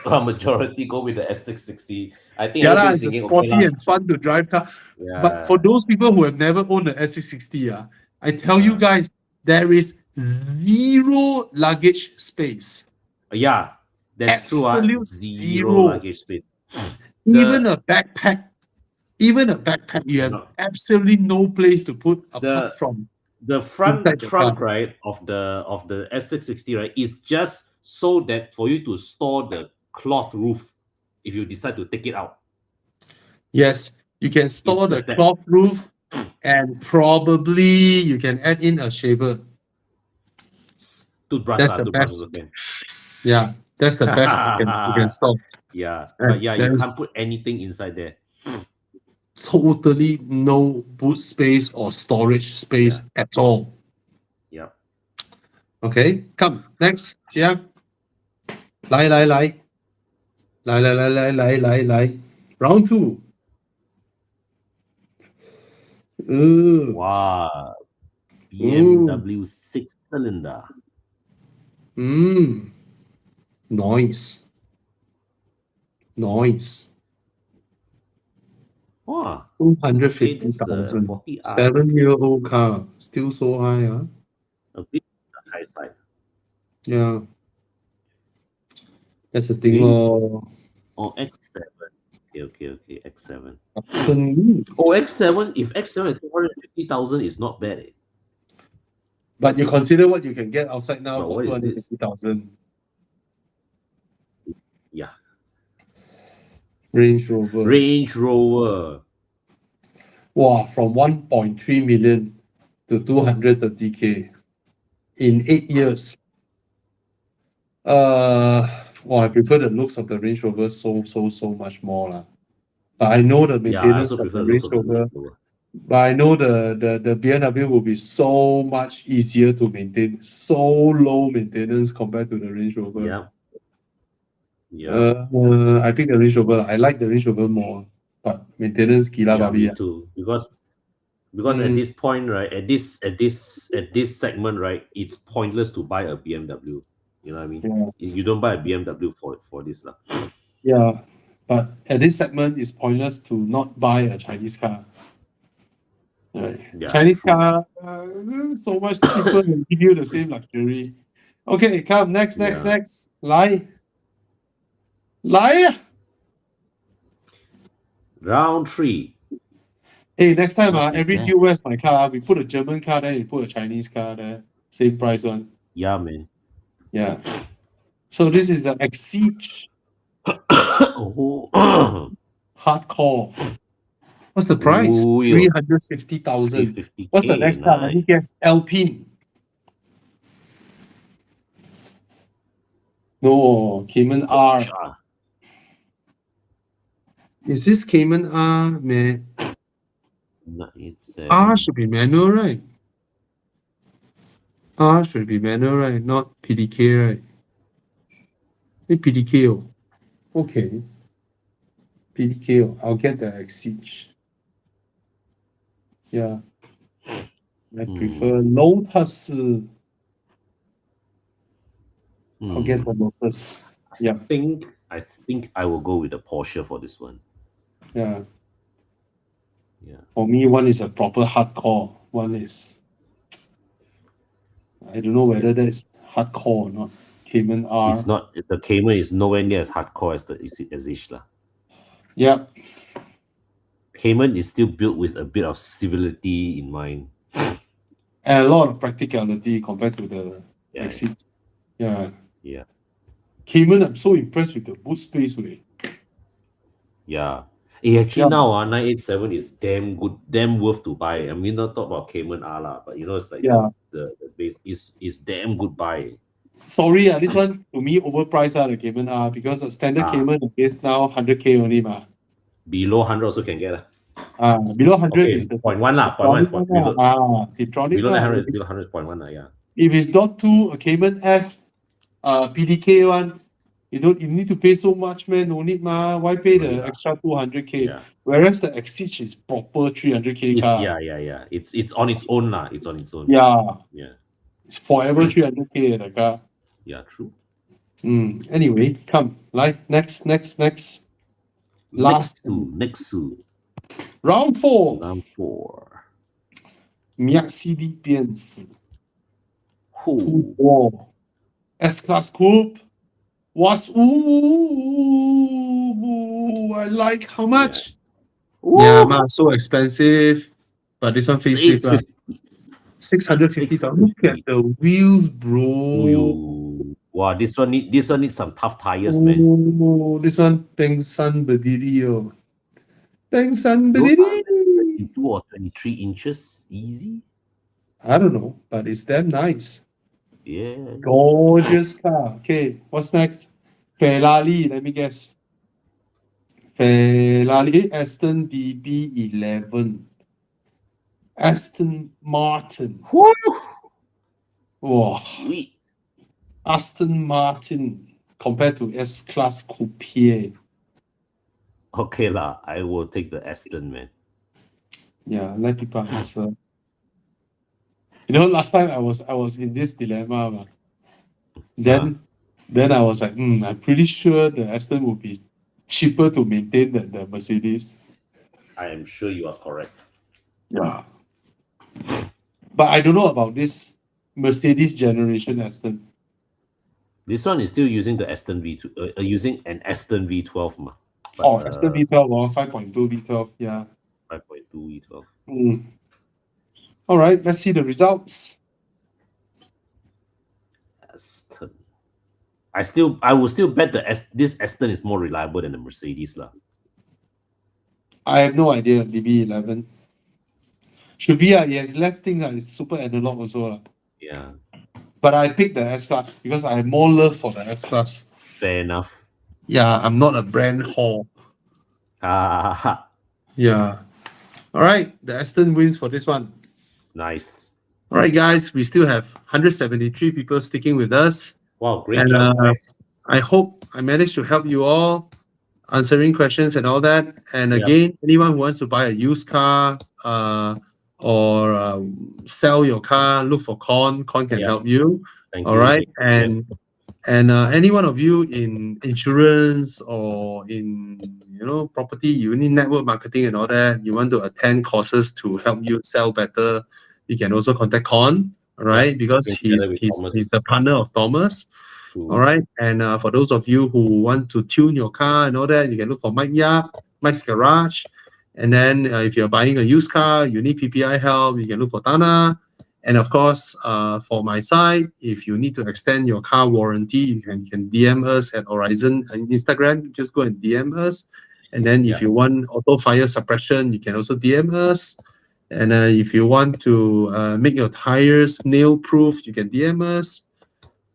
A majority go with the S660. I think it's a sporty and fun to drive car. Yeah. But for those people who have never owned an S660, I tell you guys, there is zero luggage space. Yeah, that's true. Absolute Zero zero. luggage space. Even a backpack, you have No. absolutely no place to put apart The- from. The front Inside the trunk, car. right, of the S660, right, is just so that for you to store the cloth roof if you decide to take it out. Yes, you can store the just that. cloth roof, and probably you can add in a shaver. Toothbrush, That's lah, the toothbrush best. also can. Yeah, that's the best you can store. Yeah, And but yeah, you there's can't put anything inside there. totally no boot space or storage space at all. Yeah. Okay, come next, Jia. 来 round 2. Wow. BMW 6-cylinder. Noise. Wow. 250,000. 40R. 7-year-old car, still so high, huh? A bit on the high side. Yeah. That's the thing. Oh, X7. Okay, X7. Happening. Oh, X7, if X7 is 250,000, is not bad. Eh? But you consider what you can get outside now But for what is this? 250,000. Yeah. Range Rover. Range Rover. Wow, from 1.3 million to 230K in 8 years. I prefer the looks of the Range Rover so much more lah. But I know the Yeah, I maintenance also of prefer the looks Range of the Rover. Range Rover. But I know the BMW will be so much easier to maintain, so low maintenance compared to the Range Rover. Yeah. Yeah. I think the Range Rover. I like the Range Rover more, but maintenance gila Yeah, babi. me too. Because at this point, right, at this segment, right, it's pointless to buy a BMW. You know what I mean? Yeah. You don't buy a BMW for this lah. Yeah, but at this segment, it's pointless to not buy a Chinese car. Right. Yeah, Chinese true. car so much cheaper and give you the same luxury. Okay, come next. Lai. Round 3. Hey, next time, What is every that? US my car, we put a German car there, we put a Chinese car there, same price one. Yeah, man. Yeah. So this is the Exige Oh. Hardcore. What's the price? Ooh, 350,000. 350K. What's the next car? Let me guess. Alpine. No, Cayman R. Ah, Is this Cayman R, man? no, it's R should be manual, right? R should be manual, right? Not PDK, right? Hey, PDK. Okay. PDK. I'll get the Exige. Yeah. I prefer Lotus. I'll get the Lotus. Yeah. I think I will go with the Porsche for this one. Yeah. Yeah. For me, one is a proper hardcore. One is, I don't know whether that's hardcore or not. Cayman R. It's not. The Cayman is nowhere near as hardcore as the Exige lah. Yeah. Cayman is still built with a bit of civility in mind. And a lot of practicality compared to the Yeah. Exige. Yeah. Yeah. Cayman, I'm so impressed with the boot space. Yeah. Actually now 987 is damn good, damn worth to buy. I mean, not talk about Cayman R lah, but it's like the base is damn good buy. Sorry, this one to me overpriced the Cayman R because the standard Cayman is now 100K only ma. Below 100 also can get below 100 is the 0.1 lah. 0.1 is below. Tiptronic Below 100 is below 100.1 lah. Yeah. If it's not too a Cayman S, PDK one, you need to pay so much, man. No need ma. Why pay the extra 200K? Yeah. Whereas the Exige is proper 300K car. Yeah. It's on its own lah. It's on its own. Yeah. Yeah. It's forever 300K the car. Yeah, true. Anyway, come. Next. Last next to round 4. Round 4. Mercedes-Benz Ooh. 2-door S-Class Coupe was I like how much? Yeah, ma, so expensive. But this one facelift, 650,000. Look at the wheels, bro. Ooh. Wow, this one needs some tough tires, man. Oh, this one Pengsan Berdiri. Oh. Pengsan Berdiri. 22 or 23 inches, easy. I don't know, but it's damn nice. Yeah. Gorgeous car. Okay, what's next? Ferrari, let me guess. Ferrari Aston DB11. Aston Martin. Woo! Wow. Sweet. Aston Martin compared to S-Class Coupe. Okay lah, I will take the Aston, man. Yeah, let people answer. You know, last time I was in this dilemma. Then I was like, I'm pretty sure the Aston will be cheaper to maintain than the Mercedes. I am sure you are correct. Yeah. But I don't know about this Mercedes generation Aston. This one is still using the Aston V2, using an Aston V12 ma. But, Aston V12 or 5.2 V12, yeah. 5.2 V12. All right, let's see the results. Aston. I will still bet this Aston is more reliable than the Mercedes lah. I have no idea. DB11 should be. He has less things. It's super analog also. Yeah. But I picked the S-Class because I have more love for the S-Class. Fair enough. Yeah, I'm not a brand whore. Yeah. All right, the Aston wins for this one. Nice. All right, guys, we still have 173 people sticking with us. Wow, great job, guys. I hope I managed to help you all answering questions and all that. And again, anyone who wants to buy a used car or sell your car, look for Con. Con can help you. All right, and any one of you in insurance or in property, you need network marketing and all that, you want to attend courses to help you sell better, you can also contact Con, all right, because he's the partner of Thomas. All right, and for those of you who want to tune your car and all that, you can look for Mike Yap, Mike's Garage. And then if you're buying a used car, you need PPI help, you can look for Tana. And of course, for my side, if you need to extend your car warranty, you can DM us at Horizon Instagram. Just go and DM us. And then if you want auto fire suppression, you can also DM us. And if you want to make your tires nail proof, you can DM us.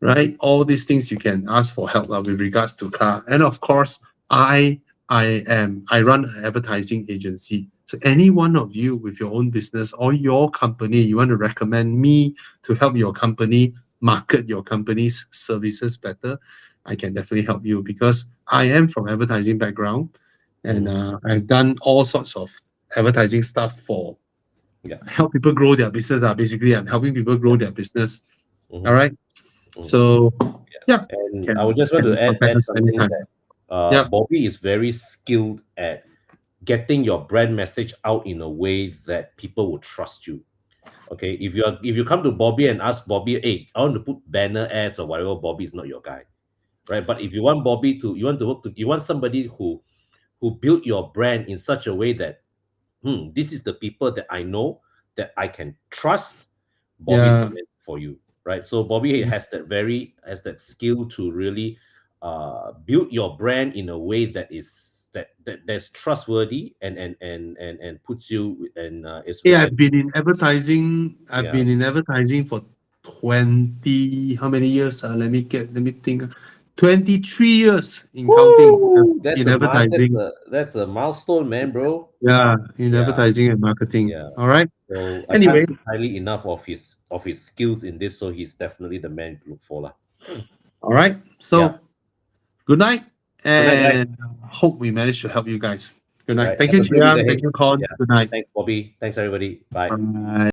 Right? All these things you can ask for help with regards to car. And of course, I run an advertising agency. So any one of you with your own business or your company, you want to recommend me to help your company market your company's services better, I can definitely help you because I am from advertising background and I've done all sorts of advertising stuff for help people grow their business. Basically, I'm helping people grow their business. All right. So and I would just want to add something that Bobby is very skilled at getting your brand message out in a way that people will trust you. Okay, if you come to Bobby and ask Bobby, hey, I want to put banner ads or whatever, Bobby is not your guy, right? But if you want you want somebody who built your brand in such a way that this is the people that I know that I can trust, Bobby's meant for you, right? So Bobby has that skill to really build your brand in a way that that's trustworthy and puts you in I've been in advertising. I've been in advertising for 20 how many years? Let me think. 23 years in counting in advertising. That's a milestone, man, bro. Yeah, in advertising and marketing. Yeah. All right. So anyway, I can't speak highly enough of his skills in this, so he's definitely the man to look for lah. All right. So good night, and hope we managed to help you guys. Good night. Thank you, Jiang. Thank you, Con. Good night. Thanks, Bobby. Thanks, everybody. Bye. Bye.